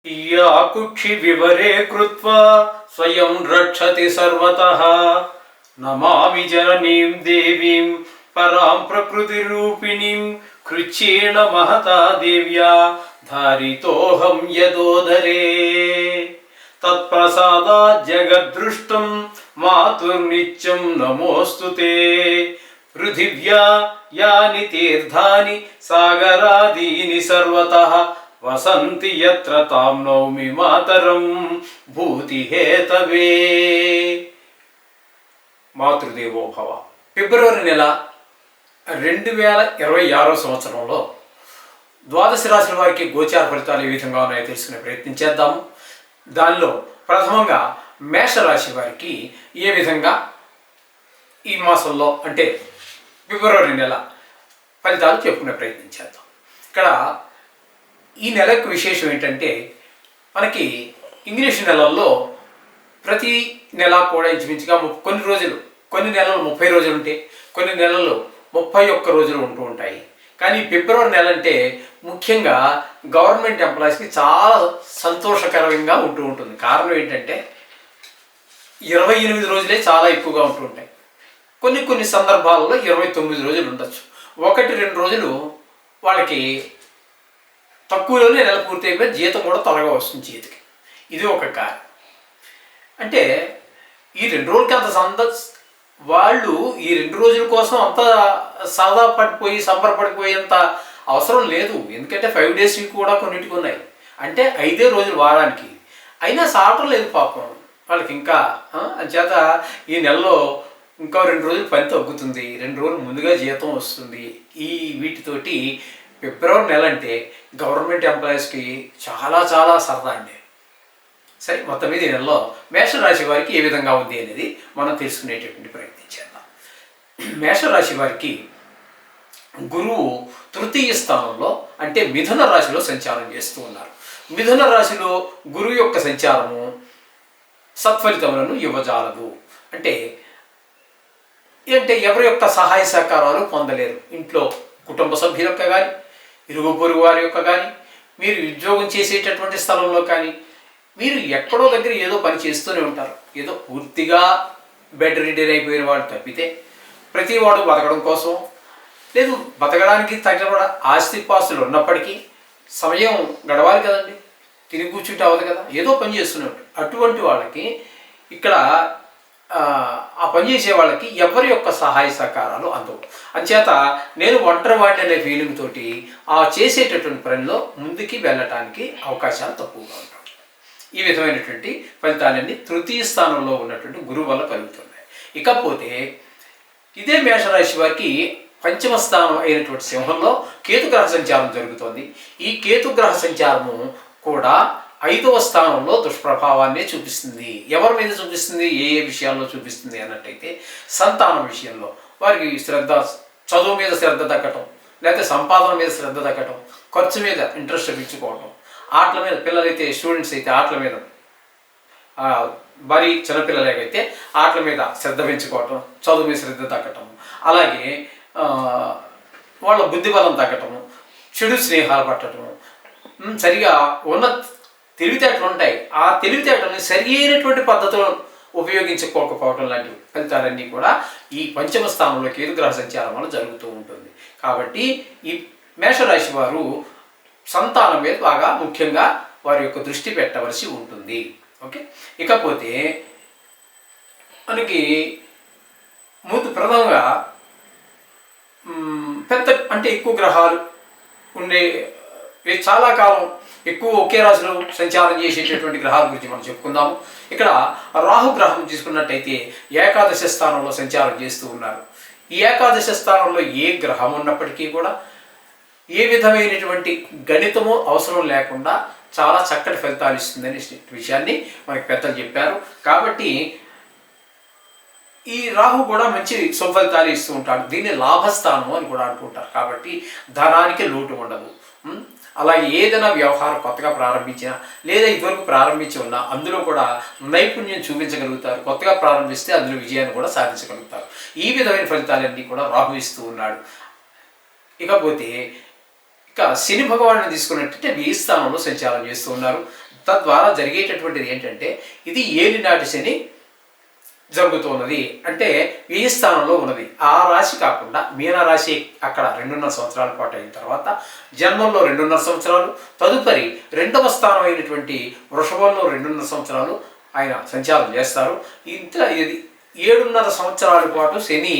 या कुक्षि विवरे कृत्वा स्वयं रक्षति सर्वतः नमामि जननीं देवीं परां प्रकृतिरूपिणीं कृच्छ्रेण महता देव्या धारितोऽहं यदोदरे तत्प्रसादात् जगद्दृष्टं मातुर्नित्यं नमोऽस्तु ते पृथिव्या यानि तीर्थानि सागरादीनि सर्वतः वसन्ति यत्र तां नौमि मातरं भूतिहेतवे మాతృదేవో భవ. ఫిబ్రవరి నెల 2026 సంవత్సరంలో ద్వాదశ రాశుల వారికి గోచార ఫలితాలు ఏ విధంగా ఉన్నాయో తెలుసుకునే ప్రయత్నం చేద్దాము. దానిలో ప్రథమంగా మేషరాశి వారికి ఏ విధంగా ఈ మాసంలో అంటే ఫిబ్రవరి నెల ఫలితాలు చెప్పుకునే ప్రయత్నం చేద్దాం. ఇక్కడ ఈ నెలకు విశేషం ఏంటంటే మనకి ఇంగ్లీష్ నెలల్లో ప్రతి నెల కూడా ఇంచుమించుగా కొన్ని నెలలు 30 రోజులు ఉంటే కొన్ని నెలలు 31 రోజులు ఉంటూ ఉంటాయి. కానీ ఫిబ్రవరి నెల అంటే ముఖ్యంగా గవర్నమెంట్ ఎంప్లాయీస్కి చాలా సంతోషకరంగా ఉంటూ ఉంటుంది. కారణం ఏంటంటే 28 రోజులే చాలా ఎక్కువగా ఉంటూ ఉంటాయి. కొన్ని సందర్భాల్లో 29 రోజులు ఉండొచ్చు. 1-2 రోజులు వాళ్ళకి తక్కువలోనే నెల పూర్తి అయిపోయి జీతం కూడా త్వరగా వస్తుంది చేతికి. ఇది ఒక కారణం. అంటే ఈ 2 రోజులకి అంత వాళ్ళు ఈ 2 రోజుల కోసం అంత సరదా పడిపోయి సంబరపడిపోయేంత అవసరం లేదు. ఎందుకంటే 5 డేస్ కూడా కొన్నిటికి ఉన్నాయి. అంటే 5 రోజులు వారానికి అయినా సాగటం లేదు పాపం వాళ్ళకి. ఇంకా అంచేత ఈ నెలలో ఇంకా 2 రోజులు పని తగ్గుతుంది, 2 రోజులు ముందుగా జీతం వస్తుంది. ఈ వీటితోటి ఫిబ్రవరి నెల అంటే గవర్నమెంట్ ఎంప్లాయీస్కి చాలా చాలా సరదా అండి. సరే, మొత్తం మీద ఈ నెలలో మేషరాశి వారికి ఏ విధంగా ఉంది అనేది మనం తెలుసుకునేటటువంటి ప్రయత్నం చేద్దాం. మేషరాశి వారికి గురువు తృతీయ స్థానంలో అంటే మిథున రాశిలో సంచారం చేస్తూ ఉన్నారు. మిథున రాశిలో గురువు యొక్క సంచారము సత్ఫలితములను ఇవ్వజాలదు. అంటే ఎవరి యొక్క సహాయ సహకారాలు పొందలేరు. ఇంట్లో కుటుంబ సభ్యుల యొక్క కానీ, ఇరుగు పొరుగు వారి యొక్క కానీ, మీరు ఉద్యోగం చేసేటటువంటి స్థలంలో కానీ, మీరు ఎక్కడో దగ్గర ఏదో పని చేస్తూనే ఉంటారు. ఏదో పూర్తిగా బెడ్ రిడర్ అయిపోయిన వాడు తప్పితే ప్రతి వాడు బతకడం కోసం లేదు, బతకడానికి తగిన ఆస్తిపాస్తులు ఉన్నప్పటికీ సమయం గడవాలి కదండి, తిరిగి కూర్చుంటే అవ్వదు కదా, ఏదో పని చేస్తూనే ఉంటారు. అటువంటి వాళ్ళకి ఇక్కడ ఆ పనిచేసే వాళ్ళకి ఎవరి యొక్క సహాయ సహకారాలు అందవు. అంచేత నేను ఒంటరి వాడిని అనే ఫీలింగ్ తోటి ఆ చేసేటటువంటి పనిలో ముందుకి వెళ్ళటానికి అవకాశాలు తక్కువగా ఉంటాయి. ఈ విధమైనటువంటి ఫలితాలన్నీ తృతీయ స్థానంలో ఉన్నటువంటి గురువు వల్ల కలుగుతున్నాయి. ఇకపోతే ఇదే మేషరాశి వారికి పంచమ స్థానం అయినటువంటి సింహంలో కేతుగ్రహ సంచారం జరుగుతోంది. ఈ కేతుగ్రహ సంచారము కూడా 5వ స్థానంలో దుష్ప్రభావాన్ని చూపిస్తుంది. ఎవరి మీద చూపిస్తుంది, ఏ విషయాల్లో చూపిస్తుంది అన్నట్టయితే సంతానం విషయంలో వారికి చదువు మీద శ్రద్ధ తగ్గటం, లేకపోతే సంపాదన మీద శ్రద్ధ తగ్గటం, ఖర్చు మీద ఇంట్రెస్ట్ పెంచుకోవటం, ఆటల మీద, పిల్లలైతే స్టూడెంట్స్ అయితే ఆటల మీద, మరి చిన్నపిల్లలకైతే ఆటల మీద శ్రద్ధ పెంచుకోవటం, చదువు మీద శ్రద్ధ తగ్గటం, అలాగే వాళ్ళ బుద్ధిబలం తగ్గటము, చెడు స్నేహాలు పట్టడము, సరిగా ఉన్న తెలివితేటలు ఉంటాయి, ఆ తెలివితేటల్ని సరి అయినటువంటి పద్ధతులను ఉపయోగించుకోకపోవడం లాంటి ఫలితాలన్నీ కూడా ఈ పంచమ స్థానంలో కేతుగ్రహ సంచారం వల్ల జరుగుతూ ఉంటుంది. కాబట్టి ఈ మేషరాశి వారు సంతానం మీద బాగా ముఖ్యంగా వారి యొక్క దృష్టి పెట్టవలసి ఉంటుంది. ఓకే, ఇకపోతే మనకి ప్రథమంగా పెద్ద అంటే ఎక్కువ గ్రహాలు ఉండే చాలా కాలం ఎక్కువ ఒకే రాశిలో సంచారం చేసేటటువంటి గ్రహాల గురించి మనం చెప్పుకుందాము. ఇక్కడ రాహు గ్రహం తీసుకున్నట్టయితే ఏకాదశ స్థానంలో సంచారం చేస్తూ ఉన్నారు. ఈ ఏకాదశ స్థానంలో ఏ గ్రహం ఉన్నప్పటికీ కూడా ఏ విధమైనటువంటి గణితము అవసరం లేకుండా చాలా చక్కటి ఫలితాలు ఇస్తుందనే విషయాన్ని మనకి పెద్దలు చెప్పారు. కాబట్టి ఈ రాహు కూడా మంచి సుఫలితాలు ఇస్తూ ఉంటాడు. దీన్ని లాభస్థానం అని కూడా అంటుంటారు. కాబట్టి ధనానికి లోటు ఉండదు. అలాగే ఏదైనా వ్యవహారం కొత్తగా ప్రారంభించినా లేదా ఇదివరకు ప్రారంభించి ఉన్నా అందులో కూడా నైపుణ్యం చూపించగలుగుతారు. కొత్తగా ప్రారంభిస్తే అందులో విజయాన్ని కూడా సాధించగలుగుతారు. ఈ విధమైన ఫలితాలన్నీ కూడా రాహు ఇస్తూ ఉన్నాడు. ఇకపోతే శని భగవాన్ని తీసుకున్నట్టయితే 20 స్థానంలో సంచారం చేస్తూ ఉన్నారు. తద్వారా జరిగేటటువంటిది ఏంటంటే ఇది ఏలినాటి శని జరుగుతున్నది. అంటే వ్యయ స్థానంలో ఉన్నది. ఆ రాశి కాకుండా మీనరాశి అక్కడ 2.5 సంవత్సరాల పాటు అయిన తర్వాత జన్మంలో 2.5 సంవత్సరాలు, తదుపరి 2వ స్థానం అయినటువంటి వృషభంలో 2.5 సంవత్సరాలు ఆయన సంచారం చేస్తారు. ఇంత ఇది 7.5 సంవత్సరాల పాటు శని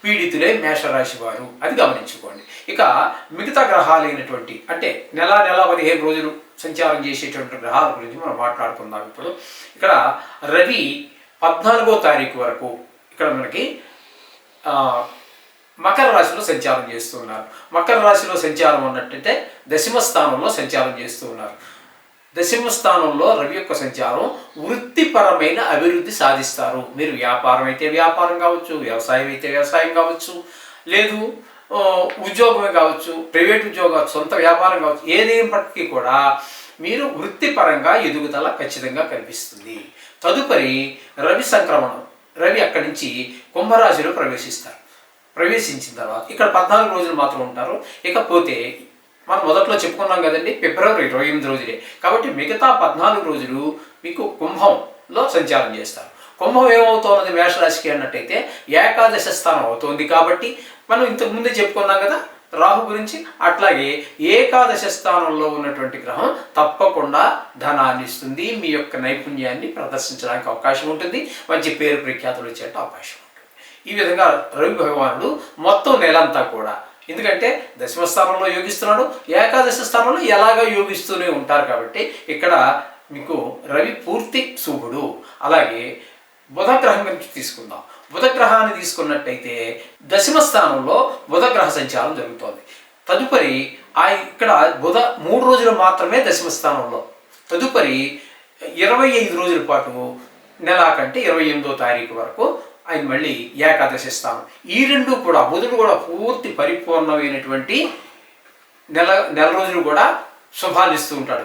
పీడితులే మేషరాశి వారు, అది గమనించుకోండి. ఇక మిగతా గ్రహాలైనటువంటి అంటే నెల 15 రోజులు సంచారం చేసేటువంటి గ్రహాల గురించి మనం మాట్లాడుకుందాం. ఇప్పుడు ఇక్కడ రవి 14వ తారీఖు వరకు ఇక్కడ మనకి మకర రాశిలో సంచారం చేస్తున్నారు. మకర రాశిలో సంచారం అన్నట్టయితే దశమ స్థానంలో సంచారం చేస్తూ ఉన్నారు. దశమ స్థానంలో రవి యొక్క సంచారం వృత్తిపరమైన అభివృద్ధి సాధిస్తారు. మీరు వ్యాపారం అయితే వ్యాపారం కావచ్చు, వ్యవసాయం అయితే వ్యవసాయం కావచ్చు, లేదు ఉద్యోగమే కావచ్చు, ప్రైవేట్ ఉద్యోగం, సొంత వ్యాపారం కావచ్చు, ఏదేపటికీ కూడా మీరు వృత్తిపరంగా ఎదుగుదల ఖచ్చితంగా కనిపిస్తుంది. తదుపరి రవి సంక్రమణం, రవి అక్కడి నుంచి కుంభరాశిలో ప్రవేశిస్తారు. ప్రవేశించిన తర్వాత ఇక్కడ 14 రోజులు మాత్రం ఉంటారు. ఇకపోతే మనం మొదట్లో చెప్పుకున్నాం కదండి, ఫిబ్రవరి 28 రోజులే. కాబట్టి మిగతా 14 రోజులు మీకు కుంభంలో సంచారం చేస్తారు. కుంభం ఏమవుతున్నది మేషరాశికి అన్నట్టయితే ఏకాదశ స్థానం అవుతోంది. కాబట్టి మనం ఇంతకుముందే చెప్పుకున్నాం కదా రాహు గురించి. అట్లాగే ఏకాదశ స్థానంలో ఉన్నటువంటి గ్రహం తప్పకుండా ధనాన్ని ఇస్తుంది, మీ యొక్క నైపుణ్యాన్ని ప్రదర్శించడానికి అవకాశం ఉంటుంది, మంచి పేరు ప్రఖ్యాతులు వచ్చే అవకాశం ఉంటుంది. ఈ విధంగా రవి భగవానుడు మొత్తం నెలంతా కూడా, ఎందుకంటే దశమ స్థానంలో యోగిస్తున్నాడు, ఏకాదశ స్థానంలో ఎలాగా యోగిస్తూనే ఉంటారు. కాబట్టి ఇక్కడ మీకు రవి పూర్తి శుభుడు. అలాగే బుధగ్రహం గురించి తీసుకుందాం. బుధగ్రహాన్ని తీసుకున్నట్టయితే దశమ స్థానంలో బుధగ్రహ సంచారం జరుగుతోంది. తదుపరి ఇక్కడ బుధ 3 రోజులు మాత్రమే దశమ స్థానంలో, తదుపరి 25 రోజుల పాటు నెల కంటే 28వ తారీఖు వరకు ఆయన మళ్ళీ ఏకాదశి స్థానం. ఈ రెండు కూడా బుధుడు కూడా పూర్తి పరిపూర్ణమైనటువంటి నెల రోజులు కూడా శుభాలు ఇస్తూ ఉంటాడు.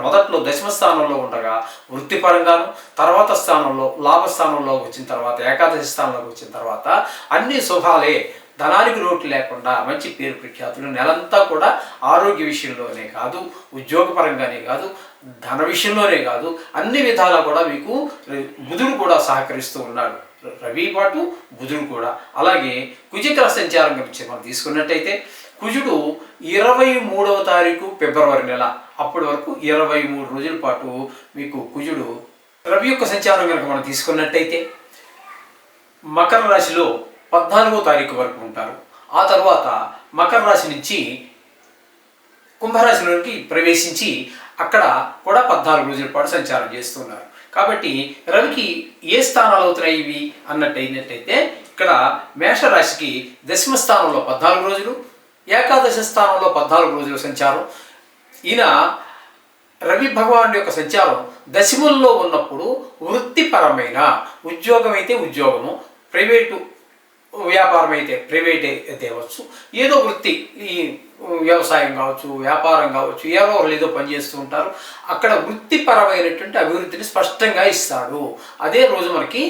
మొదట్లో దశమ స్థానంలో ఉండగా వృత్తిపరంగాను, తర్వాత స్థానంలో లాభస్థానంలో వచ్చిన తర్వాత ఏకాదశి స్థానంలోకి వచ్చిన తర్వాత అన్ని శుభాలే, ధనానికి లోటు లేకుండా మంచి పేరు ప్రఖ్యాతులు. నెలంతా కూడా ఆరోగ్య విషయంలోనే కాదు, ఉద్యోగపరంగానే కాదు, ధన విషయంలోనే కాదు, అన్ని విధాలా కూడా మీకు బుధుడు కూడా సహకరిస్తూ ఉన్నాడు. రవి పాటు బుధుడు కూడా. అలాగే కుజగ్రహ సంచారం గురించి మనం తీసుకున్నట్టయితే కుజుడు 23వ తారీఖు ఫిబ్రవరి నెల, అప్పటి వరకు 23 రోజుల పాటు మీకు కుజుడు రవి యొక్క సంచారం కనుక మనం తీసుకున్నట్టయితే మకర రాశిలో 14వ తారీఖు వరకు ఉంటారు. ఆ తర్వాత మకర రాశి నుంచి కుంభరాశిలోకి ప్రవేశించి అక్కడ కూడా 14 రోజుల పాటు సంచారం చేస్తున్నారు. కాబట్టి రవికి ఏ స్థానాలు అవుతున్నాయి ఇవి అన్నట్టయితే ఇక్కడ మేషరాశికి దశమ స్థానంలో 14 రోజులు, ఏకాదశ స్థానంలో 14 రోజుల సంచారం. ఈయన రవి భగవానుడి యొక్క సంచారం దశముల్లో ఉన్నప్పుడు వృత్తిపరమైన ఉద్యోగం అయితే ఉద్యోగము, ప్రైవేటు వ్యాపారం అయితే ప్రైవేట్ అయితే అవ్వచ్చు, ఏదో వృత్తి, ఈ వ్యవసాయం కావచ్చు, వ్యాపారం కావచ్చు, ఏదో పనిచేస్తూ ఉంటారు. అక్కడ వృత్తిపరమైనటువంటి అభివృద్ధిని స్పష్టంగా ఇస్తాడు. అదే రోజు మనకి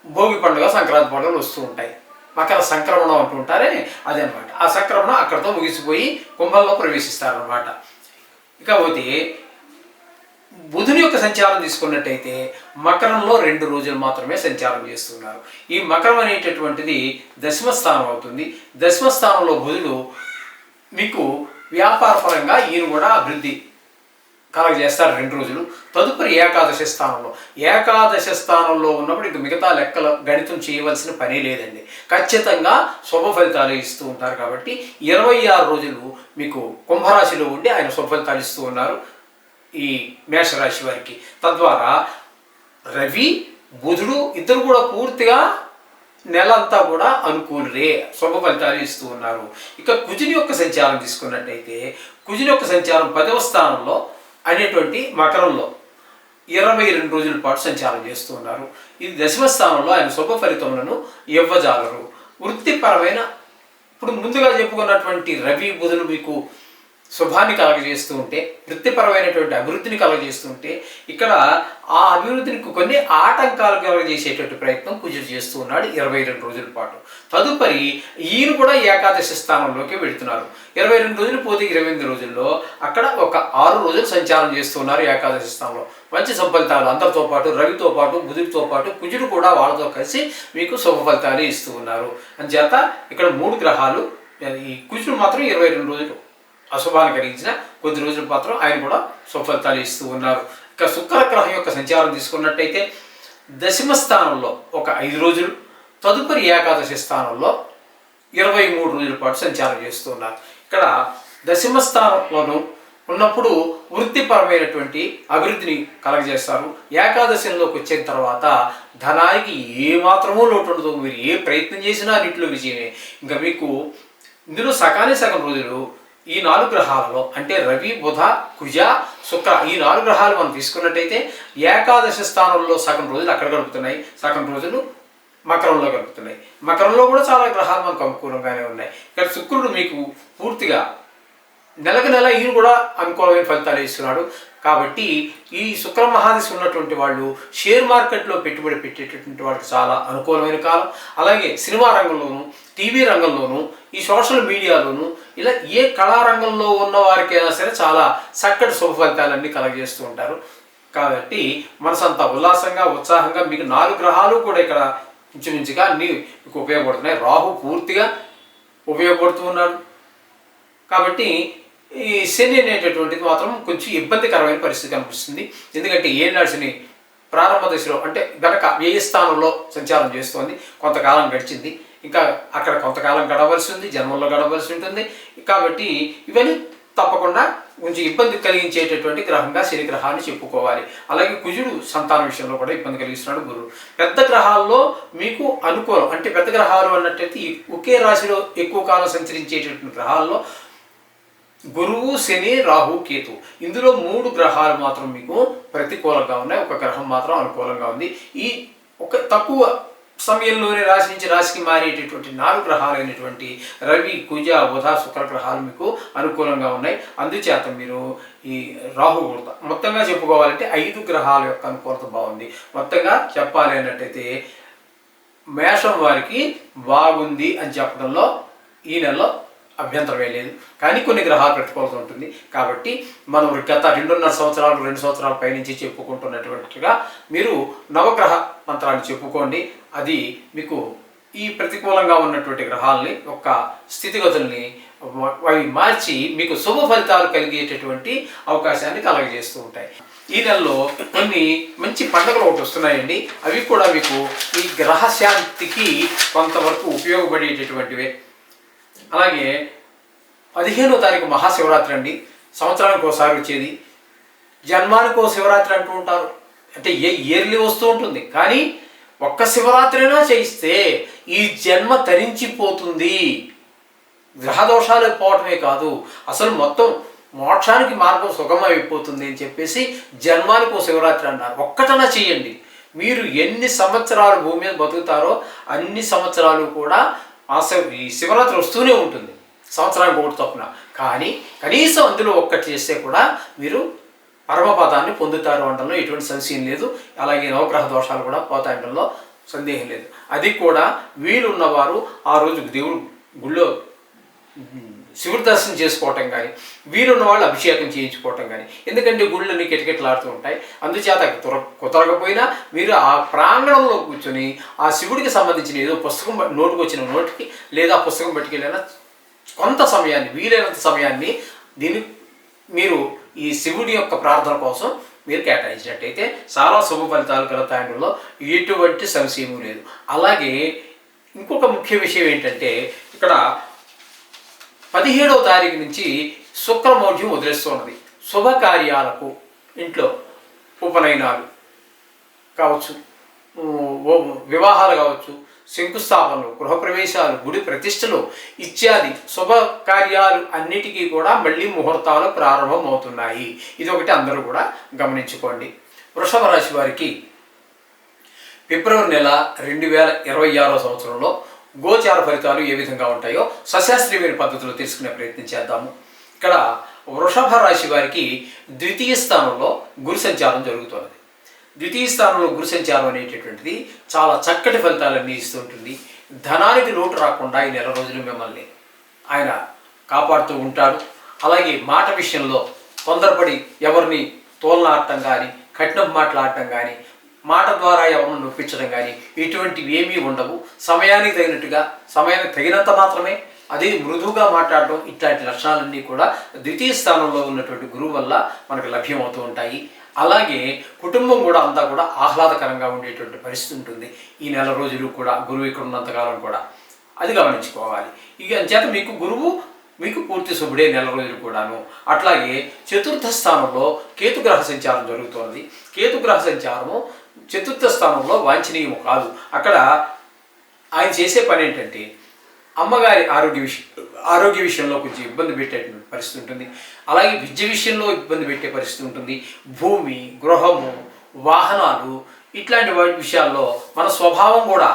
భోగి పండుగ, సంక్రాంతి పండుగలు వస్తూ ఉంటాయి. మకర సంక్రమణం అంటూ ఉంటారే, అదే అనమాట. ఆ సంక్రమణం అక్కడతో ముగిసిపోయి కుంభంలో ప్రవేశిస్తారనమాట. ఇకపోతే బుధుని యొక్క సంచారం తీసుకున్నట్టయితే మకరంలో 2 రోజులు మాత్రమే సంచారం చేస్తున్నారు. ఈ మకరం అనేటటువంటిది దశమ స్థానం అవుతుంది. దశమ స్థానంలో బుధుడు మీకు వ్యాపారపరంగా ఈయన కూడా అభివృద్ధి కలగజేస్తారు 2 రోజులు. తదుపరి ఏకాదశ స్థానంలో ఉన్నప్పుడు ఇంక మిగతా లెక్కల గణితం చేయవలసిన పని లేదండి. ఖచ్చితంగా శుభ ఫలితాలు ఇస్తూ ఉంటారు. కాబట్టి 26 రోజులు మీకు కుంభరాశిలో ఉండి ఆయన శుభ ఫలితాలు ఇస్తూ ఉన్నారు ఈ మేషరాశి వారికి. తద్వారా రవి బుధుడు ఇద్దరు కూడా పూర్తిగా నెలంతా కూడా అనుకూలరే, శుభ ఫలితాలు ఇస్తూ ఉన్నారు. ఇక కుజుని యొక్క సంచారం తీసుకున్నట్టయితే కుజుని యొక్క సంచారం 10వ స్థానంలో అనేటువంటి మకరంలో 22 రోజుల పాటు సంచారం చేస్తూ ఉన్నారు. ఇది దశమ స్థానంలో ఆయన శుభ ఫలితములను ఇవ్వజాలరు. వృత్తిపరమైన ఇప్పుడు ముందుగా చెప్పుకున్నటువంటి రవి బుధులు మీకు శుభాన్ని కలగజేస్తూ ఉంటే, వృత్తిపరమైనటువంటి అభివృద్ధిని కలగజేస్తూ ఉంటే, ఇక్కడ ఆ అభివృద్ధికి కొన్ని ఆటంకాలు కలగజేసేటువంటి ప్రయత్నం కుజుడు చేస్తూ ఉన్నాడు 22 రోజుల పాటు. తదుపరి ఈయన కూడా ఏకాదశి స్థానంలోకి వెళుతున్నారు. 22 రోజులు పోతే 28 రోజుల్లో అక్కడ ఒక 6 రోజులు సంచారం చేస్తున్నారు ఏకాదశి స్థానంలో. మంచి ఫలితాలు అందరితో పాటు, రవితో పాటు, బుధుడితో పాటు కుజుడు కూడా వాళ్ళతో కలిసి మీకు శుభ ఫలితాలు ఇస్తూ ఉన్నారు. అంచేత ఇక్కడ 3 గ్రహాలు, ఈ కుజుడు మాత్రం 22 రోజులు అశుభాన్ని కలిగించిన, కొద్ది రోజుల మాత్రం ఆయన కూడా సుఫలితాలు ఇస్తూ ఉన్నారు. ఇక శుక్రగ్రహం యొక్క సంచారం తీసుకున్నట్టయితే దశమ స్థానంలో ఒక 5 రోజులు, తదుపరి ఏకాదశి స్థానంలో 23 రోజుల పాటు సంచారం చేస్తూ ఉన్నారు. ఇక్కడ దశమ స్థానంలోనూ ఉన్నప్పుడు వృత్తిపరమైనటువంటి అభివృద్ధిని కలగజేస్తారు. ఏకాదశిలోకి వచ్చిన తర్వాత ధనానికి ఏమాత్రమూ లోటు ఉండదు. మీరు ఏ ప్రయత్నం చేసినా అన్నింటిలో విజయమే. ఇంకా మీకు ఇందులో సకాని సగం రోజులు ఈ 4 గ్రహాలలో, అంటే రవి, బుధ, కుజ, శుక్ర, ఈ 4 గ్రహాలు మనం తీసుకున్నట్టయితే ఏకాదశి స్థానంలో సగం రోజులు అక్కడ గడుపుతున్నాయి, సగం రోజులు మకరంలో గడుపుతున్నాయి. మకరంలో కూడా చాలా గ్రహాలు మనకు అనుకూలంగానే ఉన్నాయి. ఇక్కడ శుక్రుడు మీకు పూర్తిగా నెలకు నెల ఈయన కూడా అనుకూలమైన ఫలితాలు ఇస్తున్నాడు. కాబట్టి ఈ శుక్ర మహాదశి ఉన్నటువంటి వాళ్ళు షేర్ మార్కెట్లో పెట్టుబడి పెట్టేటటువంటి వాళ్ళకి చాలా అనుకూలమైన కాలం. అలాగే సినిమా రంగంలోనూ, టీవీ రంగంలోనూ, ఈ సోషల్ మీడియాలోనూ, ఇలా ఏ కళారంగంలో ఉన్న వారికైనా సరే చాలా చక్కటి శుభ ఫలితాలన్నీ కలగజేస్తూ ఉంటారు. కాబట్టి మనసంతా ఉల్లాసంగా, ఉత్సాహంగా, మీకు 4 గ్రహాలు కూడా ఇక్కడ ఇంచుమించుగా అన్నీ మీకు ఉపయోగపడుతున్నాయి. రాహు పూర్తిగా ఉపయోగపడుతూ ఉన్నాడు. కాబట్టి ఈ శని అనేటటువంటిది మాత్రం కొంచెం ఇబ్బందికరమైన పరిస్థితి కనిపిస్తుంది. ఎందుకంటే ఏనాడు శని ప్రారంభ దశలో, అంటే గనక వ్యయ స్థానంలో సంచారం చేస్తోంది. కొంతకాలం గడిచింది, ఇంకా అక్కడ కొంతకాలం గడవలసి ఉంది, జన్మంలో గడవలసి ఉంటుంది. కాబట్టి ఇవన్నీ తప్పకుండా కొంచెం ఇబ్బంది కలిగించేటటువంటి గ్రహంగా శని గ్రహాన్ని చెప్పుకోవాలి. అలాగే కుజుడు సంతాన విషయంలో కూడా ఇబ్బంది కలిగిస్తున్నాడు. గురువు పెద్ద గ్రహాల్లో మీకు అనుకూలం, అంటే పెద్ద గ్రహాలు అన్నట్టయితే ఒకే రాశిలో ఎక్కువ కాలం సంచరించేటటువంటి గ్రహాల్లో గురువు, శని, రాహు, కేతు, ఇందులో 3 గ్రహాలు మాత్రం మీకు ప్రతికూలంగా ఉన్నాయి. ఒక గ్రహం మాత్రం అనుకూలంగా ఉంది. ఈ ఒక తక్కువ సమయంలోనే రాశి నుంచి రాశికి మారేటటువంటి 4 గ్రహాలైనటువంటి రవి, కుజ, బుధ, శుక్ర గ్రహాలు మీకు అనుకూలంగా ఉన్నాయి. అందుచేత మీరు ఈ రాహు మొత్తంగా చెప్పుకోవాలంటే 5 గ్రహాల యొక్క అనుకూలత బాగుంది. మొత్తంగా చెప్పాలి అన్నట్టయితే మేషం వారికి బాగుంది అని చెప్పడంలో ఈ నెలలో అభ్యంతరమే లేదు. కానీ కొన్ని గ్రహాలు ప్రతికూలత ఉంటుంది. కాబట్టి మనం గత 2.5 సంవత్సరాలు, 2 సంవత్సరాల పైనుంచి చెప్పుకుంటున్నటువంటిగా మీరు నవగ్రహ మంత్రాన్ని చెప్పుకోండి. అది మీకు ఈ ప్రతికూలంగా ఉన్నటువంటి గ్రహాలని యొక్క స్థితిగతుల్ని అవి మార్చి మీకు శుభ ఫలితాలు కలిగేటటువంటి అవకాశాన్ని కలగజేస్తూ ఉంటాయి. ఈ నెలలో కొన్ని మంచి పండుగలు ఒకటి వస్తున్నాయండి. అవి కూడా మీకు ఈ గ్రహశాంతికి కొంతవరకు ఉపయోగపడేటటువంటివే. అలాగే 15వ తారీఖు మహాశివరాత్రి అండి. సంవత్సరానికి ఒకసారి వచ్చేది. జన్మానికో శివరాత్రి అంటూ ఉంటారు. అంటే ఇయర్లీ వస్తూ ఉంటుంది. కానీ ఒక్క శివరాత్రైనా చేయిస్తే ఈ జన్మ తరించిపోతుంది. గ్రహదోషాలు పోవటమే కాదు, అసలు మొత్తం మోక్షానికి మార్గం సుగమైపోతుంది అని చెప్పేసి జన్మానికో శివరాత్రి అన్నారు. ఒక్కటనా చేయండి. మీరు ఎన్ని సంవత్సరాలు భూమి మీద బతుకుతారో అన్ని సంవత్సరాలు కూడా ఈ శివరాత్రి వస్తూనే ఉంటుంది, సంవత్సరానికి ఒకటి తప్పున. కానీ కనీసం అందులో ఒక్కటి చేస్తే కూడా మీరు పరమపదాన్ని పొందుతారు అనడంలో ఎటువంటి సంశయం లేదు. అలాగే నవగ్రహ దోషాలు కూడా పోతాయడంలో సందేహం లేదు. అది కూడా వీలున్నవారు ఆ రోజు దేవుడు గుళ్ళో శివుడి దర్శనం చేసుకోవటం కానీ, వీలున్న వాళ్ళు అభిషేకం చేయించుకోవటం కానీ, ఎందుకంటే గుళ్ళని కిటకిటలాడుతూ ఉంటాయి. అందుచేత కుదరకపోయినా మీరు ఆ ప్రాంగణంలో కూర్చొని ఆ శివుడికి సంబంధించిన ఏదో పుస్తకం నోటుకు వచ్చిన నోటికి, లేదా పుస్తకం పట్టుకెళ్ళిన కొంత సమయాన్ని, వీలైనంత సమయాన్ని మీరు ఈ శివుడి యొక్క ప్రార్థన కోసం మీరు కేటాయించినట్టయితే చాలా శుభ ఫలితాలు కలుగుతాయంలో ఎటువంటి సంశయము లేదు. అలాగే ఇంకొక ముఖ్య విషయం ఏంటంటే, ఇక్కడ 17వ తారీఖు నుంచి శుక్రమౌఢ్యం వదిలేస్తున్నది. శుభకార్యాలకు, ఇంట్లో ఉపనయనాలు కావచ్చు, వివాహాలు కావచ్చు, శంకుస్థాపనలు, గృహప్రవేశాలు, గుడి ప్రతిష్టలు ఇత్యాది శుభకార్యాలు అన్నిటికీ కూడా మళ్ళీ ముహూర్తాలు ప్రారంభమవుతున్నాయి. ఇది ఒకటి అందరూ కూడా గమనించుకోండి. వృషభ రాశి వారికి ఫిబ్రవరి నెల 2026వ సంవత్సరంలో గోచార ఫలితాలు ఏ విధంగా ఉంటాయో సశాస్త్రీయమైన పద్ధతిలో తెలుసుకునే ప్రయత్నం చేద్దాము. ఇక్కడ వృషభ రాశి వారికి ద్వితీయ స్థానంలో గురు సంచారం జరుగుతున్నది. ద్వితీయ స్థానంలో గురు సంచారం అనేటటువంటిది చాలా చక్కటి ఫలితాలన్నీ ఇస్తుంటుంది. ధనానికి లోటు రాకుండా ఈ నెల రోజులు మిమ్మల్ని ఆయన కాపాడుతూ ఉంటాడు. అలాగే మాట విషయంలో తొందరపడి ఎవరిని తోలనాడటం కానీ, కఠినం మాట్లాడటం కానీ, మాట ద్వారా ఎవరిని నొప్పించడం కానీ ఇటువంటివి ఏమీ ఉండవు. సమయానికి తగినట్టుగా, సమయానికి తగినంత మాత్రమే అది మృదువుగా మాట్లాడటం, ఇట్లాంటి లక్షణాలన్నీ కూడా ద్వితీయ స్థానంలో ఉన్నటువంటి గురువు వల్ల మనకు లభ్యమవుతూ ఉంటాయి. అలాగే కుటుంబం కూడా అంతా కూడా ఆహ్లాదకరంగా ఉండేటువంటి పరిస్థితి ఉంటుంది ఈ నెల రోజులు కూడా, గురువు ఇక్కడ ఉన్నంతకాలం కూడా. అది గమనించుకోవాలి. ఇక అంచేత మీకు పూర్తి శుభుడే నెల రోజులు కూడాను. అట్లాగే చతుర్థ స్థానంలో కేతుగ్రహ సంచారం జరుగుతున్నది. కేతుగ్రహ సంచారము చతుర్థ స్థానంలో వాంఛనీయము కాదు. అక్కడ ఆయన చేసే పని ఏంటంటే అమ్మగారి ఆరోగ్య విషయంలో కొంచెం ఇబ్బంది పెట్టేటువంటి పరిస్థితి ఉంటుంది. అలాగే విద్య విషయంలో ఇబ్బంది పెట్టే పరిస్థితి ఉంటుంది. భూమి, గృహము, వాహనాలు ఇట్లాంటి వాటి విషయాల్లో మన స్వభావం కూడా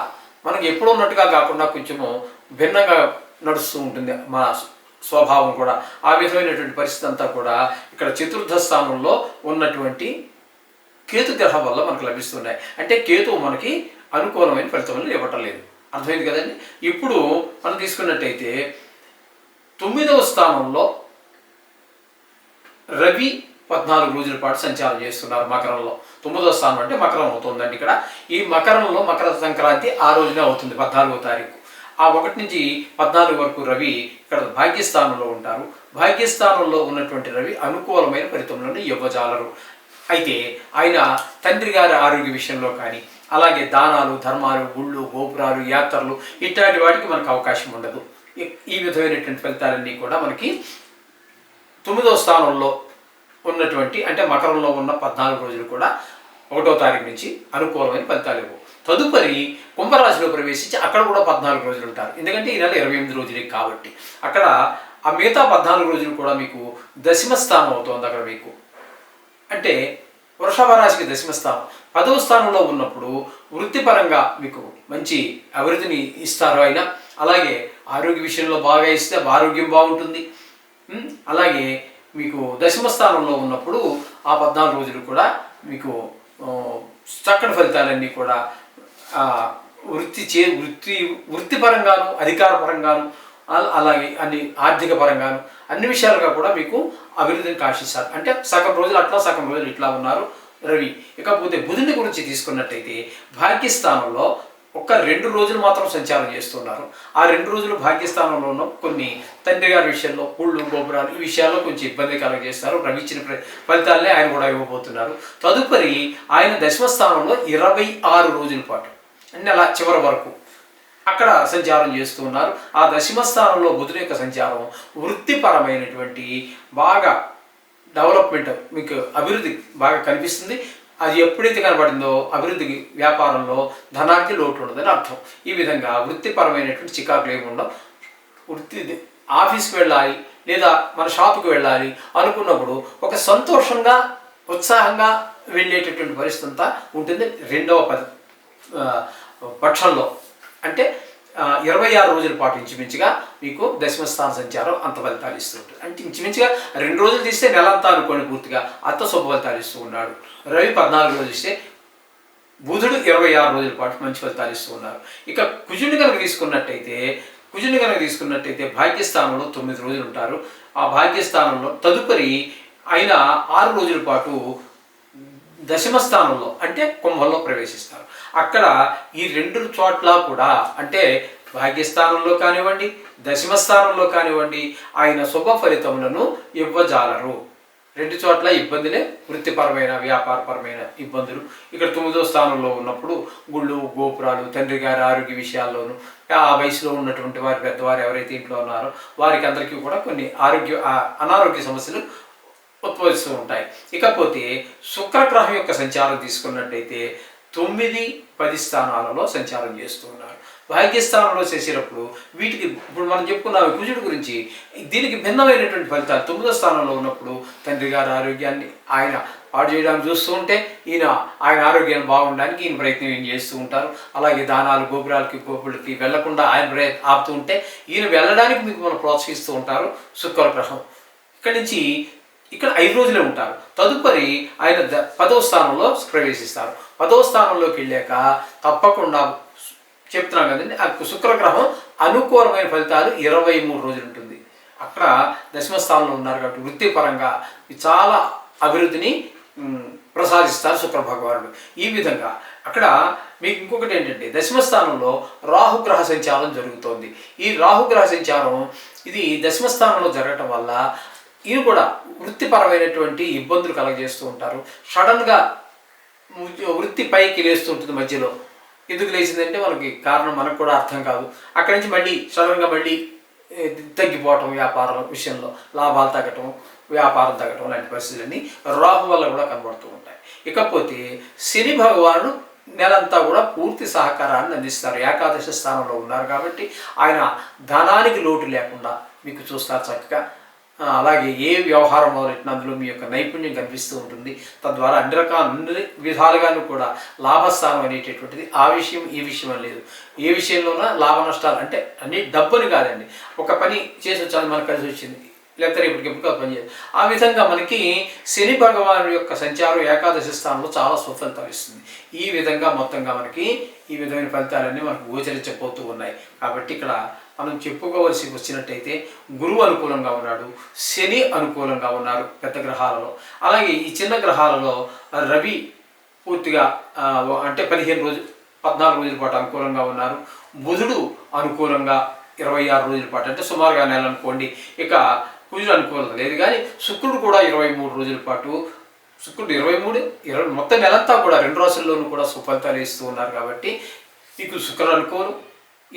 మనకు ఎప్పుడు ఉన్నట్టుగా కాకుండా కొంచెము భిన్నంగా నడుస్తూ ఉంటుంది మన స్వభావం కూడా. ఆ విధమైనటువంటి పరిస్థితి అంతా కూడా ఇక్కడ చతుర్థ స్థానంలో ఉన్నటువంటి కేతుగ్రహం వల్ల మనకు లభిస్తున్నాయి. అంటే కేతువు మనకి అనుకూలమైన ఫలితములు ఇవ్వటం లేదు. అర్థమైంది కదండి. ఇప్పుడు మనం తీసుకున్నట్టయితే 9వ స్థానంలో రవి 14 రోజుల పాటు సంచారం చేస్తున్నారు మకరంలో. 9వ స్థానం అంటే మకరం అవుతుందండి. ఇక్కడ ఈ మకరంలో మకర సంక్రాంతి ఆ రోజునే అవుతుంది, 14వ తారీఖు. ఆ 1 నుంచి 14 వరకు రవి ఇక్కడ భాగ్యస్థానంలో ఉంటారు. భాగ్యస్థానంలో ఉన్నటువంటి రవి అనుకూలమైన ఫలితములను ఇవ్వజాలరు. అయితే ఆయన తండ్రి గారి ఆరోగ్య విషయంలో కానీ, అలాగే దానాలు, ధర్మాలు, గుళ్ళు, గోపురాలు, యాత్రలు ఇట్లాంటి వాటికి మనకు అవకాశం ఉండదు. ఈ విధమైనటువంటి ఫలితాలన్నీ కూడా మనకి 9వ స్థానంలో ఉన్నటువంటి అంటే మకరంలో ఉన్న 14 రోజులు కూడా 1వ తారీఖు నుంచి అనుకూలమైన ఫలితాలు ఇవ్వవు. తదుపరి కుంభరాశిలో ప్రవేశించి అక్కడ కూడా 14 రోజులు ఉంటారు. ఎందుకంటే ఈ నెల 28 రోజులే కాబట్టి అక్కడ ఆ మిగతా 14 రోజులు కూడా మీకు దశమ స్థానం అవుతుంది. అక్కడ మీకు అంటే వృషభ రాశికి దశమ స్థానం. 10వ స్థానంలో ఉన్నప్పుడు వృత్తిపరంగా మీకు మంచి అభివృద్ధిని ఇస్తారు ఆయన. అలాగే ఆరోగ్య విషయంలో బాగా ఇస్తే ఆరోగ్యం బాగుంటుంది. అలాగే మీకు దశమ స్థానంలో ఉన్నప్పుడు ఆ 14 రోజులు కూడా మీకు చక్కటి ఫలితాలన్నీ కూడా వృత్తిపరంగాను, అధికార పరంగాను, అలాగే అన్ని ఆర్థిక పరంగాను అన్ని విషయాలుగా కూడా మీకు అభివృద్ధిని కాశిస్తారు. అంటే సగం రోజులు అట్లా, సగం రోజులు ఇట్లా ఉన్నారు రవి. ఇకపోతే బుధుని గురించి తీసుకున్నట్టయితే భాగ్యస్థానంలో ఒక్క 2 రోజులు మాత్రం సంచారం చేస్తున్నారు. ఆ 2 రోజులు భాగ్యస్థానంలో ఉన్న కొన్ని తండ్రి గారి విషయంలో, గుళ్ళు, గోపురాలు ఈ విషయాల్లో కొంచెం ఇబ్బంది కలగజేస్తారు. రవి ఇచ్చిన ఫలితాలనే ఆయన కూడా ఇవ్వబోతున్నారు. తదుపరి ఆయన దశమ స్థానంలో 26 రోజుల పాటు అంటే అలా చివరి వరకు అక్కడ సంచారం చేస్తూ ఉన్నారు. ఆ దశమ స్థానంలో బుధుని యొక్క సంచారం వృత్తిపరమైనటువంటి బాగా డెవలప్మెంట్, మీకు అభివృద్ధి బాగా కనిపిస్తుంది. అది ఎప్పుడైతే కనబడిందో అభివృద్ధికి, వ్యాపారంలో ధనానికి లోటు ఉండదని అర్థం. ఈ విధంగా వృత్తిపరమైనటువంటి చికాకులు ఏమి ఉండవు. ఆఫీస్కి వెళ్ళాలి లేదా మన షాపుకి వెళ్ళాలి అనుకున్నప్పుడు ఒక సంతోషంగా, ఉత్సాహంగా వెళ్ళేటటువంటి పరిస్థితి అంతా ఉంటుంది 2వ పక్షంలో. అంటే 26 రోజుల పాటు ఇంచుమించుగా మీకు దశమస్థాన సంచారం అంత ఫలితాలు ఇస్తూ ఉంటుంది. అంటే ఇంచుమించుగా 2 రోజులు తీస్తే నెలంతా అనుకోని పూర్తిగా అంత శుభ ఫలితాలు ఇస్తూ ఉన్నాడు. రవి 14 రోజులు ఇస్తే బుధుడు 26 రోజుల పాటు మంచి ఫలితాలు ఇస్తూ ఉన్నారు. ఇక కుజుని కనుక తీసుకున్నట్టయితే భాగ్యస్థానంలో 9 రోజులు ఉంటారు. ఆ భాగ్యస్థానంలో తదుపరి ఆయన 6 రోజుల పాటు దశమ స్థానంలో అంటే కుంభంలో ప్రవేశిస్తారు. అక్కడ ఈ 2 చోట్ల కూడా అంటే భాగ్యస్థానంలో కానివ్వండి, దశమ స్థానంలో కానివ్వండి ఆయన శుభ ఫలితములను ఇవ్వజాలరు. 2 చోట్ల ఇబ్బందులే, వృత్తిపరమైన, వ్యాపారపరమైన ఇబ్బందులు. ఇక్కడ 9వ స్థానంలో ఉన్నప్పుడు గుళ్ళు, గోపురాలు, తండ్రి గారి ఆరోగ్య విషయాల్లోనూ, ఆ వయసులో ఉన్నటువంటి వారి పెద్దవారు ఎవరైతే ఇంట్లో ఉన్నారో వారికి అందరికీ కూడా కొన్ని అనారోగ్య సమస్యలు ఉద్భవిస్తూ ఉంటాయి. ఇకపోతే శుక్రగ్రహం యొక్క సంచారం తీసుకున్నట్టయితే 9, 10 స్థానాలలో సంచారం చేస్తూ ఉన్నారు. భాగ్యస్థానంలో చేసేటప్పుడు వీటికి ఇప్పుడు మనం చెప్పుకున్నాం కుజుడి గురించి, దీనికి భిన్నమైనటువంటి ఫలితాలు 9వ స్థానంలో ఉన్నప్పుడు తండ్రి గారి ఆరోగ్యాన్ని ఆయన పాడు చేయడానికి చూస్తూ ఉంటే ఆయన ఆరోగ్యాన్ని బాగుండడానికి ఈయన ప్రయత్నం చేస్తూ ఉంటారు. అలాగే దానాలు, గోపురాలకి వెళ్లకుండా ఆయన ఆపుతూ ఉంటే ఈయన వెళ్ళడానికి మీకు మనం ప్రోత్సహిస్తూ ఉంటారు శుక్రగ్రహం. ఇక్కడి నుంచి ఇక్కడ 5 రోజులే ఉంటారు. తదుపరి ఆయన 10వ స్థానంలో ప్రవేశిస్తారు. 10వ స్థానంలోకి వెళ్ళాక తప్పకుండా చెప్తున్నాం కదండి, ఆ శుక్రగ్రహం అనుకూలమైన ఫలితాలు 23 రోజులు ఉంటుంది. అక్కడ దశమ స్థానంలో ఉన్నారు కాబట్టి వృత్తిపరంగా చాలా అభివృద్ధిని ప్రసాదిస్తారు శుక్ర భగవానుడు. ఈ విధంగా అక్కడ మీకు ఇంకొకటి ఏంటంటే దశమ స్థానంలో రాహుగ్రహ సంచారం జరుగుతోంది. ఈ రాహుగ్రహ సంచారం ఇది దశమ స్థానంలో జరగటం వల్ల ఈయన కూడా వృత్తిపరమైనటువంటి ఇబ్బందులు కలగజేస్తూ ఉంటారు. సడన్గా వృత్తి పైకి లేస్తూ ఉంటుంది. మధ్యలో ఎందుకు లేచిందంటే మనకి కారణం మనకు కూడా అర్థం కాదు. అక్కడి నుంచి మళ్ళీ సడన్గా మళ్ళీ తగ్గిపోవటం, వ్యాపారం విషయంలో లాభాలు తగ్గటం, వ్యాపారం తగ్గటం లాంటి పరిస్థితులన్నీ రాహు వల్ల కూడా కనబడుతూ ఉంటాయి. ఇకపోతే శని భగవానుడు నెలంతా కూడా పూర్తి సహకారాన్ని అందిస్తారు. ఏకాదశి స్థానంలో ఉన్నారు కాబట్టి ఆయన ధనానికి లోటు లేకుండా మీకు చూస్తారు చక్కగా. అలాగే ఏ వ్యవహారం మొదలెట్టిన అందులో మీ యొక్క నైపుణ్యం కనిపిస్తూ ఉంటుంది. తద్వారా అన్ని విధాలుగాను కూడా లాభస్థానం అనేటటువంటిది ఆ విషయం ఈ విషయం అని లేదు. ఏ విషయంలోనా లాభ నష్టాలు అంటే అన్ని డబ్బుని కాదండి, ఒక పని చేసి వచ్చాను మనకు కలిసి వచ్చింది, లేకపోతే ఇప్పటికెప్పుడు పని చేయాలి. ఆ విధంగా మనకి శని భగవాను యొక్క సంచారం ఏకాదశి స్థానంలో చాలా సుఫలితం ఇస్తుంది. ఈ విధంగా మొత్తంగా మనకి ఈ విధమైన ఫలితాలన్నీ మనకు గోచరించబోతూ ఉన్నాయి. కాబట్టి ఇక్కడ మనం చెప్పుకోవలసి వచ్చినట్టయితే గురువు అనుకూలంగా ఉన్నాడు, శని అనుకూలంగా ఉన్నారు పెద్ద గ్రహాలలో. అలాగే ఈ చిన్న గ్రహాలలో రవి పూర్తిగా అంటే 14 రోజుల పాటు అనుకూలంగా ఉన్నారు. బుధుడు అనుకూలంగా 26 రోజుల పాటు, అంటే సుమారుగా నెల అనుకోండి. ఇక కుజుడు అనుకూలత లేదు, కానీ శుక్రుడు కూడా 23 రోజుల పాటు, శుక్రుడు 20 మొత్తం నెలంతా కూడా 2 రాశుల్లోనూ కూడా సుఫలితాలు ఇస్తూ ఉన్నారు. కాబట్టి మీకు శుక్రుడు అనుకూలం,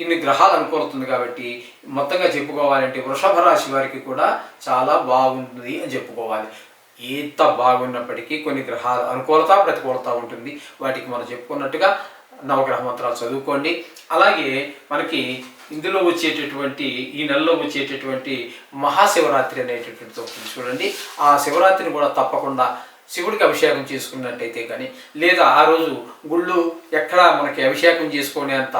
ఇన్ని గ్రహాలు అనుకూలుతుంది. కాబట్టి మొత్తంగా చెప్పుకోవాలంటే వృషభ రాశి వారికి కూడా చాలా బాగుంటుంది అని చెప్పుకోవాలి. ఎంత బాగున్నప్పటికీ కొన్ని గ్రహాల అనుకూలత ప్రతికూలత ఉంటుంది. వాటికి మనం చెప్పుకున్నట్టుగా నవగ్రహ మంత్రాలు చదువుకోండి. అలాగే మనకి ఇందులో వచ్చేటటువంటి ఈ నెలలో వచ్చేటటువంటి మహాశివరాత్రి అనేటటువంటిది చూడండి. ఆ శివరాత్రిని కూడా తప్పకుండా శివుడికి అభిషేకం చేసుకున్నట్టయితే కానీ, లేదా ఆ రోజు గుళ్ళు ఎక్కడా మనకి అభిషేకం చేసుకునేంత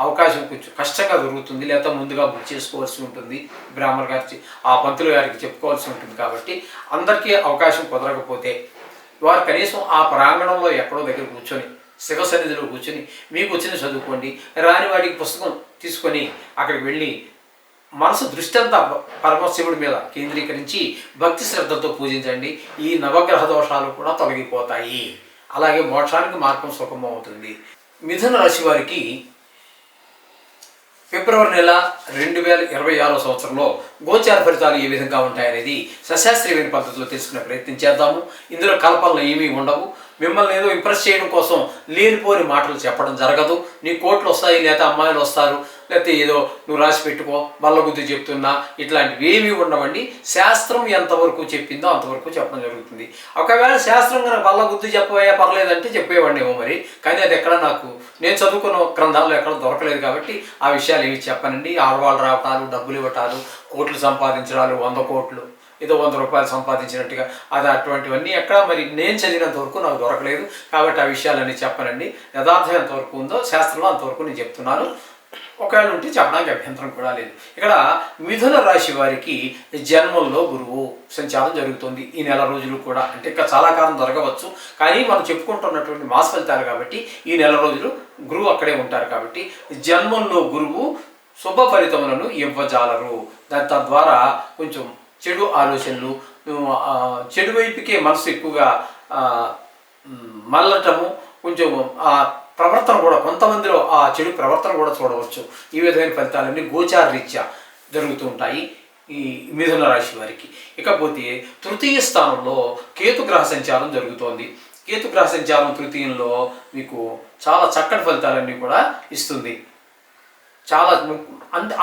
అవకాశం కొంచెం కష్టంగా దొరుకుతుంది, లేదా ముందుగా బుక్ చేసుకోవాల్సి ఉంటుంది, బ్రాహ్మణ గారికి ఆ పంతులు గారికి చెప్పుకోవాల్సి ఉంటుంది. కాబట్టి అందరికీ అవకాశం కుదరకపోతే వారు కనీసం ఆ ప్రాంగణంలో ఎక్కడో దగ్గర కూర్చొని శివ సన్నిధిలో కూర్చొని మీకు వచ్చిన చదువుకోండి. రాని వాటికి పుస్తకం తీసుకొని అక్కడికి వెళ్ళి మనసు దృష్టి అంతా పరమశివుడి మీద కేంద్రీకరించి భక్తి శ్రద్ధతో పూజించండి. ఈ నవగ్రహ దోషాలు కూడా తొలగిపోతాయి. అలాగే మోక్షానికి మార్గం సుఖమం అవుతుంది. మిథున రాశి వారికి ఫిబ్రవరి నెల 2026 సంవత్సరంలో గోచార ఫలితాలు ఏ విధంగా ఉంటాయనేది సశాస్త్రీయమైన పద్ధతిలో తెలుసుకునే ప్రయత్నం చేద్దాము. ఇందులో కల్పనలు ఏమీ ఉండవు. మిమ్మల్ని ఏదో ఇంప్రెస్ చేయడం కోసం లేనిపోని మాటలు చెప్పడం జరగదు. నీ కోట్లు వస్తాయి, లేదా అమ్మాయిలు వస్తారు, లేకపోతే ఏదో నువ్వు రాసి పెట్టుకో బల్లగుద్ది చెప్తున్నా, ఇట్లాంటివి ఏమీ ఉండవండి. శాస్త్రం ఎంతవరకు చెప్పిందో అంతవరకు చెప్పడం జరుగుతుంది. ఒకవేళ శాస్త్రం కనుక బల్లగుద్ది చెప్పబోయా పర్లేదంటే చెప్పేవాడినేమో మరి, కానీ అది ఎక్కడ నేను చదువుకున్న గ్రంథాల్లో ఎక్కడ దొరకలేదు. కాబట్టి ఆ విషయాలు ఏమి చెప్పనండి. ఆడవాళ్ళు రావటాలు, డబ్బులు ఇవ్వటాలు, కోట్లు సంపాదించడాలు, 100 కోట్లు ఏదో 100 రూపాయలు సంపాదించినట్టుగా, అది అటువంటివన్నీ ఎక్కడ మరి నేను చదివినంత వరకు నాకు దొరకలేదు. కాబట్టి ఆ విషయాలన్నీ చెప్పనండి. యథార్థం ఎంతవరకు ఉందో శాస్త్రంలో అంతవరకు నేను చెప్తున్నాను. ఒకవేళ ఉంటే చెప్పడానికి అభ్యంతరం కూడా లేదు. ఇక్కడ మిథున రాశి వారికి జన్మంలో గురువు సంచారం జరుగుతుంది ఈ నెల రోజులు కూడా. అంటే ఇంకా చాలా కాలం జరగవచ్చు, కానీ మనం చెప్పుకుంటున్నటువంటి మాస ఫలితాలు కాబట్టి ఈ నెల రోజులు గురువు అక్కడే ఉంటారు. కాబట్టి జన్మంలో గురువు శుభ ఫలితములను ఇవ్వజాలరు. తద్వారా కొంచెం చెడు ఆలోచనలు, చెడు వైపుకే మనసు ఎక్కువగా మళ్ళటము, కొంచెం ఆ ప్రవర్తన కూడా కొంతమందిలో ఆ చెడు ప్రవర్తన కూడా చూడవచ్చు. ఈ విధమైన ఫలితాలన్నీ గోచార రీత్యా జరుగుతూ ఉంటాయి ఈ మిథున రాశి వారికి. ఇకపోతే తృతీయ స్థానంలో కేతుగ్రహ సంచారం జరుగుతోంది. కేతుగ్రహ సంచారం తృతీయంలో మీకు చాలా చక్కటి ఫలితాలన్నీ కూడా ఇస్తుంది. చాలా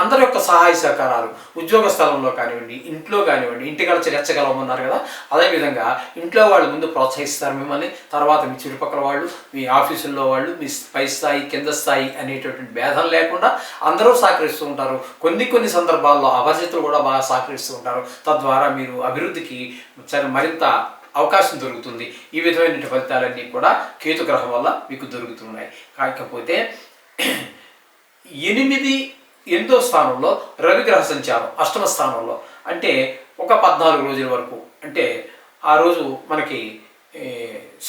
అందరి యొక్క సహాయ సహకారాలు ఉద్యోగ స్థలంలో కానివ్వండి, ఇంట్లో కానివ్వండి, ఇంటికి రెచ్చగలమన్నారు కదా, అదేవిధంగా ఇంట్లో వాళ్ళు ముందు ప్రోత్సహిస్తారు మిమ్మల్ని. తర్వాత మీ చుట్టుపక్కల వాళ్ళు, మీ ఆఫీసుల్లో వాళ్ళు, మీ పై స్థాయి కింద స్థాయి అనేటటువంటి భేదం లేకుండా అందరూ సహకరిస్తూ ఉంటారు. కొన్ని సందర్భాల్లో అపరిచితులు కూడా బాగా సహకరిస్తూ ఉంటారు. తద్వారా మీరు అభివృద్ధికి మరింత అవకాశం దొరుకుతుంది. ఈ విధమైన ఫలితాలన్నీ కూడా కేతుగ్రహం వల్ల మీకు దొరుకుతున్నాయి. కాకపోతే 8వ స్థానంలో రవిగ్రహ సంచారం, అష్టమ స్థానంలో, అంటే ఒక 14 రోజుల వరకు, అంటే ఆ రోజు మనకి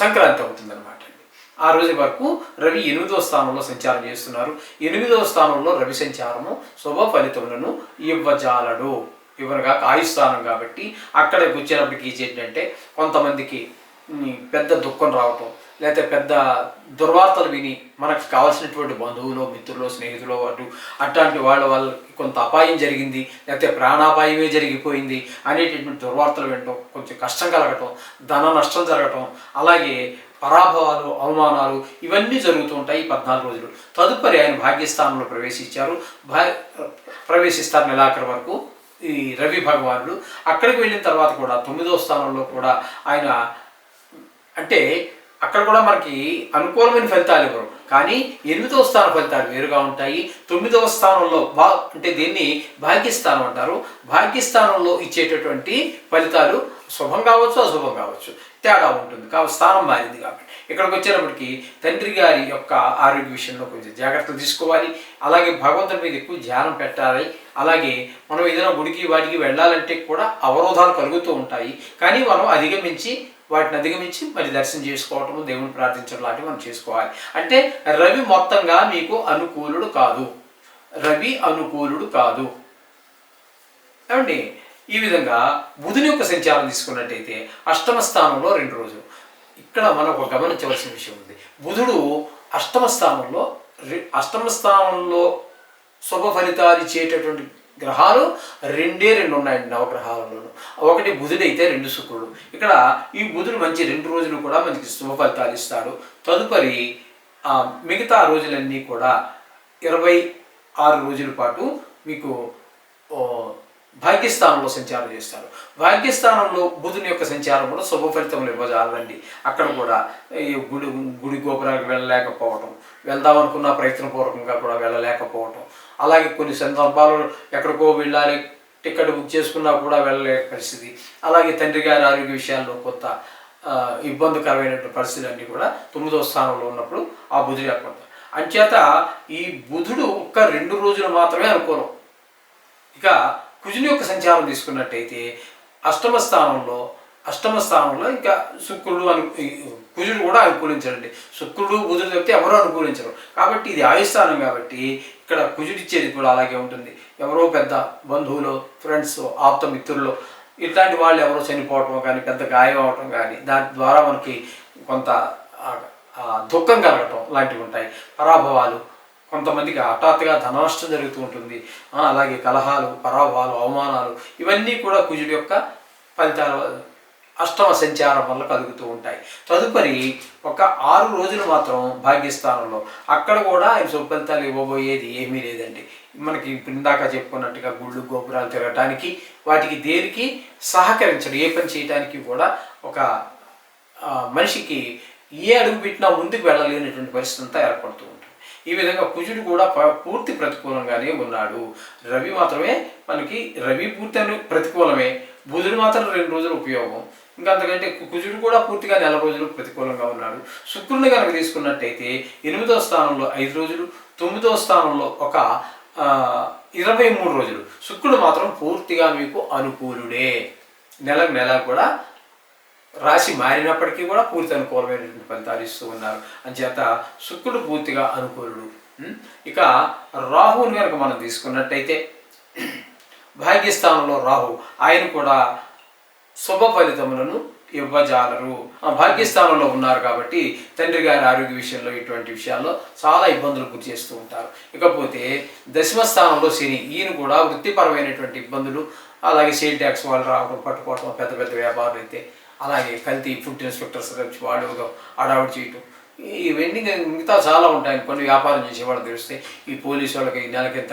సంక్రాంతి అవుతుందన్నమాట. ఆ రోజు వరకు రవి 8వ స్థానంలో సంచారం చేస్తున్నారు. 8వ స్థానంలో రవి సంచారము శుభ ఫలితములను ఇవ్వజాలడు. ఇవ్వనగా ఆయుస్థానం కాబట్టి అక్కడికి వచ్చేటప్పటికి ఏంటంటే కొంతమందికి పెద్ద దుఃఖం రావటం, లేకపోతే పెద్ద దుర్వార్తలు విని మనకు కావాల్సినటువంటి బంధువులు, మిత్రులు, స్నేహితులు అట్లాంటి వాళ్ళకి కొంత అపాయం జరిగింది, లేకపోతే ప్రాణాపాయమే జరిగిపోయింది అనేటటువంటి దుర్వార్తలు వినటం, కొంచెం కష్టం కలగటం, ధన నష్టం జరగటం, అలాగే పరాభవాలు, అవమానాలు ఇవన్నీ జరుగుతూ ఉంటాయి ఈ 14 రోజులు. తదుపరి ఆయన భాగ్యస్థానంలో ప్రవేశిస్తారు నెలాఖరు వరకు ఈ రవి భగవానుడు. అక్కడికి వెళ్ళిన తర్వాత కూడా 9వ స్థానంలో కూడా ఆయన, అంటే అక్కడ కూడా మనకి అనుకూలమైన ఫలితాలు ఇవ్వరు, కానీ 8వ స్థాన ఫలితాలు వేరుగా ఉంటాయి. 9వ స్థానంలో అంటే దీన్ని భాగ్యస్థానం అంటారు. భాగ్యస్థానంలో ఇచ్చేటటువంటి ఫలితాలు శుభం కావచ్చు, అశుభం కావచ్చు, తేడా ఉంటుంది. కాబట్టి స్థానం మారింది కాబట్టి ఇక్కడికి వచ్చేటప్పటికి తండ్రి గారి యొక్క ఆరోగ్య విషయంలో కొంచెం జాగ్రత్తలు తీసుకోవాలి. అలాగే భగవంతుడి మీద ఎక్కువ ధ్యానం పెట్టాలి. అలాగే మనం ఏదైనా గుడికి వాటికి వెళ్ళాలంటే కూడా అవరోధాలు కలుగుతూ ఉంటాయి, కానీ మనం వాటిని అధిగమించి మరి దర్శనం చేసుకోవటము, దేవుని ప్రార్థించడం లాంటివి మనం చేసుకోవాలి. అంటే రవి మొత్తంగా మీకు అనుకూలుడు కాదు, రవి అనుకూలుడు కాదు ఏమండి. ఈ విధంగా బుధుని యొక్క సంచారం తీసుకున్నట్టయితే 8వ స్థానంలో 2 రోజులు. ఇక్కడ మనం ఒక గమనించవలసిన విషయం ఉంది. బుధుడు 8వ స్థానంలో శుభ ఫలితాలు ఇచ్చేటటువంటి గ్రహాలు 2 ఉన్నాయండి నవగ్రహాలలోనూ. ఒకటి బుధుడైతే 2 శుక్రుడు. ఇక్కడ ఈ బుధుడు మంచి 2 రోజులు కూడా మనకి శుభ ఫలితాలు ఇస్తాడు. తదుపరి మిగతా రోజులన్నీ కూడా 26 రోజుల పాటు మీకు భాగ్యస్థానంలో సంచారం చేస్తారు. భాగ్యస్థానంలో బుధుని యొక్క సంచారం కూడా శుభ ఫలితములు ఇవ్వజాలండి. అక్కడ కూడా గుడి గోపురాలకు వెళ్ళలేకపోవటం, వెళ్దామనుకున్న ప్రయత్నపూర్వకంగా కూడా వెళ్ళలేకపోవటం, అలాగే కొన్ని సందర్భాలు ఎక్కడికో వెళ్ళాలి, టికెట్ బుక్ చేసుకున్నా కూడా వెళ్ళలేని పరిస్థితి, అలాగే తండ్రి గారి ఆరోగ్య విషయాల్లో కొంత ఇబ్బందికరమైనటువంటి పరిస్థితులన్నీ కూడా 9వ స్థానంలో ఉన్నప్పుడు ఆ బుధుడు ఏర్పడతారు. అంచేత ఈ బుధుడు ఒక్క 2 రోజులు మాత్రమే అనుకూలం. ఇక కుజుని యొక్క సంచారం తీసుకున్నట్టయితే 8వ స్థానంలో ఇంకా కుజుడు కూడా అనుకూలించడండి. శుక్రుడు బుధుడు చెప్తే ఎవరో అనుకూలించరు. కాబట్టి ఇది ఆయుస్థానం కాబట్టి ఇక్కడ కుజుడు ఇచ్చేది కూడా అలాగే ఉంటుంది. ఎవరో పెద్ద బంధువులు, ఫ్రెండ్స్, ఆప్త మిత్రులు ఇట్లాంటి వాళ్ళు ఎవరో చనిపోవటం కానీ, పెద్ద గాయం అవటం కానీ, దాని ద్వారా మనకి కొంత దుఃఖం కలగటం లాంటివి ఉంటాయి. పరాభవాలు, కొంతమందికి హఠాత్తుగా ధన నష్టం జరుగుతూ ఉంటుంది. అలాగే కలహాలు, పరాభవాలు, అవమానాలు ఇవన్నీ కూడా కుజుడి యొక్క ఫలితాలు 8వ సంచారం వల్ల కలుగుతూ ఉంటాయి. తదుపరి ఒక 6 రోజులు మాత్రం భాగ్యస్థానంలో, అక్కడ కూడా ఆయన శుభ ఫలితాలు ఇవ్వబోయేది ఏమీ లేదండి. మనకి ఇందాక చెప్పుకున్నట్టుగా గుళ్ళు గోపురాలు తిరగటానికి వాటికి దేనికి సహకరించడు. ఏ పని చేయడానికి కూడా ఒక మనిషికి ఏ అడుగు పెట్టినా ముందుకు వెళ్ళలేనటువంటి పరిస్థితి అంతా ఏర్పడుతూ ఉంటుంది. ఈ విధంగా కుజుడు కూడా పూర్తి ప్రతికూలంగానే ఉన్నాడు. రవి మాత్రమే మనకి పూర్తి ప్రతికూలమే, బుధుడు మాత్రం 2 రోజులు ఉపయోగం. ఇంకా అంతకంటే కుజుడు కూడా పూర్తిగా 4 రోజులు ప్రతికూలంగా ఉన్నాడు. శుక్రుడిని కనుక తీసుకున్నట్టయితే 8వ స్థానంలో 5 రోజులు, 9వ స్థానంలో ఒక 23 రోజులు. శుక్రుడు మాత్రం పూర్తిగా మీకు అనుకూలుడే. నెల కూడా రాశి మారినప్పటికీ కూడా పూర్తి అనుకూలమైనటువంటి ఫలితాలు ఇస్తూ ఉన్నారు. అంచేత శుక్రుడు పూర్తిగా అనుకూలుడు. ఇక రాహువుని కనుక మనం తీసుకున్నట్టయితే భాగ్యస్థానంలో రాహు, ఆయన కూడా శుభ ఫలితములను ఇవ్వజాలరు. భాగ్యస్థానంలో ఉన్నారు కాబట్టి తండ్రి గారి ఆరోగ్య విషయంలో, ఇటువంటి విషయాల్లో చాలా ఇబ్బందులు గురి చేస్తూ ఉంటారు. ఇకపోతే 10వ స్థానంలో శని, ఈయన కూడా వృత్తిపరమైనటువంటి ఇబ్బందులు, అలాగే సేల్ ట్యాక్స్ వాళ్ళు రావడం, పట్టుకోవడం, పెద్ద పెద్ద వ్యాపారులు అయితే, అలాగే కల్తీ ఫుడ్ ఇన్స్పెక్టర్స్ వచ్చి వాళ్ళు అడావుడు చేయటం, ఇవన్నీ మిగతా చాలా ఉంటాయి. కొన్ని వ్యాపారం చేసేవాళ్ళు తెలిస్తే ఈ పోలీసు వాళ్ళకి నెలకింత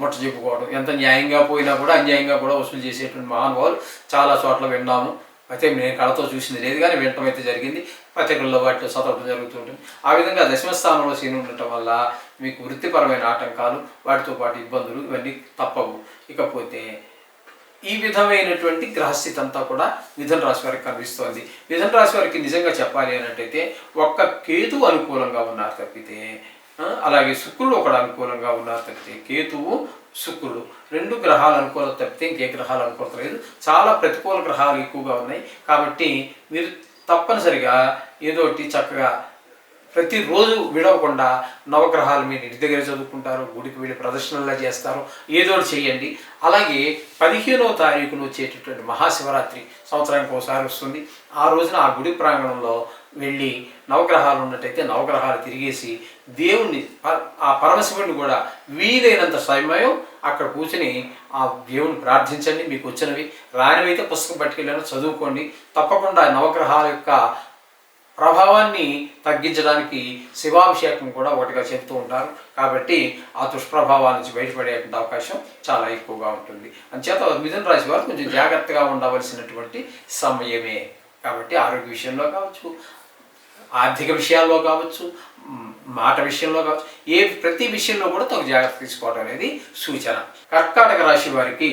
ముట్ట చెప్పుకోవడం, ఎంత న్యాయంగా పోయినా కూడా అన్యాయంగా కూడా వసూలు చేసేటువంటి మహానుభావులు చాలా చోట్ల విన్నాము. అయితే నేను కళతో చూసింది లేదు, కానీ వినటం అయితే జరిగింది. పత్రికల్లో వాటిలో చదవడం జరుగుతుంటుంది. ఆ విధంగా 10వ స్థానంలో శని ఉండటం వల్ల మీకు వృత్తిపరమైన ఆటంకాలు, వాటితో పాటు ఇబ్బందులు ఇవన్నీ తప్పవు. ఇకపోతే ఈ విధమైనటువంటి గ్రహస్థితి అంతా కూడా మిథున రాశి వారికి కనిపిస్తోంది. మిథున రాశి వారికి నిజంగా చెప్పాలి అన్నట్టయితే ఒక్క కేతువు అనుకూలంగా ఉన్నారు తప్పితే, అలాగే శుక్రుడు ఒకడు అనుకూలంగా ఉన్నారు తప్పితే, కేతువు శుక్రుడు, 2 గ్రహాలు అనుకూలత తప్పితే ఇంకే గ్రహాలు అనుకూలత లేదు. చాలా ప్రతికూల గ్రహాలు ఎక్కువగా ఉన్నాయి. కాబట్టి మీరు తప్పనిసరిగా ఏదోటి చక్కగా ప్రతిరోజు విడవకుండా నవగ్రహాలు మీరు ఇంటి దగ్గర చదువుకుంటారు, గుడికి వెళ్ళి ప్రదర్శనలా చేస్తారు, ఏదో ఒకటి చేయండి. అలాగే 15వ తారీఖున వచ్చేటటువంటి మహాశివరాత్రి సంవత్సరానికి ఒకసారి వస్తుంది. ఆ రోజున ఆ గుడి ప్రాంగణంలో వెళ్ళి నవగ్రహాలు ఉన్నట్టయితే నవగ్రహాలు తిరిగేసి దేవుణ్ణి, ఆ పరమశివుడిని కూడా వీలైనంత సమయం అక్కడ కూర్చొని ఆ దేవుని ప్రార్థించండి. మీకు వచ్చినవి, రానివైతే పుస్తకం పట్టుకెళ్ళాను చదువుకోండి. తప్పకుండా నవగ్రహాల యొక్క ప్రభావాన్ని తగ్గించడానికి శివాభిషేకం కూడా ఒకటిగా చెప్తూ ఉంటారు. కాబట్టి ఆ దుష్ప్రభావాల నుంచి బయటపడే అవకాశం చాలా ఎక్కువగా ఉంటుంది. అంచేత మిథున రాశి వారు కొంచెం జాగ్రత్తగా ఉండవలసినటువంటి సమయమే. కాబట్టి ఆరోగ్య విషయంలో కావచ్చు, ఆర్థిక విషయాల్లో కావచ్చు, మాట విషయంలో కావచ్చు, ప్రతి విషయంలో కూడా తగు జాగ్రత్త తీసుకోవడం అనేది సూచన. కర్కాటక రాశి వారికి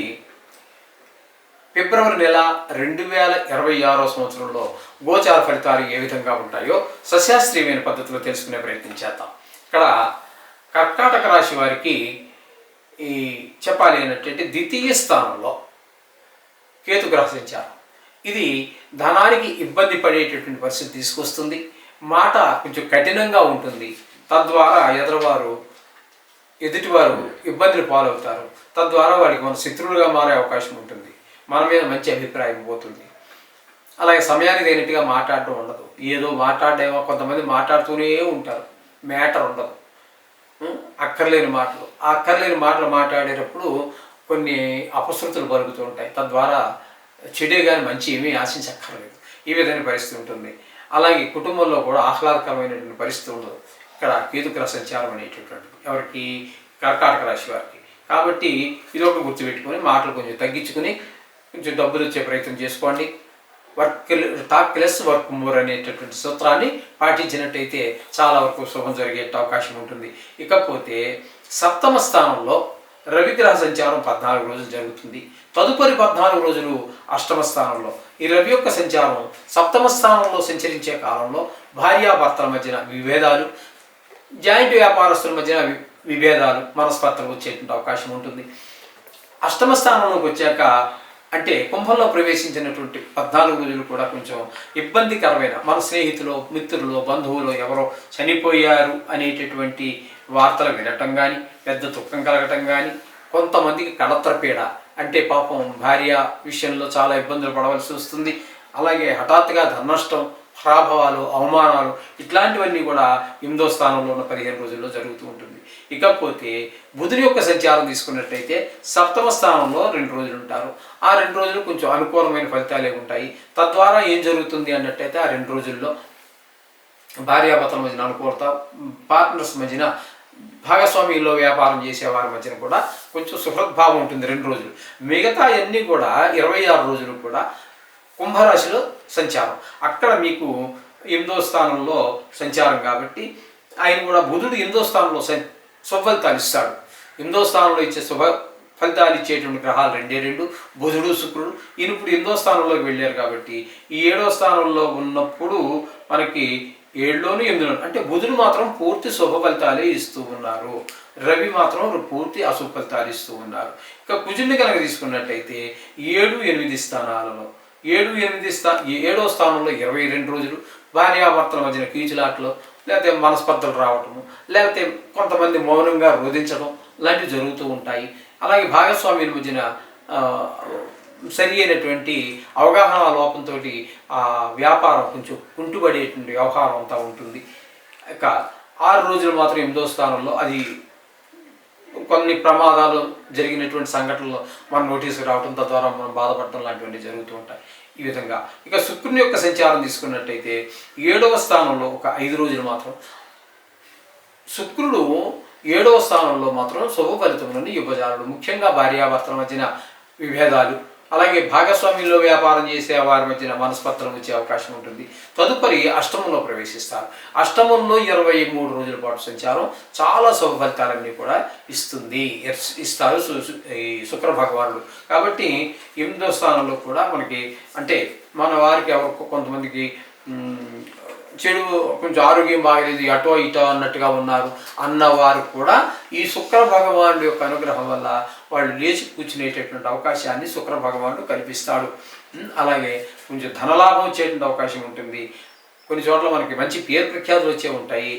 ఫిబ్రవరి నెల 2026వ సంవత్సరంలో గోచార ఫలితాలు ఏ విధంగా ఉంటాయో సశాస్త్రీయమైన పద్ధతిలో తెలుసుకునే ప్రయత్నం చేద్దాం. ఇక్కడ కర్కాటక రాశి వారికి చెప్పాలి ఏంటంటే ద్వితీయ స్థానంలో కేతు గ్రహ సంచారం. ఇది ధనానికి ఇబ్బంది పడేటటువంటి పరిస్థితి తీసుకొస్తుంది. మాట కొంచెం కఠినంగా ఉంటుంది. తద్వారా ఎదుటివారు ఇబ్బందులు పాలవుతారు. తద్వారా వాడికి మన శత్రువులుగా మారే అవకాశం ఉంటుంది. మన మీద మంచి అభిప్రాయం పోతుంది. అలాగే సమయానికి తగినట్టుగా మాట్లాడడం ఉండదు. ఏదో మాట్లాడేమో, కొంతమంది మాట్లాడుతూనే ఉంటారు, మ్యాటర్ ఉండదు, అక్కర్లేని మాటలు. ఆ అక్కర్లేని మాటలు మాట్లాడేటప్పుడు కొన్ని అపశృతులు పలుకుతూ ఉంటాయి. తద్వారా చెడే కానీ మంచి ఏమీ ఆశించక్కర్లేదు. ఈ విధమైన పరిస్థితి ఉంటుంది. అలాగే కుటుంబంలో కూడా ఆహ్లాదకరమైనటువంటి పరిస్థితి ఉండదు. ఇక్కడ కేతుగ్రహ సంచారం అనేటటువంటిది ఎవరికి? కర్కాటక రాశి వారికి. కాబట్టి ఇది ఒకటి గుర్తుపెట్టుకొని మాటలు కొంచెం తగ్గించుకుని కొంచెం డబ్బులు వచ్చే ప్రయత్నం చేసుకోండి. టాక్ లెస్ వర్క్ మోర్ అనేటటువంటి సూత్రాన్ని పాటించినట్టయితే చాలా వరకు శుభం జరిగే అవకాశం ఉంటుంది. ఇకపోతే 7వ స్థానంలో రవిగ్రహ సంచారం 14 రోజులు జరుగుతుంది. తదుపరి 14 రోజులు 8వ స్థానంలో. ఈ రవి యొక్క సంచారం 7వ స్థానంలో సంచరించే కాలంలో భార్యాభర్తల మధ్యన విభేదాలు, జాయింట్ వ్యాపారస్తుల మధ్యన విభేదాలు, మనస్పర్ధలు వచ్చేటువంటి అవకాశం ఉంటుంది. 8వ స్థానంలోకి వచ్చాక అంటే కుంభంలో ప్రవేశించినటువంటి 14 రోజులు కూడా కొంచెం ఇబ్బందికరమైన, మన స్నేహితులు, మిత్రులు, బంధువులు ఎవరో చనిపోయారు అనేటటువంటి వార్తలు వినటం కానీ, పెద్ద దుఃఖం కలగటం కానీ, కొంతమందికి కళత్రపీడ అంటే పాపం భార్య విషయంలో చాలా ఇబ్బందులు పడవలసి వస్తుంది. అలాగే హఠాత్తుగా ధననష్టం, పరాభవాలు, అవమానాలు ఇట్లాంటివన్నీ కూడా 8వ స్థానంలో ఉన్న 15 రోజుల్లో జరుగుతూ ఉంటుంది. ఇకపోతే బుధుని యొక్క సంచారం తీసుకున్నట్టయితే 7వ స్థానంలో 2 రోజులు ఉంటారు. ఆ 2 రోజులు కొంచెం అనుకూలమైన ఫలితాలే ఉంటాయి. తద్వారా ఏం జరుగుతుంది అన్నట్టయితే ఆ 2 రోజుల్లో భార్యాభర్తల మధ్యన అనుకూలత, పార్ట్నర్స్ మధ్యన, భాగస్వామ్యంలో వ్యాపారం చేసే వారి మధ్యన కూడా కొంచెం సుహృద్భావం ఉంటుంది 2 రోజులు. మిగతా అన్నీ కూడా 26 రోజులు కూడా కుంభరాశిలో సంచారం. అక్కడ మీకు 8వ స్థానంలో సంచారం కాబట్టి ఆయన కూడా బుధుడు 8వ స్థానంలో శుభ ఫలితాలు ఇస్తాడు. 8వ స్థానంలో ఇచ్చే శుభ ఫలితాలు ఇచ్చేటువంటి గ్రహాలు 2 బుధుడు, శుక్రుడు. ఈయన ఇప్పుడు 8వ స్థానంలోకి వెళ్ళారు కాబట్టి ఈ 7వ స్థానంలో ఉన్నప్పుడు మనకి 7లోను 8లోను అంటే బుధుడు మాత్రం పూర్తి శుభ ఫలితాలే ఇస్తూ ఉన్నారు, రవి మాత్రం పూర్తి అశుభ ఫలితాలు ఇస్తూ ఉన్నారు. ఇక కుజుడిని కనుక తీసుకున్నట్టయితే 7, 8 స్థానాలలో 7వ స్థానంలో 22 రోజులు భార్యాభర్తల మధ్యన కీచులాటలు, లేకపోతే మనస్పర్ధలు రావటము, లేకపోతే కొంతమంది మౌనంగా రోధించడం లాంటివి జరుగుతూ ఉంటాయి. అలాగే భాగస్వామ్యుల మధ్యన సరి అయినటువంటి అవగాహన లోపంతో వ్యాపారం కొంచెం కుంటుపడేటువంటి వ్యవహారం అంతా ఉంటుంది. ఇక 6 రోజులు మాత్రం 8వ స్థానంలో అది కొన్ని ప్రమాదాలు జరిగినటువంటి సంఘటనలో మన నోటీసు రావడం, తద్వారా మనం బాధపడటం లాంటివన్నీ జరుగుతూ ఉంటాయి. ఈ విధంగా ఇక శుక్రుని యొక్క సంచారం తీసుకున్నట్టయితే 7వ స్థానంలో ఒక 5 రోజులు మాత్రం శుక్రుడు 7వ స్థానంలో మాత్రం శుభ ఫలితములను ఇవ్వజాలడు. ముఖ్యంగా భార్యాభర్తల మధ్యన విభేదాలు, అలాగే భాగస్వామ్యంలో వ్యాపారం చేసే వారి మధ్యన మనస్పర్ధలు వచ్చే అవకాశం ఉంటుంది. తదుపరి అష్టమంలో ప్రవేశిస్తారు. అష్టమంలో 23 రోజుల పాటు సంచారం చాలా శుభ ఫలితాలన్నీ కూడా ఇస్తారు శుక్ర భగవానుడు. కాబట్టి 8వ స్థానంలో కూడా మనకి అంటే మన వారికి ఎవరు కొంతమందికి చెడు, కొంచెం ఆరోగ్యం బాగలేదు, ఇటో అన్నట్టుగా ఉన్నారు అన్నవారు కూడా ఈ శుక్ర భగవానుడి యొక్క అనుగ్రహం వల్ల వాళ్ళు లేచి కూర్చునేటటువంటి అవకాశాన్ని శుక్ర భగవానుడు కల్పిస్తాడు. అలాగే కొంచెం ధనలాభం వచ్చేటువంటి అవకాశం ఉంటుంది. కొన్ని చోట్ల మనకి మంచి పేరు ప్రఖ్యాతులు వచ్చే ఉంటాయి.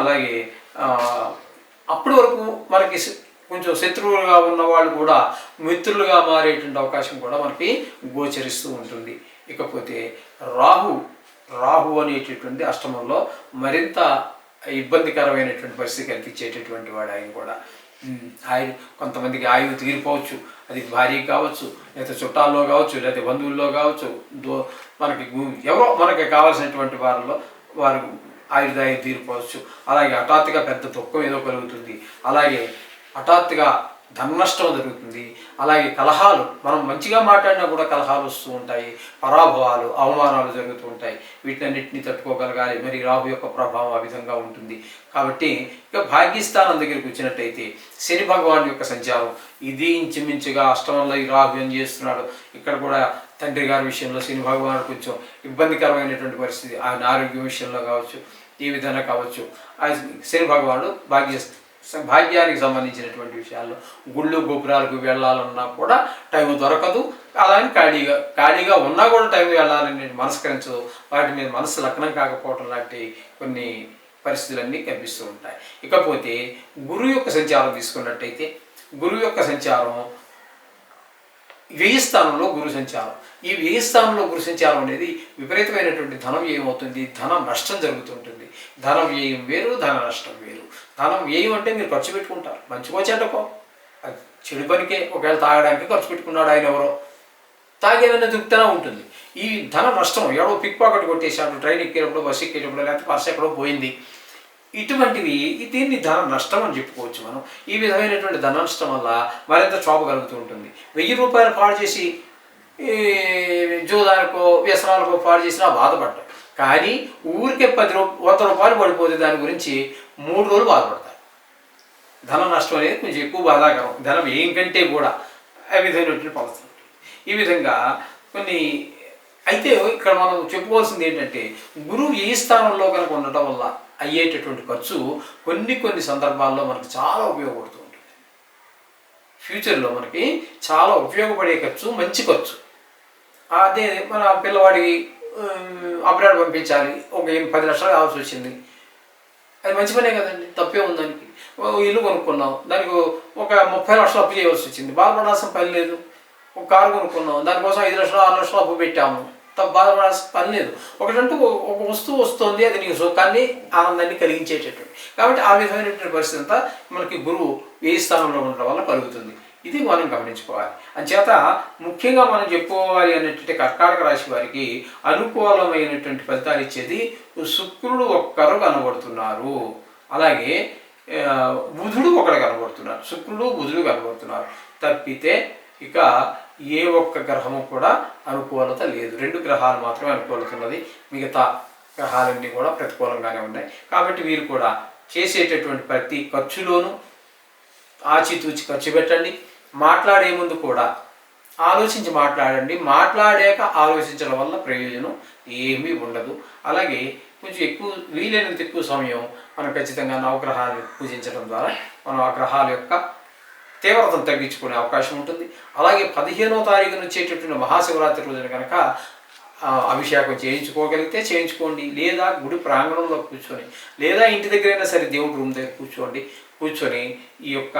అలాగే అప్పటి వరకు మనకి కొంచెం శత్రువులుగా ఉన్న వాళ్ళు కూడా మిత్రులుగా మారేటువంటి అవకాశం కూడా మనకి గోచరిస్తూ ఉంటుంది. ఇకపోతే రాహు అనేటటువంటి అష్టమంలో మరింత ఇబ్బందికరమైనటువంటి పరిస్థితి కల్పించేటటువంటి వాడు. ఆయన కూడా కొంతమందికి ఆయువు తీరిపోవచ్చు, అది భార్య కావచ్చు, లేదా చుట్టాల్లో కావచ్చు, లేదా బంధువుల్లో కావచ్చు, మనకి ఎవరో మనకి కావాల్సినటువంటి వారు ఆయుర్దాయం తీరిపోవచ్చు. అలాగే హఠాత్తుగా పెద్ద దుఃఖం ఏదో కలుగుతుంది. అలాగే హఠాత్తుగా ధన నష్టం జరుగుతుంది. అలాగే కలహాలు, మనం మంచిగా మాట్లాడినా కూడా కలహాలు వస్తూ ఉంటాయి, పరాభవాలు, అవమానాలు జరుగుతూ ఉంటాయి. వీటన్నిటిని తట్టుకోగలగాలి. మరి రాహు యొక్క ప్రభావం ఆ విధంగా ఉంటుంది. కాబట్టి ఇక భాగ్యస్థానం దగ్గరికి వచ్చినట్టయితే శని భగవాన్ యొక్క సంచారం ఇది ఇంచుమించుగా అష్టమంలో ఈ రాహు ఏం చేస్తున్నాడు. ఇక్కడ కూడా తండ్రి గారి విషయంలో శని భగవానుడు కొంచెం ఇబ్బందికరమైనటువంటి పరిస్థితి, ఆయన ఆరోగ్యం విషయంలో కావచ్చు, ఈ విధంగా కావచ్చు. ఆ శని భగవానుడు భాగ్యానికి సంబంధించినటువంటి విషయాల్లో గుళ్ళు గోపురాలకు వెళ్ళాలన్నా కూడా టైం దొరకదు. అలాగే ఖాళీగా ఉన్నా కూడా టైం వెళ్ళాలని మనస్కరించదు. వాటి మీద మనసు లగ్నం కాకపోవడం లాంటి కొన్ని పరిస్థితులన్నీ కనిపిస్తూ ఉంటాయి. ఇకపోతే గురువు యొక్క సంచారం తీసుకున్నట్టయితే గురువు యొక్క సంచారం వ్యయ స్థానంలో గురు సంచారం. ఈ వ్యయ స్థానంలో గురు సంచారం అనేది విపరీతమైనటువంటి ధనం ఏమవుతుంది, ధన నష్టం జరుగుతుంటుంది. ధన వ్యయం వేరు, ధన నష్టం వేరు. ధనం వ్యయం అంటే మీరు ఖర్చు పెట్టుకుంటారు, మంచికో చెడ్డకో, అది చెడు పనికే. ఒకవేళ తాగడానికి ఖర్చు పెట్టుకున్నాడు ఆయన, ఎవరో తాగేదన్నా తృప్తిగా ఉంటుంది. ఈ ధన నష్టం, ఎవడో పిక్ పాకెట్ కొట్టేశాడు, ట్రైన్ ఎక్కేటప్పుడు, బస్సు ఎక్కేటప్పుడు, లేకపోతే పర్స్ ఎక్కడో పోయింది, ఇటువంటివి దీన్ని ధన నష్టం అని చెప్పుకోవచ్చు మనం. ఈ విధమైనటువంటి ధన నష్టం వల్ల మరింత క్షోభ కలుగుతూ ఉంటుంది. 1000 రూపాయలు పాడు చేసి జోదానికో వ్యసనాలకో పాడు చేసినా బాధపడ్డాం. కానీ ఊరికే 100 రూపాయలు పడిపోతే దాని గురించి 3 రోజులు బాధపడతారు. ధన నష్టం అనేది కొంచెం ఎక్కువ బాధాకరం, ధనం ఏం కంటే కూడా ఆ విధమైనటువంటి పరిస్థితి. ఈ విధంగా కొన్ని అయితే ఇక్కడ మనం చెప్పుకోవాల్సింది ఏంటంటే గురువు ఏ స్థానంలో కనుక ఉండటం వల్ల అయ్యేటటువంటి ఖర్చు కొన్ని సందర్భాల్లో మనకు చాలా ఉపయోగపడుతూ ఉంటుంది. ఫ్యూచర్లో మనకి చాలా ఉపయోగపడే ఖర్చు, మంచి ఖర్చు. అదే మన పిల్లవాడికి అబ్రాడ్ పంపించాలి, ఒక 10 లక్షలు కావాల్సి వచ్చింది, అది మంచి పనే కదండి, తప్పే ఉంది. దానికి ఇల్లు కొనుక్కున్నాం, దానికి ఒక 30 లక్షలు అప్పు చేయవలసి వచ్చింది, బాధపడాల్సిన పని లేదు. ఒక కారు కొనుక్కున్నాం, దానికోసం 5 లక్షలు 6 లక్షలు అప్పు పెట్టాము, బాధపడాల్సిన పని లేదు. ఒకటంటూ ఒక వస్తువు వస్తుంది, అది నీకు సుఖాన్ని ఆనందాన్ని కలిగించేటటువంటి. కాబట్టి ఆ విధమైనటువంటి పరిస్థితి అంతా మనకి గురువు ఏ స్థానంలో ఉండడం వల్ల కలుగుతుంది. ఇది మనం గమనించుకోవాలి. అంచేత ముఖ్యంగా మనం చెప్పుకోవాలి అనేటువంటి కర్కాటక రాశి వారికి అనుకూలమైనటువంటి ఫలితాలు ఇచ్చేది శుక్రుడు ఒక్కరు కనబడుతున్నారు, అలాగే బుధుడు ఒకడు కనబడుతున్నారు, శుక్రుడు బుధుడు కనబడుతున్నారు. తప్పితే ఇక ఏ ఒక్క గ్రహము కూడా అనుకూలత లేదు. 2 గ్రహాలు మాత్రమే అనుకూలత ఉన్నది, మిగతా గ్రహాలన్నీ కూడా ప్రతికూలంగానే ఉన్నాయి. కాబట్టి వీరు కూడా చేసేటటువంటి ప్రతి ఖర్చులోనూ ఆచితూచి ఖర్చు పెట్టండి. మాట్లాడే ముందు కూడా ఆలోచించి మాట్లాడండి. మాట్లాడాక ఆలోచించడం వల్ల ప్రయోజనం ఏమీ ఉండదు. అలాగే కొంచెం వీలైనంత ఎక్కువ సమయం మనం ఖచ్చితంగా నవగ్రహాలను పూజించడం ద్వారా మనం ఆ గ్రహాల యొక్క తీవ్రతను తగ్గించుకునే అవకాశం ఉంటుంది. అలాగే 15వ తారీఖున వచ్చేటటువంటి మహాశివరాత్రి రోజున కనుక అభిషేకం చేయించుకోగలిగితే చేయించుకోండి, లేదా గుడి ప్రాంగణంలో కూర్చొని, లేదా ఇంటి దగ్గరైనా సరే దేవుడి రూమ్ దగ్గర కూర్చొని ఈ యొక్క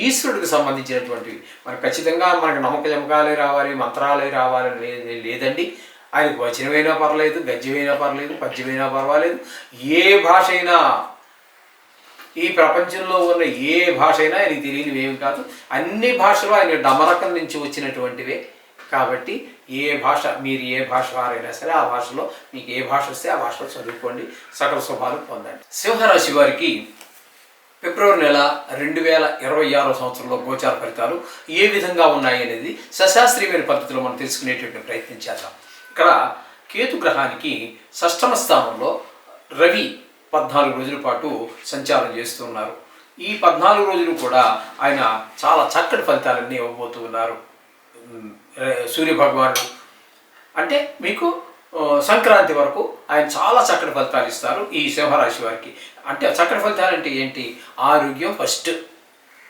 ఈశ్వరుడికి సంబంధించినటువంటివి మనకు ఖచ్చితంగా మనకు నమ్మక జమకాలే రావాలి, మంత్రాలే రావాలని లేదండి. ఆయనకు వచనమైనా పర్లేదు, గద్యమైనా పర్లేదు, పద్యమైనా పర్వాలేదు, ఏ భాష అయినా, ఈ ప్రపంచంలో ఉన్న ఏ భాష అయినా ఆయనకి తెలియనివి ఏమి కాదు. అన్ని భాషలు ఆయన డమరకం నుంచి వచ్చినటువంటివే. కాబట్టి మీరు ఏ భాష వారైనా సరే ఆ భాషలో మీకు ఏ భాష వస్తే ఆ భాషలో చదువుకోండి, సకల శుభాలు పొందండి. సింహరాశి వారికి ఫిబ్రవరి నెల 2026 సంవత్సరంలో గోచార ఫలితాలు ఏ విధంగా ఉన్నాయి అనేది సశాస్త్రీయమైన పద్ధతిలో మనం తెలుసుకునేటువంటి ప్రయత్నం చేద్దాం. ఇక్కడ కేతు గ్రహానికి 6వ స్థానంలో రవి 14 రోజుల పాటు సంచారం చేస్తున్నారు. ఈ 14 రోజులు కూడా ఆయన చాలా చక్కటి ఫలితాలన్నీ ఇవ్వబోతూ ఉన్నారు. సూర్యభగవానుడు అంటే మీకు సంక్రాంతి వరకు ఆయన చాలా చక్కటి ఫలితాలు ఇస్తారు ఈ సింహరాశి వారికి. అంటే చక్కటి ఫలితాలు అంటే ఏంటి? ఆరోగ్యం ఫస్ట్,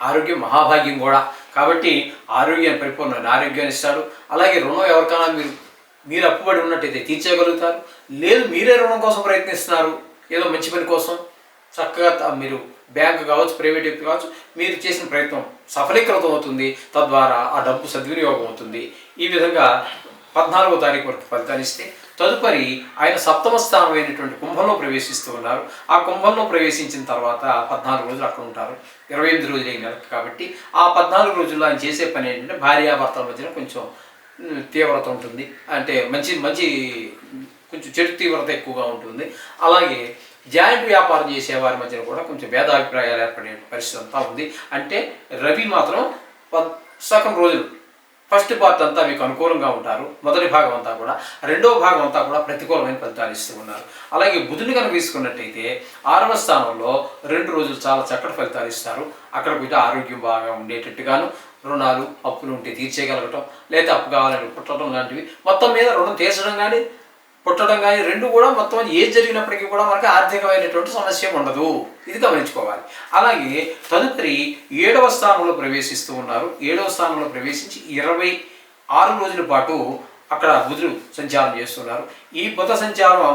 ఆరోగ్యం మహాభాగ్యం కూడా. కాబట్టి ఆరోగ్యాన్ని పరిపూర్ణమైన ఆరోగ్యాన్ని ఇస్తాడు. అలాగే రుణం ఎవరికైనా మీరు అప్పుబడి ఉన్నట్టయితే తీర్చగలుగుతారు. లేదు మీరే రుణం కోసం ప్రయత్నిస్తున్నారు ఏదో మంచి పని కోసం, చక్కగా మీరు బ్యాంకు కావచ్చు, ప్రైవేట్ వ్యక్తి కావచ్చు, మీరు చేసిన ప్రయత్నం సఫలీకృతం అవుతుంది. తద్వారా ఆ డబ్బు సద్వినియోగం అవుతుంది. ఈ విధంగా 14వ తారీఖు వరకు ఫలితాలు ఇస్తే తదుపరి ఆయన సప్తమ స్థానమైనటువంటి కుంభంలో ప్రవేశిస్తూ ఉన్నారు. ఆ కుంభంలో ప్రవేశించిన తర్వాత 14 రోజులు అక్కడ ఉంటారు. 28 రోజులు అయిన నెలకు. కాబట్టి ఆ 14 రోజుల్లో ఆయన చేసే పని ఏంటంటే భార్యాభర్తల మధ్యన కొంచెం తీవ్రత ఉంటుంది. అంటే మంచి కొంచెం చెడు తీవ్రత ఎక్కువగా ఉంటుంది. అలాగే జాయింట్ వ్యాపారం చేసే వారి మధ్యన కూడా కొంచెం భేదాభిప్రాయాలు ఏర్పడే పరిస్థితి అంతా ఉంది. అంటే రవి మాత్రం సగం రోజులు ఫస్ట్ పార్ట్ అంతా మీకు అనుకూలంగా ఉంటారు, మొదటి భాగం అంతా కూడా. రెండవ భాగం అంతా కూడా ప్రతికూలమైన ఫలితాలు ఇస్తూ ఉన్నారు. అలాగే బుధుని కనుక తీసుకున్నట్టయితే 6వ స్థానంలో 2 రోజులు చాలా చక్కటి ఫలితాలు ఇస్తారు. అక్కడ కూడా ఆరోగ్యం బాగా ఉండేటట్టుగాను, రుణాలు అప్పులు ఉంటే తీర్చేయగలగటం, లేదా అప్పు కావాలని పుట్టడం లాంటివి, మొత్తం మీద రుణం తీర్చడం కానీ పుట్టడం కానీ రెండు కూడా మొత్తం ఏది జరిగినప్పటికీ కూడా మనకి ఆర్థికమైనటువంటి సమస్య ఉండదు. ఇది గమనించుకోవాలి. అలాగే తదుపరి 7వ స్థానంలో ప్రవేశిస్తూ ఉన్నారు. 7వ స్థానంలో ప్రవేశించి 26 రోజుల పాటు అక్కడ బుధుడు సంచారం చేస్తున్నారు. ఈ బుధ సంచారం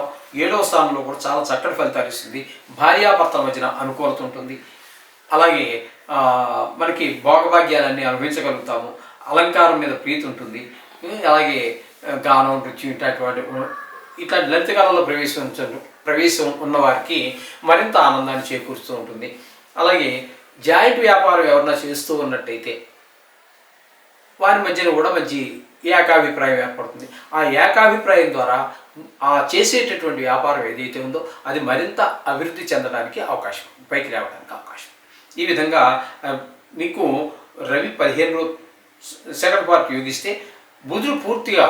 7వ స్థానంలో కూడా చాలా చక్కటి ఫలితాలు ఇస్తుంది. భార్యాభర్తల మధ్యన అనుకూలత ఉంటుంది. అలాగే మనకి భోగభాగ్యాలన్నీ అనుభవించగలుగుతాము. అలంకారం మీద ప్రీతి ఉంటుంది. అలాగే గానం, నృత్యం ఇట్లాంటి లలిత కళలో ప్రవేశం ఉన్నవారికి మరింత ఆనందాన్ని చేకూరుస్తూ ఉంటుంది. అలాగే జాయింట్ వ్యాపారం ఎవరన్నా చేస్తూ ఉన్నట్టయితే వారి మధ్యన కూడా మంచి ఏకాభిప్రాయం ఏర్పడుతుంది. ఆ ఏకాభిప్రాయం ద్వారా ఆ చేసేటటువంటి వ్యాపారం ఏదైతే ఉందో అది మరింత అభివృద్ధి చెందడానికి అవకాశం, పైకి రావడానికి అవకాశం. ఈ విధంగా మీకు రవి 15 సెకండ్ పార్ట్ యోగిస్తే బుధుడు పూర్తిగా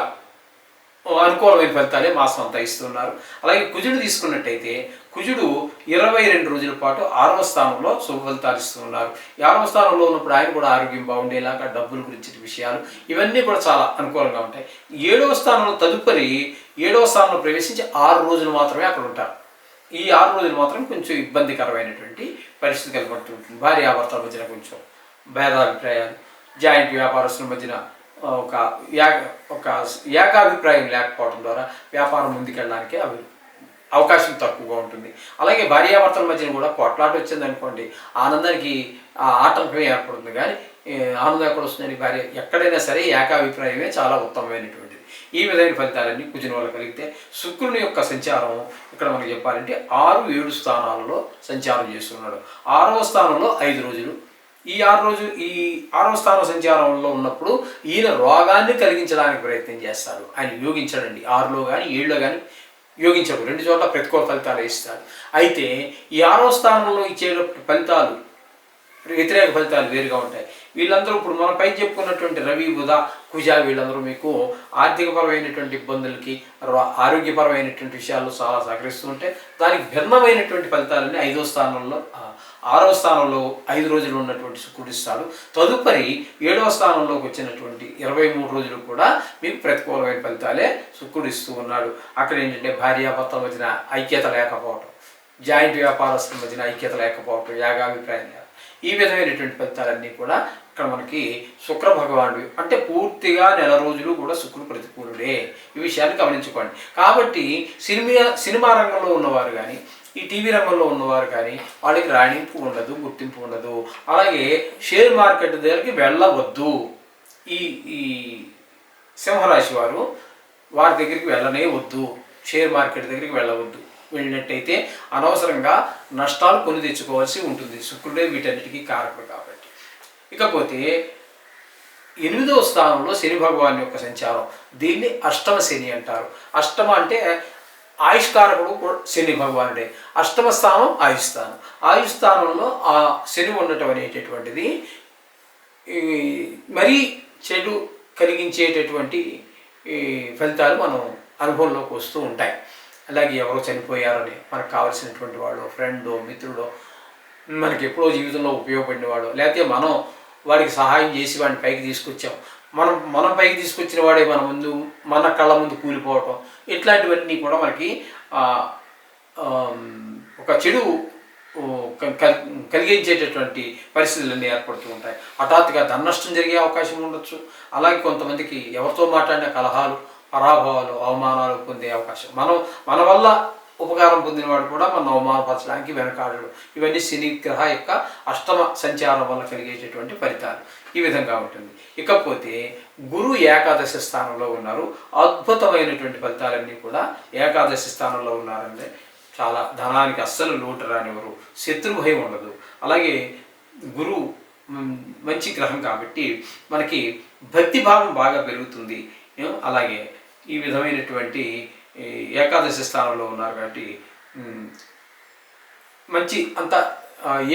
అనుకూలమైన ఫలితాలే మాసం అంతా ఇస్తున్నారు. అలాగే కుజుడు తీసుకున్నట్టయితే కుజుడు 22 రోజుల పాటు 6వ స్థానంలో శుభ ఫలితాలు ఇస్తున్నారు. 6వ స్థానంలో ఉన్నప్పుడు ఆయన కూడా ఆరోగ్యం బాగుండేలాగా, డబ్బుల గురించి విషయాలు ఇవన్నీ కూడా చాలా అనుకూలంగా ఉంటాయి. 7వ స్థానంలో తదుపరి 7వ స్థానంలో ప్రవేశించి 6 రోజులు మాత్రమే అక్కడ ఉంటారు. ఈ 6 రోజులు మాత్రం కొంచెం ఇబ్బందికరమైనటువంటి పరిస్థితి కనబడుతుంటుంది. భార్యాభర్తల మధ్యన కొంచెం భేదాభిప్రాయాలు, జాయింట్ వ్యాపారస్తుల మధ్యన ఒక ఏకాభిప్రాయం లేకపోవడం ద్వారా వ్యాపారం ముందుకెళ్ళడానికి అవకాశం తక్కువగా ఉంటుంది. అలాగే భార్యాభర్తల మధ్యన కూడా కొట్లాట వచ్చింది అనుకోండి, ఆనందానికి ఆటంకమే ఏర్పడుతుంది. కానీ ఆనందం ఎక్కడ వస్తుందని భార్య ఎక్కడైనా సరే ఏకాభిప్రాయమే చాలా ఉత్తమమైనటువంటిది. ఈ విధమైన ఫలితాలన్నీ కుజుని వల్ల కలిగితే శుక్రుని యొక్క సంచారం ఇక్కడ మనకి చెప్పాలంటే 6, 7 స్థానాలలో సంచారం చేస్తున్నాడు. 6వ స్థానంలో 5 రోజులు. ఈ 6వ స్థానం సంచారంలో ఉన్నప్పుడు ఈయన రోగాన్ని కలిగించడానికి ప్రయత్నం చేస్తాడు. ఆయన యోగించడండి. 6లో కానీ 7లో కానీ యోగించడు. 2 చోట్ల ప్రతికూల ఫలితాలు ఇస్తాడు. అయితే ఈ 6వ స్థానంలో ఇచ్చే ఫలితాలు వ్యతిరేక ఫలితాలు వేరుగా ఉంటాయి. వీళ్ళందరూ ఇప్పుడు మనం పైకి చెప్పుకున్నటువంటి రవి, బుధ, కుజ వీళ్ళందరూ మీకు ఆర్థికపరమైనటువంటి ఇబ్బందులకి, ఆరోగ్యపరమైనటువంటి విషయాల్లో చాలా సహకరిస్తూ ఉంటే దానికి భిన్నమైనటువంటి ఫలితాలన్నీ 5వ స్థానంలో 6వ స్థానంలో 5 రోజులు ఉన్నటువంటి శుక్రుడు ఇస్తాడు. తదుపరి 7వ స్థానంలోకి వచ్చినటువంటి 23 రోజులు కూడా మీకు ప్రతికూలమైన ఫలితాలే శుక్రుడు ఇస్తూ ఉన్నాడు. అక్కడ ఏంటంటే భార్యాభర్తల మధ్యన ఐక్యత లేకపోవటం, జాయింట్ వ్యాపారస్తుల మధ్యన ఐక్యత లేకపోవటం, ఏకాభిప్రాయం లేకపోవటం, ఈ విధమైనటువంటి ఫలితాలన్నీ కూడా ఇక్కడ మనకి శుక్ర భగవానుడు అంటే పూర్తిగా నెల రోజులు కూడా శుక్రుడు ప్రతికూలుడే. ఈ విషయాన్ని గమనించుకోండి. కాబట్టి సినిమా రంగంలో ఉన్నవారు కానీ, ఈ టీవీ రంగంలో ఉన్నవారు కానీ వాళ్ళకి రాణింపు ఉండదు, గుర్తింపు ఉండదు. అలాగే షేర్ మార్కెట్ దగ్గరికి వెళ్ళవద్దు. ఈ సింహరాశి వారి దగ్గరికి వెళ్ళనే వద్దు. షేర్ మార్కెట్ దగ్గరికి వెళ్ళవద్దు. వెళ్ళినట్టయితే అనవసరంగా నష్టాలు కొని తెచ్చుకోవాల్సి ఉంటుంది. శుక్రుడే వీటన్నిటికీ కారకుడు కాబట్టి. ఇకపోతే 8వ స్థానంలో శని భగవాన్ యొక్క సంచారం, దీన్ని అష్టమ శని అంటారు. అష్టమ అంటే ఆయుష్కారకుడు శని భగవానుడే. అష్టమ స్థానం ఆయుస్థానం. ఆయుస్థానంలో ఆ శని ఉండటం అనేటటువంటిది మరీ చెడు కలిగించేటటువంటి ఫలితాలు మనం అనుభవంలోకి వస్తూ ఉంటాయి. అలాగే ఎవరో చనిపోయారని మనకు కావాల్సినటువంటి వాడు, ఫ్రెండో, మిత్రుడో, మనకి ఎప్పుడో జీవితంలో ఉపయోగపడినవాడు, లేకపోతే మనం వాడికి సహాయం చేసి వాడిని పైకి తీసుకొచ్చాం, మనం పైకి తీసుకొచ్చిన వాడే మన కళ్ళ ముందు కూలిపోవటం, ఇట్లాంటివన్నీ కూడా మనకి ఒక చెడు ఓ, కలిగించేటటువంటి పరిస్థితులన్నీ ఏర్పడుతూ ఉంటాయి. హఠాత్తుగా ధన నష్టం జరిగే అవకాశం ఉండొచ్చు. అలాగే కొంతమందికి ఎవరితో మాట్లాడిన కలహాలు, పరాభవాలు, అవమానాలు పొందే అవకాశం. మన వల్ల ఉపకారం పొందినవాడు కూడా మనం అవమానపరచడానికి వెనకాడడు. ఇవన్నీ శని గ్రహ యొక్క అష్టమ సంచారం వల్ల కలిగేటటువంటి ఫలితాలు ఈ విధంగా ఉంటుంది. ఇకపోతే గురు ఏకాదశి స్థానంలో ఉన్నారు. అద్భుతమైనటువంటి ఫలితాలన్నీ కూడా ఏకాదశి స్థానంలో ఉన్నారంటే చాలా ధనానికి అస్సలు లోటు రానివ్వరు, శత్రు భయం ఉండదు. అలాగే గురువు మంచి గ్రహం కాబట్టి మనకి భక్తి భావం బాగా పెరుగుతుంది. అలాగే ఈ విధమైనటువంటి ఏకాదశి స్థానంలో ఉన్నారు కాబట్టి మంచి అంత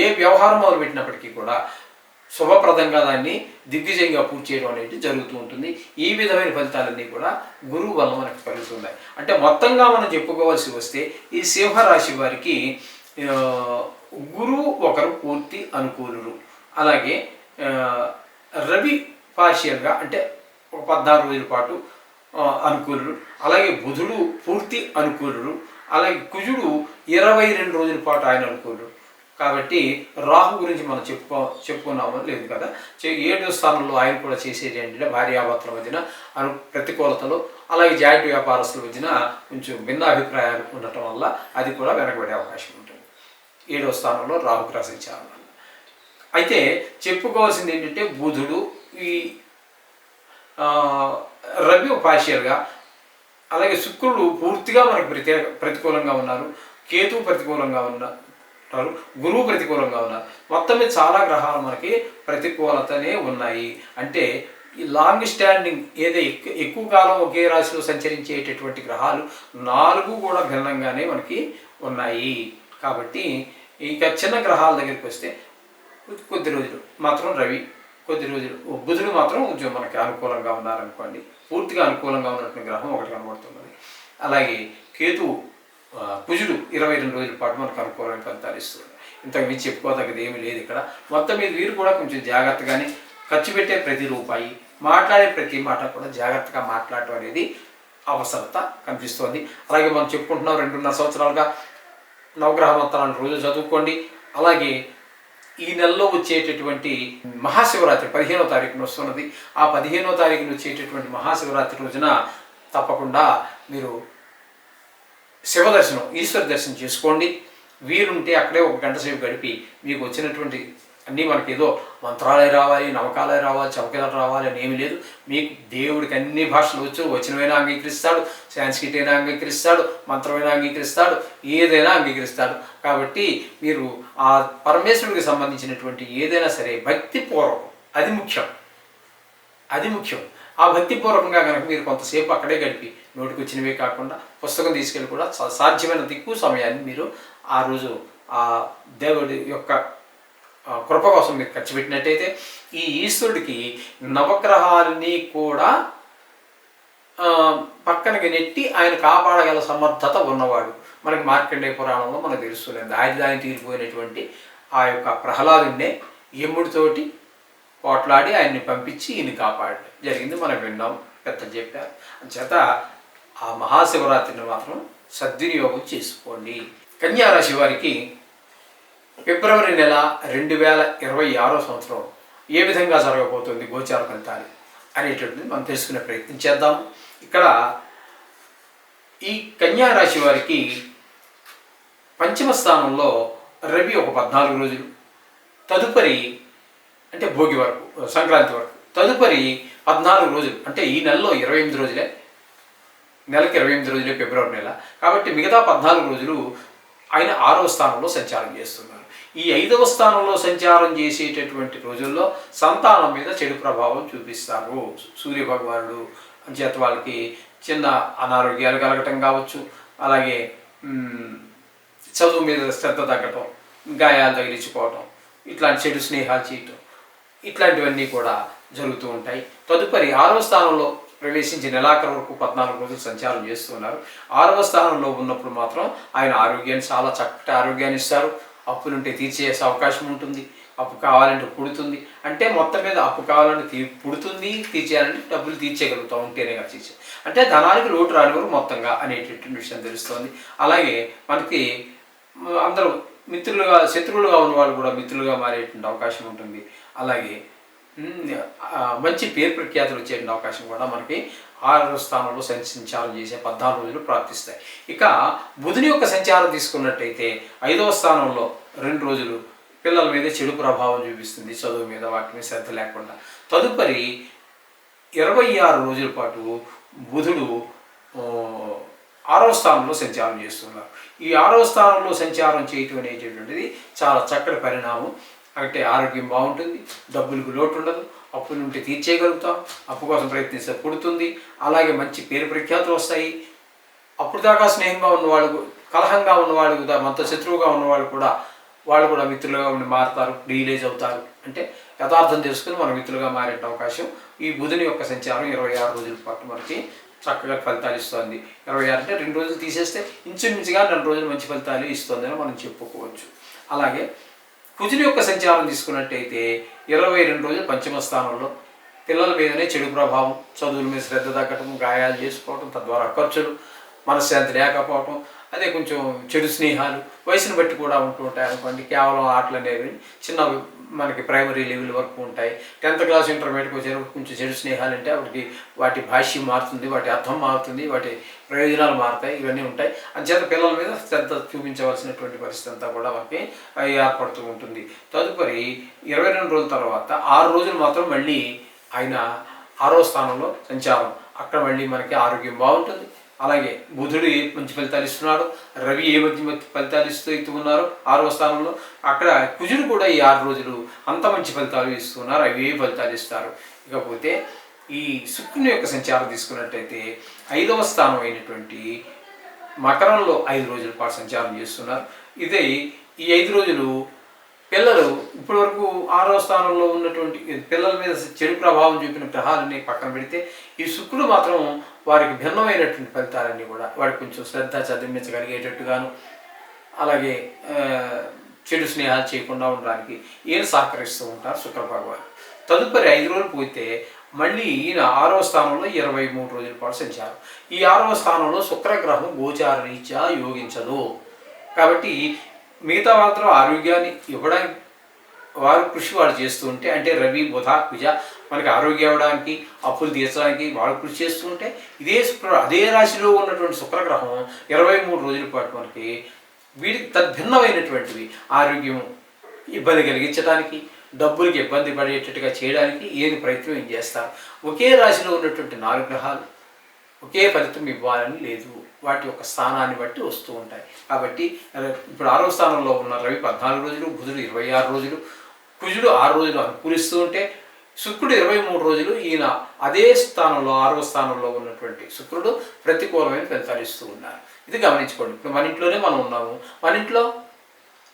ఏ వ్యవహారం మొదలుపెట్టినప్పటికీ కూడా శుభప్రదంగా దాన్ని దిగ్విజయంగా పూర్తి చేయడం అనేది జరుగుతూ ఉంటుంది. ఈ విధమైన ఫలితాలన్నీ కూడా గురువు వల్ల మనకు కలుగుతున్నాయి. అంటే మొత్తంగా మనం చెప్పుకోవాల్సి వస్తే ఈ సింహరాశి వారికి గురువు ఒకరు పూర్తి అనుకూలురు. అలాగే రవి పార్షియల్గా అంటే ఒక 14 రోజుల పాటు అనుకూలుడు. అలాగే బుధుడు పూర్తి అనుకూలుడు. అలాగే కుజుడు 22 రోజుల పాటు ఆయన అనుకూలుడు. కాబట్టి రాహు గురించి మనం చెప్పుకున్నాము లేదు కదా. 7వ స్థానంలో ఆయన కూడా చేసేది ఏంటంటే భార్యాభర్తల మధ్యన ప్రతికూలతలు, అలాగే జాయింట్ వ్యాపారస్తుల మధ్యన కొంచెం భిన్నాభిప్రాయాలు ఉండటం వల్ల అది కూడా వెనకబడే అవకాశం ఉంటుంది. 7వ స్థానంలో రాహుగ్రహ సంచారం వల్ల. అయితే చెప్పుకోవాల్సింది ఏంటంటే బుధుడు ఈ రవి పార్షియల్గా, అలాగే శుక్రుడు పూర్తిగా మనకు ప్రతికూలంగా ఉన్నారు, కేతువు ప్రతికూలంగా ఉన్నారు, గురువు ప్రతికూలంగా ఉన్నారు. మొత్తం మీద చాలా గ్రహాలు మనకి ప్రతికూలతనే ఉన్నాయి. అంటే ఈ లాంగ్ స్టాండింగ్ ఎక్కువ కాలం ఒకే రాశిలో సంచరించేటటువంటి గ్రహాలు 4 కూడా భిన్నంగానే మనకి ఉన్నాయి. కాబట్టి ఇక చిన్న గ్రహాల దగ్గరికి వస్తే కొద్ది రోజులు మాత్రం రవి, కొద్ది రోజులు బుధుడు మాత్రం కొంచెం మనకి అనుకూలంగా ఉన్నారనుకోండి. పూర్తిగా అనుకూలంగా ఉన్నటువంటి గ్రహం ఒకటి కనబడుతున్నది. అలాగే కేతువు కుజుడు 22 రోజుల పాటు మనకు అనుకూలమైన ఫలితాలు ఇస్తుంది. ఇంతకు మించి చెప్పుకోదగ్గది ఏమీ లేదు ఇక్కడ. మొత్తం మీద వీరు కూడా కొంచెం జాగ్రత్తగానే ఖర్చు పెట్టే ప్రతి రూపాయి, మాట్లాడే ప్రతి మాట కూడా జాగ్రత్తగా మాట్లాడటం అనేది అవసరత కనిపిస్తోంది. అలాగే మనం చెప్పుకుంటున్నాం 2.5 సంవత్సరాలుగా నవగ్రహ మంత్రాలను రోజు చదువుకోండి. అలాగే ఈ నెలలో వచ్చేటటువంటి మహాశివరాత్రి 15వ తారీఖున వస్తున్నది. ఆ 15వ తారీఖున వచ్చేటటువంటి మహాశివరాత్రి రోజున తప్పకుండా మీరు శివ దర్శనం, ఈశ్వర దర్శనం చేసుకోండి. వీలుంటే అక్కడే 1 గంట సేపు గడిపి మీకు వచ్చినటువంటి అన్నీ మనకి ఏదో మంత్రాలే రావాలి, నమ్మకాలే రావాలి, చమకాలు రావాలి అని ఏమీ లేదు. మీకు దేవుడికి అన్ని భాషలు వచ్చినవైనా అంగీకరిస్తాడు, సాంస్క్రిట్ అయినా అంగీకరిస్తాడు, మంత్రమైనా అంగీకరిస్తాడు, ఏదైనా అంగీకరిస్తాడు. కాబట్టి మీరు ఆ పరమేశ్వరుడికి సంబంధించినటువంటి ఏదైనా సరే భక్తిపూర్వకం, అది ముఖ్యం. ఆ భక్తిపూర్వకంగా కనుక మీరు కొంతసేపు అక్కడే గడిపి నోటికి వచ్చినవే కాకుండా పుస్తకం తీసుకెళ్ళి కూడా సాధ్యమైనంత ఎక్కువ సమయాన్ని మీరు ఆ రోజు ఆ దేవుడి యొక్క కృప కోసం మీరు ఖర్చు పెట్టినట్టయితే ఈ ఈశ్వరుడికి నవగ్రహాలని కూడా పక్కనకి నెట్టి ఆయన కాపాడగల సమర్థత ఉన్నవాడు. మనకి మార్కండేయ పురాణంలో మనకు తెలుస్తుంది. ఆయన తీరిపోయినటువంటి ఆ యొక్క ప్రహ్లాదుడినే యముడితోటి పోట్లాడి ఆయన్ని పంపించి ఈయన కాపాడి జరిగింది మనం విన్నాం, పెద్దలు చెప్పారు. అంచేత ఆ మహాశివరాత్రిని మాత్రం సద్వినియోగం చేసుకోండి. కన్యారాశి వారికి ఫిబ్రవరి నెల 2026వ సంవత్సరం ఏ విధంగా జరగబోతుంది గోచార ఫలితాలు అనేటువంటిది మనం తెలుసుకునే ప్రయత్నం చేద్దాం. ఇక్కడ ఈ కన్యారాశి వారికి పంచమ స్థానంలో రవి ఒక 14 రోజులు, తదుపరి అంటే భోగి వరకు, సంక్రాంతి వరకు, తదుపరి 14 రోజులు అంటే ఈ నెలలో 28 రోజులే, నెలకి 28 రోజులే ఫిబ్రవరి నెల. కాబట్టి మిగతా 14 రోజులు ఆయన 6వ స్థానంలో సంచారం చేస్తున్నారు. ఈ 5వ స్థానంలో సంచారం చేసేటటువంటి రోజుల్లో సంతానం మీద చెడు ప్రభావం చూపిస్తారు సూర్య భగవానుడు. అంచేత వాళ్ళకి చిన్న అనారోగ్యాలు కలగటం కావచ్చు, అలాగే చదువు మీద శ్రద్ధ తగ్గటం, గాయాలు తగిలించుకోవటం, ఇట్లాంటి చెడు స్నేహాలు చేయటం, ఇట్లాంటివన్నీ కూడా జరుగుతూ ఉంటాయి. తదుపరి 6వ స్థానంలో ప్రవేశించి నెలాఖరు వరకు 14 రోజులు సంచారం చేస్తున్నారు. 6వ స్థానంలో ఉన్నప్పుడు మాత్రం ఆయన ఆరోగ్యాన్ని చాలా చక్కటి ఆరోగ్యాన్ని ఇస్తారు. అప్పులుంటే తీర్చేసే అవకాశం ఉంటుంది, అప్పు కావాలంటే పుడుతుంది. అంటే మొత్తం మీద అప్పు కావాలంటే పుడుతుంది, తీర్చేయాలంటే డబ్బులు తీర్చేయగలుగుతాం ఉంటేనే కదా తీర్చే, అంటే ధనానికి లోటు రానివారు మొత్తంగా అనేటటువంటి విషయం తెలుస్తుంది. అలాగే మనకి అందరూ శత్రువులుగా ఉన్న వాళ్ళు కూడా మిత్రులుగా మారేటువంటి అవకాశం ఉంటుంది. అలాగే మంచి పేరు ప్రఖ్యాతులు వచ్చేటువంటి అవకాశం కూడా మనకి 6వ స్థానంలో సంచారం చేసే 14 రోజులు ప్రాప్తిస్తాయి. ఇక బుధుని యొక్క సంచారం తీసుకున్నట్టయితే 5వ స్థానంలో 2 రోజులు పిల్లల మీద చెడు ప్రభావం చూపిస్తుంది, చదువు మీద వాటి మీద శ్రద్ధ లేకుండా. తదుపరి 26 రోజుల పాటు బుధుడు 6వ స్థానంలో సంచారం చేస్తున్నారు. ఈ 6వ స్థానంలో సంచారం చేయటం అనేటటువంటిది చాలా చక్కటి పరిణామం. అంటే ఆరోగ్యం బాగుంటుంది, డబ్బులకు లోటు ఉండదు, అప్పుల నుండి తీర్చేయగలుగుతాం, అప్పు కోసం ప్రయత్నిస్తే పుడుతుంది. అలాగే మంచి పేరు ప్రఖ్యాతులు వస్తాయి. అప్పుడు దాకా స్నేహంగా ఉన్నవాళ్ళు, కలహంగా ఉన్నవాళ్ళు, మనతో శత్రువుగా ఉన్నవాళ్ళు కూడా వాళ్ళు కూడా మిత్రులుగా ఉండి మారుతారు, రియలైజ్ అవుతారు. అంటే యథార్థం తెలుసుకుని మన మిత్రులుగా మారే అవకాశం ఈ బుధుని యొక్క సంచారం 26 రోజుల పాటు మనకి చక్కగా ఫలితాలు ఇస్తుంది. 26 అంటే 2 రోజులు తీసేస్తే ఇంచుమించుగా 2 రోజులు మంచి ఫలితాలు ఇస్తుందని మనం చెప్పుకోవచ్చు. అలాగే కుజుని యొక్క సంచారం తీసుకున్నట్టయితే 22 రోజులు పంచమ స్థానంలో పిల్లల మీదనే చెడు ప్రభావం, చదువుల మీద శ్రద్ధ తగ్గటం, గాయాలు చేసుకోవటం, తద్వారా ఖర్చులు, మనశ్శాంతి లేకపోవటం, అదే కొంచెం చెడు స్నేహాలు వయసును బట్టి కూడా ఉంటూ ఉంటాయి అనుకోండి. కేవలం ఆటలు అనేవి చిన్న మనకి ప్రైమరీ లెవెల్ వరకు ఉంటాయి. 10th క్లాస్ ఇంటర్మీడియట్కి వచ్చేటప్పుడు కొంచెం చెడు స్నేహాలు అంటే వాటి భాష్యం మారుతుంది, వాటి అర్థం మారుతుంది, వాటి ప్రయోజనాలు మారుతాయి, ఇవన్నీ ఉంటాయి. అంచేత పిల్లల మీద శ్రద్ధ చూపించవలసినటువంటి పరిస్థితి అంతా కూడా మనకి ఏర్పడుతూ ఉంటుంది. తదుపరి 22 రోజుల తర్వాత 6 రోజులు మాత్రం మళ్ళీ ఆయన 6వ స్థానంలో సంచారం. అక్కడ మళ్ళీ మనకి ఆరోగ్యం బాగుంటుంది. అలాగే బుధుడు ఏ మంచి ఫలితాలు ఇస్తున్నాడు, రవి ఏ మంచి ఫలితాలు ఇస్తూ ఉన్నారు 6వ స్థానంలో. అక్కడ కుజుడు కూడా ఈ 6 రోజులు అంత మంచి ఫలితాలు ఇస్తున్నారు, అవి ఏ ఫలితాలు ఇస్తారు. ఇకపోతే ఈ శుక్రుని యొక్క సంచారం తీసుకున్నట్టయితే 5వ స్థానం అయినటువంటి మకరంలో 5 రోజుల పాటు సంచారం చేస్తున్నారు. ఇదే ఈ 5 రోజులు పిల్లలు ఇప్పటి వరకు 6వ స్థానంలో ఉన్నటువంటి పిల్లల మీద చెడు ప్రభావం చూపిన గ్రహాలన్నీ పక్కన పెడితే ఈ శుక్రుడు మాత్రం వారికి భిన్నమైనటువంటి ఫలితాలన్నీ కూడా వాడికి కొంచెం శ్రద్ధ చదివించగలిగేటట్టుగాను, అలాగే చెడు స్నేహాలు చేయకుండా ఉండడానికి ఈయన సహకరిస్తూ ఉంటారు శుక్ర భగవాన్. తదుపరి 5 రోజులు పోతే మళ్ళీ ఈయన 6వ స్థానంలో 23 రోజుల పాటు సంచారం. ఈ 6వ స్థానంలో శుక్రగ్రహం గోచార రీత్యా యోగించదు కాబట్టి మిగతా మాత్రం ఆరోగ్యాన్ని ఇవ్వడానికి వారు కృషి వాళ్ళు చేస్తూ ఉంటే, అంటే రవి బుధ కుజ మనకి ఆరోగ్యం ఇవ్వడానికి, అప్పులు తీర్చడానికి వాళ్ళు కృషి చేస్తూ ఉంటే, అదే రాశిలో ఉన్నటువంటి శుక్రగ్రహం 23 రోజుల పాటు మనకి వీటికి తద్భిన్నమైనటువంటివి ఆరోగ్యం ఇబ్బంది కలిగించడానికి, డబ్బులకి ఇబ్బంది పడేటట్టుగా చేయడానికి ఏది ప్రయత్నం ఏం చేస్తారు. ఒకే రాశిలో ఉన్నటువంటి 4 గ్రహాలు ఒకే ఫలితం ఇవ్వాలని లేదు, వాటి యొక్క స్థానాన్ని బట్టి వస్తూ ఉంటాయి. కాబట్టి ఇప్పుడు 6వ స్థానంలో ఉన్న రవి 14 రోజులు, బుధుడు 26 రోజులు, కుజుడు 6 రోజులు అనుకూలిస్తూ ఉంటే శుక్రుడు 23 రోజులు, ఈయన అదే స్థానంలో 6వ స్థానంలో ఉన్నటువంటి శుక్రుడు ప్రతికూలమైన ఫలితాలు ఇస్తూ ఉన్నారు. ఇది గమనించుకోండి. ఇప్పుడు మన ఇంట్లోనే మనం ఉన్నాము, మన ఇంట్లో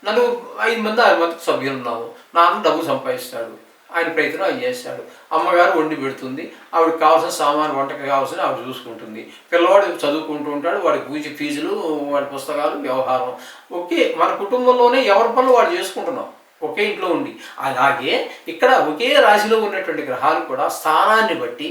5 మంది 6 మంది సభ్యులు ఉన్నాము. నాన్న డబ్బు సంపాదిస్తాడు, ఆయన ప్రయత్నం ఆయన చేస్తాడు, అమ్మగారు వండి పెడుతుంది, ఆవిడకి కావాల్సిన సామాను వంటకి కావాల్సిన ఆవిడ చూసుకుంటుంది, పిల్లవాడు చదువుకుంటూ ఉంటాడు, వాడి ఫీజులు, వాడి పుస్తకాలు, వ్యవహారం. ఓకే, మన కుటుంబంలోనే ఎవరి పనులు వాడు చేసుకుంటున్నాం ఒకే ఇంట్లో ఉండి. అలాగే ఇక్కడ ఒకే రాశిలో ఉన్నటువంటి గ్రహాలు కూడా స్థానాన్ని బట్టి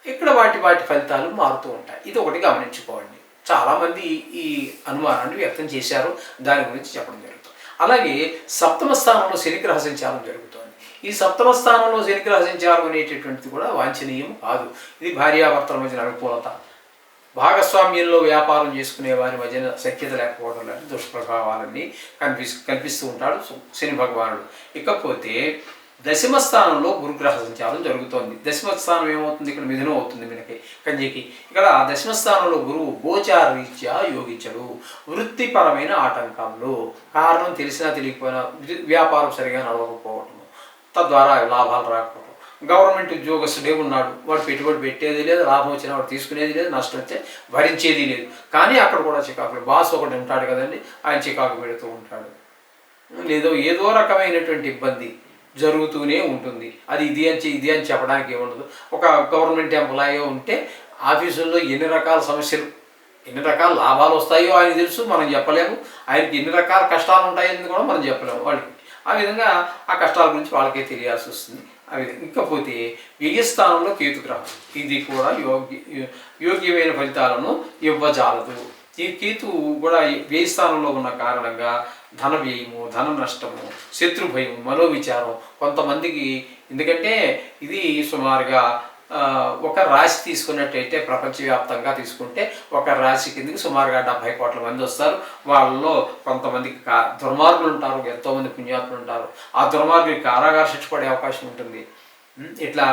ఇక్కడ వాటి ఫలితాలు మారుతూ ఉంటాయి. ఇది ఒకటి గమనించుకోండి. చాలామంది ఈ అనుమానాన్ని వ్యక్తం చేశారు, దాని గురించి చెప్పడం జరుగుతుంది. అలాగే 7వ స్థానంలో శనిగ్రహ సంచారం జరుగుతుంది. ఈ 7వ స్థానంలో శనిగ్రహ సంచారం అనేటటువంటిది కూడా వాంఛనీయం కాదు. ఇది భార్యాభర్తల మధ్యన అనుకూలత, భాగస్వామ్యంలో వ్యాపారం చేసుకునే వారి మధ్యన సఖ్యత లేకపోవడం లాంటి దుష్ప్రభావాలన్నీ కనిపిస్తూ ఉంటాడు శని భగవానుడు. ఇకపోతే 10వ స్థానంలో గురుగ్రహ సంచారం జరుగుతోంది. 10వ స్థానం ఏమవుతుంది, ఇక్కడ మిథునం అవుతుంది మనకి కన్యకి. ఇక్కడ 10వ స్థానంలో గురువు గోచార రీత్యా యోగించడు. వృత్తిపరమైన ఆటంకాలు, కారణం తెలిసినా తెలియకపోయినా వ్యాపారం సరిగా నడవకపోవటము, తద్వారా లాభాలు రాకపోవడం. గవర్నమెంట్ ఉద్యోగస్తుడే ఉన్నాడు, వాడు పెట్టుబడి పెట్టేది లేదు, లాభం వచ్చినా వాడు తీసుకునేది లేదు, నష్టం వచ్చే భరించేది లేదు. కానీ అక్కడ కూడా చికాకులు, బాస్ ఒకటి ఉంటాడు కదండి, ఆయన చికాకు పెడుతూ ఉంటాడు, ఏదో రకమైనటువంటి ఇబ్బంది జరుగుతూనే ఉంటుంది. అది ఇది అని చెప్పడానికి ఏముండదు. ఒక గవర్నమెంట్ ఎంప్లాయీ ఉంటే ఆఫీసుల్లో ఎన్ని రకాల సమస్యలు, ఎన్ని రకాల లాభాలు వస్తాయో ఆయన తెలుసు, మనం చెప్పలేము. ఆయనకి ఎన్ని రకాల కష్టాలు ఉంటాయని కూడా మనం చెప్పలేము వాళ్ళకి. ఆ విధంగా ఆ కష్టాల గురించి వాళ్ళకే తెలియాల్సి వస్తుంది. ఆ విధంగా ఇకపోతే వ్యయస్థానంలో కేతుగ్రహం, ఇది కూడా యోగ్యమైన ఫలితాలను ఇవ్వజాలదు. ఈ కేతు కూడా వ్యయ స్థానంలో ఉన్న కారణంగా ధన వ్యయము, ధన నష్టము, శత్రు భయం, మనోవిచారం కొంతమందికి. ఎందుకంటే ఇది సుమారుగా ఒక రాశి తీసుకున్నట్టయితే ప్రపంచవ్యాప్తంగా తీసుకుంటే ఒక రాశి కిందకి సుమారుగా 70 కోట్ల మంది వస్తారు. వాళ్ళలో కొంతమందికి దుర్మార్గులు ఉంటారు, ఎంతోమంది పుణ్యాత్ములు ఉంటారు. ఆ దుర్మార్గులకి కారాగార శిక్ష పడే అవకాశం ఉంటుంది. ఇట్లా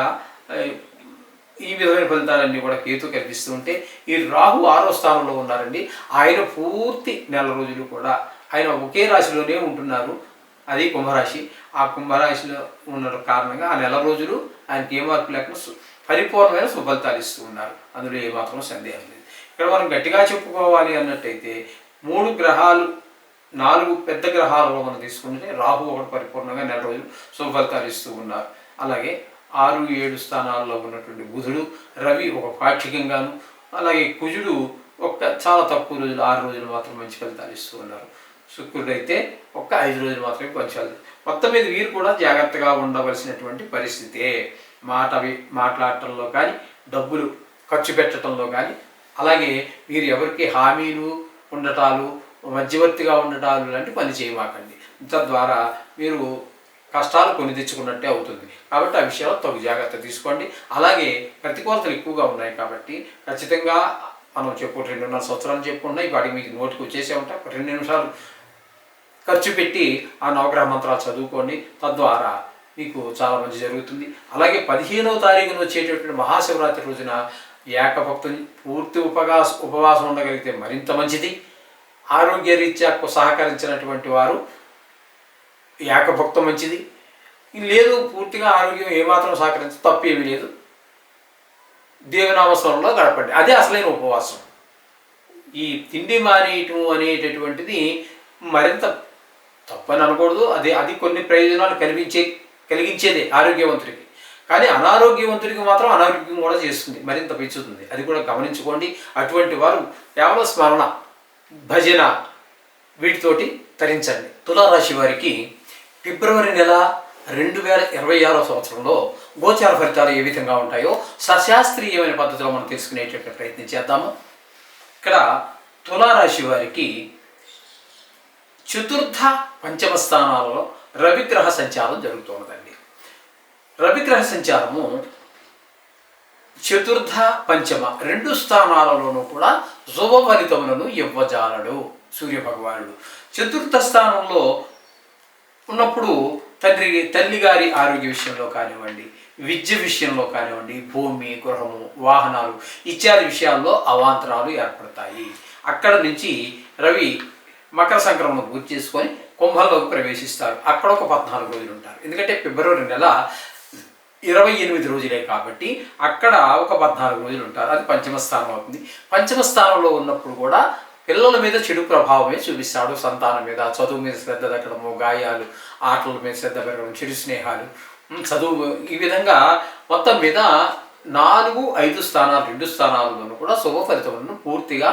ఈ విధమైన ఫలితాలన్నీ కూడా కేతు కల్పిస్తూ ఉంటే, ఈ రాహు 6వ స్థానంలో ఉన్నారండి. ఆయన పూర్తి నెల రోజులు కూడా ఆయన ఒకే రాశిలోనే ఉంటున్నారు. అది కుంభరాశి. ఆ కుంభరాశిలో ఉన్న కారణంగా ఆ నెల రోజులు ఆయనకి ఏ మార్పు లేకుండా పరిపూర్ణమైన సుఫలితాలు ఇస్తూ ఉన్నారు. అందులో ఏమాత్రం సందేహం లేదు. ఇక్కడ మనం గట్టిగా చెప్పుకోవాలి అన్నట్టయితే 3 గ్రహాలు 4 పెద్ద గ్రహాలలో మనం తీసుకుంటే రాహు ఒకటి పరిపూర్ణంగా నెల రోజులు శుభఫలితాలు ఇస్తూ ఉన్నారు. అలాగే 6, 7 స్థానాల్లో ఉన్నటువంటి బుధుడు, రవి ఒక పాక్షికంగాను, అలాగే కుజుడు చాలా తక్కువ రోజులు 6 రోజులు మాత్రం మంచి ఫలితాలు ఇస్తూ ఉన్నారు. శుక్రుడు అయితే 5 రోజులు మాత్రమే పంచాలి. మొత్తం మీద వీరు కూడా జాగ్రత్తగా ఉండవలసినటువంటి పరిస్థితే. మాట్లాడటంలో కానీ, డబ్బులు ఖర్చు పెట్టడంలో కానీ, అలాగే మీరు ఎవరికి హామీలు ఉండటాలు, మధ్యవర్తిగా ఉండటాలు లాంటి పని చేయమాకండి. తద్వారా మీరు కష్టాలు కొని తెచ్చుకున్నట్టే అవుతుంది. కాబట్టి ఆ విషయాల్లో తగు జాగ్రత్త తీసుకోండి. అలాగే ప్రతికూలతలు ఎక్కువగా ఉన్నాయి కాబట్టి ఖచ్చితంగా మనం 2.5 సంవత్సరాలు చెప్పుకున్నాయి. వాటికి మీకు నోటికి వచ్చేసే ఉంటాయి. 2 నిమిషాలు ఖర్చు పెట్టి ఆ నవగ్రహ మంత్రాలు చదువుకోండి. తద్వారా మీకు చాలా మంచి జరుగుతుంది. అలాగే 15వ తారీఖున వచ్చేటటువంటి మహాశివరాత్రి రోజున ఏకభక్తుని పూర్తి ఉపవాసం ఉండగలిగితే మరింత మంచిది. ఆరోగ్యరీత్యా సహకరించినటువంటి వారు ఏకభక్తం మంచిది. లేదు పూర్తిగా ఆరోగ్యం ఏమాత్రం సహకరించి తప్పేమీ లేదు, దేవనామస్మరణలో గడపండి. అదే అసలైన ఉపవాసం. ఈ తిండి మానేయటం అనేటటువంటిది మరింత తప్పని అనకూడదు. అది కొన్ని ప్రయోజనాలు కలిగించేదే ఆరోగ్యవంతుడికి. కానీ అనారోగ్యవంతుడికి మాత్రం అనారోగ్యం కూడా చేస్తుంది, మరింత పెంచుతుంది. అది కూడా గమనించుకోండి. అటువంటి వారు కేవలం స్మరణ, భజన వీటితోటి తరించండి. తులారాశి వారికి ఫిబ్రవరి నెల 2026వ సంవత్సరంలో గోచార ఫలితాలు ఏ విధంగా ఉంటాయో సశాస్త్రీయమైన పద్ధతిలో మనం తెలుసుకునేటటువంటి ప్రయత్నం చేద్దాము. ఇక్కడ తులారాశి వారికి చతుర్థ, పంచమ స్థానాలలో రవిగ్రహ సంచారం జరుగుతున్నదండి. రవిగ్రహ సంచారము చతుర్థ, పంచమ 2 స్థానాలలోనూ కూడా శుభ ఫలితములను ఇవ్వజాలడు సూర్యభగవానుడు. చతుర్థ స్థానంలో ఉన్నప్పుడు తల్లి గారి ఆరోగ్య విషయంలో కానివ్వండి, విద్య విషయంలో కానివ్వండి, భూమి, గృహము, వాహనాలు ఇత్యాది విషయాల్లో అవాంతరాలు ఏర్పడతాయి. అక్కడ నుంచి రవి మకర సంక్రమణ పూర్తి చేసుకొని కుంభంలోకి ప్రవేశిస్తారు. అక్కడ ఒక 14 రోజులు ఉంటారు. ఎందుకంటే ఫిబ్రవరి నెల 28 రోజులే కాబట్టి అక్కడ ఒక 14 రోజులు ఉంటారు. అది పంచమ స్థానం అవుతుంది. పంచమ స్థానంలో ఉన్నప్పుడు కూడా పిల్లల మీద చెడు ప్రభావమే చూపిస్తాడు. సంతానం మీద, చదువు మీద శ్రద్ధ తగ్గడము, గాయాలు, ఆటల మీద శ్రద్ధ పెరగడం, చెడు స్నేహాలు, చదువు, ఈ విధంగా మొత్తం మీద 4, 5 స్థానాలు 2 స్థానాల్లోనూ కూడా శుభ ఫలితములను పూర్తిగా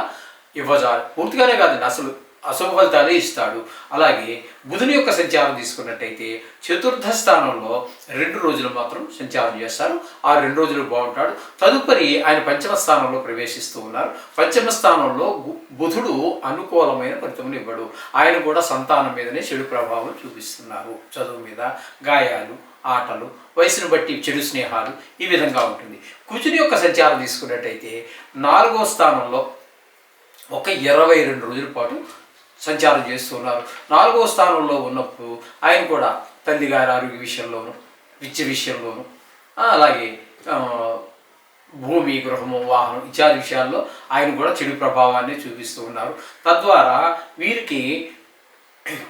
ఇవ్వజాలి. పూర్తిగానే కాదండి, అసలు అశుభ ఫలితాలే ఇస్తాడు. అలాగే బుధుని యొక్క సంచారం తీసుకున్నట్టయితే చతుర్థ స్థానంలో 2 రోజులు మాత్రం సంచారం చేస్తారు. ఆ 2 రోజులు బాగుంటాడు. తదుపరి ఆయన పంచమ స్థానంలో ప్రవేశిస్తూ ఉన్నారు. పంచమ స్థానంలో బుధుడు అనుకూలమైన ఫలితములు ఇవ్వడు. ఆయన కూడా సంతానం మీదనే చెడు ప్రభావం చూపిస్తున్నారు. చదువు మీద, గాయాలు, ఆటలు, వయసును బట్టి చెడు స్నేహాలు, ఈ విధంగా ఉంటుంది. కుజుని యొక్క సంచారం తీసుకున్నట్టయితే 4వ స్థానంలో ఒక 22 రోజుల పాటు సంచారం చేస్తున్నారు. 4వ స్థానంలో ఉన్నప్పుడు ఆయన కూడా తల్లిగారి ఆరోగ్య విషయంలోను, విద్య విషయంలోను, అలాగే భూమి, గృహము, వాహనం ఇత్యాది విషయాల్లో ఆయన కూడా చెడు ప్రభావాన్ని చూపిస్తూ ఉన్నారు. తద్వారా వీరికి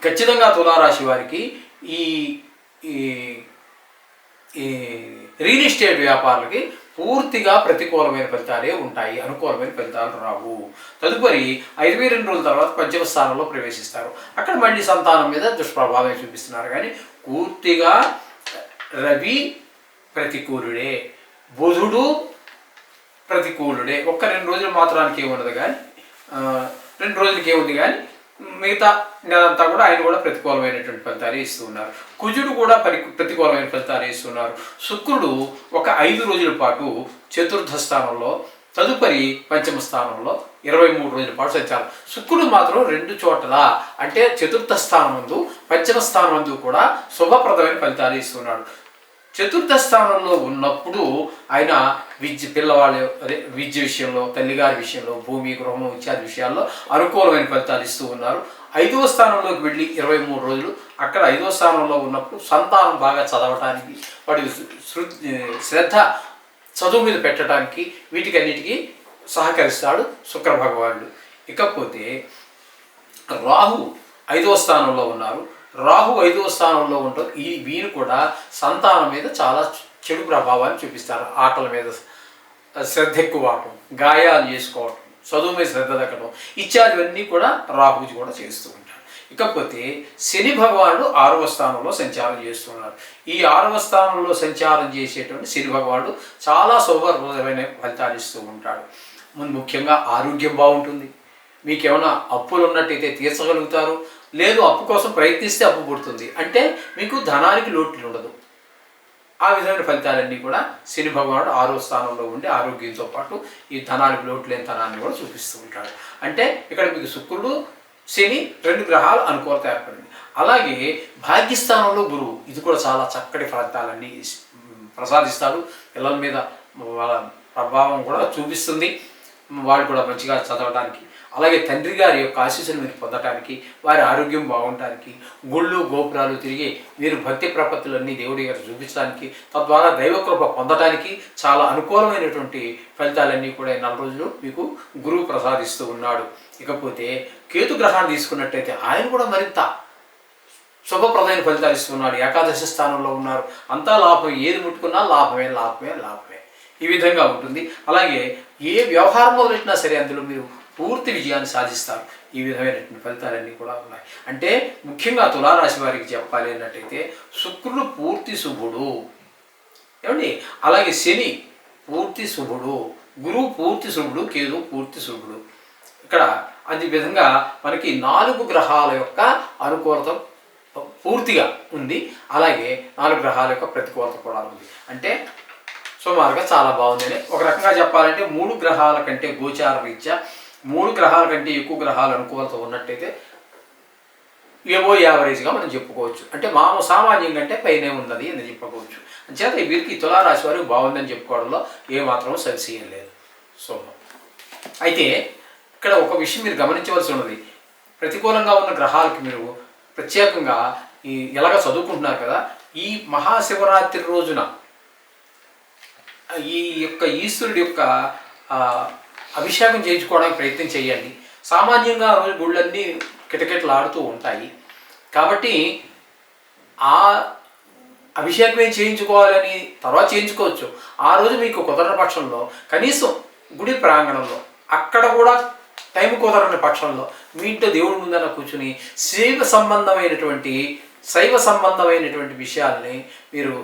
ఖచ్చితంగా తులారాశి వారికి ఈ రియల్ ఎస్టేట్ వ్యాపారులకి పూర్తిగా ప్రతికూలమైన ఫలితాలే ఉంటాయి, అనుకూలమైన ఫలితాలు రావు. తదుపరి 22 రోజుల తర్వాత పంచమ స్థానంలో ప్రవేశిస్తారు. అక్కడ మళ్ళీ సంతానం మీద దుష్ప్రభావం చూపిస్తున్నారు. కానీ పూర్తిగా రవి ప్రతికూలుడే, బుధుడు ప్రతికూలుడే. 2 రోజులు మాత్రానికి ఏముండదు, కానీ 2 రోజులకి ఏముంది, కానీ మిగతా నెలంతా కూడా ఆయన కూడా ప్రతికూలమైనటువంటి ఫలితాలు ఇస్తూ ఉన్నారు. కుజుడు కూడా ప్రతికూలమైన ఫలితాలు ఇస్తున్నారు. శుక్రుడు ఒక 5 రోజుల పాటు చతుర్థ స్థానంలో తదుపరి పంచమ స్థానంలో 23 రోజుల పాటు సంచారం. శుక్రుడు మాత్రం 2 చోట్ల అంటే చతుర్థ స్థానం నందు పంచమ స్థానం నందు కూడా శుభప్రదమైన ఫలితాలు ఇస్తున్నాడు. చతుర్థ స్థానంలో ఉన్నప్పుడు ఆయన విద్య విషయంలో, తల్లిగారి విషయంలో, భూమి గృహము ఇత్యాది విషయాల్లో అనుకూలమైన ఫలితాలు ఇస్తూ ఉన్నారు. 5వ స్థానంలోకి వెళ్ళి 23 రోజులు అక్కడ 5వ స్థానంలో ఉన్నప్పుడు సంతానం బాగా చదవటానికి, వాడి శ్రద్ధ చదువు మీద పెట్టడానికి వీటికన్నిటికీ సహకరిస్తాడు శుక్ర భగవానుడు. ఇకపోతే రాహు 5వ స్థానంలో ఉన్నారు. రాహు 5వ స్థానంలో ఉంటారు. వీరు కూడా సంతానం మీద చాలా చెడు ప్రభావాన్ని చూపిస్తారు. ఆటల మీద శ్రద్ధ ఎక్కువ అవటం, గాయాలు చేసుకోవటం, చదువు మీద శ్రద్ధ తగ్గడం ఇత్యాదివన్నీ కూడా రాహుజీ కూడా చేస్తూ ఉంటారు. ఇకపోతే శని భగవానుడు 6వ స్థానంలో సంచారం చేస్తున్నారు. ఈ 6వ స్థానంలో సంచారం చేసేటువంటి శని భగవానుడు చాలా శుభప్రదమైన ఫలితాలు ఇస్తూ ఉంటాడు. ముఖ్యంగా ఆరోగ్యం బాగుంటుంది. మీకు ఏమైనా అప్పులు ఉన్నట్టయితే తీర్చగలుగుతారు. లేదు అప్పు కోసం ప్రయత్నిస్తే అప్పు పుడుతుంది. అంటే మీకు ధనానికి లోటు ఉండదు. ఆ విధమైన ఫలితాలన్నీ కూడా శని భగవానుడు 6వ స్థానంలో ఉండి ఆరోగ్యంతో పాటు ఈ ధనానికి లోటు లేని ధనాన్ని కూడా చూపిస్తూ ఉంటాడు. అంటే ఇక్కడ మీకు శుక్రుడు శని 2 గ్రహాలు అనుకూలత ఏర్పడింది. అలాగే భాగ్యస్థానంలో గురువు, ఇది కూడా చాలా చక్కటి ఫలితాలన్నీ ప్రసాదిస్తాడు. పిల్లల మీద వాళ్ళ ప్రభావం కూడా చూపిస్తుంది. వాళ్ళు కూడా మంచిగా చదవడానికి, అలాగే తండ్రి గారి యొక్క ఆశీస్సులు మీరు పొందటానికి, వారి ఆరోగ్యం బాగుండటానికి, గుళ్ళు గోపురాలు తిరిగి మీరు భక్తి ప్రపత్తులన్నీ దేవుడి గారు చూపించడానికి, తద్వారా దైవకృప పొందటానికి చాలా అనుకూలమైనటువంటి ఫలితాలన్నీ కూడా 4 రోజులు మీకు గురువు ప్రసాదిస్తూ ఉన్నాడు. ఇకపోతే కేతు గ్రహాన్ని తీసుకున్నట్టయితే ఆయన కూడా మరింత శుభప్రదమైన ఫలితాలు ఇస్తున్నాడు. ఏకాదశి స్థానంలో ఉన్నారు. అంతా లాభం, ఏది ముట్టుకున్నా లాభమే లాభమే లాభమే ఈ విధంగా ఉంటుంది. అలాగే ఏ వ్యవహారంలో పెట్టినా సరే అందులో మీరు పూర్తి విజయాన్ని సాధిస్తారు. ఈ విధమైనటువంటి ఫలితాలన్నీ కూడా ఉన్నాయి. అంటే ముఖ్యంగా తులారాశి వారికి చెప్పాలి అన్నట్టయితే శుక్రుడు పూర్తి శుభుడు ఏమండి, అలాగే శని పూర్తి శుభుడు, గురువు పూర్తి శుభుడు, కేతు పూర్తి శుభుడు. ఇక్కడ అదే విధంగా మనకి 4 గ్రహాల యొక్క అనుకూలత పూర్తిగా ఉంది. అలాగే 4 గ్రహాల యొక్క ప్రతికూలత కూడా ఉంది. అంటే సుమారుగా చాలా బాగుందని ఒక రకంగా చెప్పాలంటే 3 గ్రహాల కంటే గోచార రీత్యా 3 గ్రహాల కంటే ఎక్కువ గ్రహాల అనుకూలత ఉన్నట్టయితే ఏవో యావరేజ్గా మనం చెప్పుకోవచ్చు. అంటే సామాన్యం కంటే పైనే ఉన్నది అని చెప్పుకోవచ్చు. అంచేత వీరికి తులారాశి వారికి బాగుందని చెప్పుకోవడంలో ఏమాత్రం సంశయం లేదు. సో అయితే ఇక్కడ ఒక విషయం మీరు గమనించవలసి ఉన్నది. ప్రతికూలంగా ఉన్న గ్రహాలకి మీరు ప్రత్యేకంగా ఎలాగ చదువుకుంటున్నారు కదా, ఈ మహాశివరాత్రి రోజున ఈ యొక్క ఈశ్వరుడి యొక్క అభిషేకం చేయించుకోవడానికి ప్రయత్నం చేయండి. సామాన్యంగా ఆ రోజు గుళ్ళన్నీ కిటకిటలాడుతూ ఉంటాయి కాబట్టి ఆ అభిషేకమే చేయించుకోవాలని తర్వాత చేయించుకోవచ్చు. ఆ రోజు మీకు కుదరని పక్షంలో కనీసం గుడి ప్రాంగణంలో అక్కడ కూడా టైం కుదరని పక్షంలో మీ ఇంట్లో దేవుడి ముందర కూర్చుని శైవ సంబంధమైనటువంటి విషయాల్ని మీరు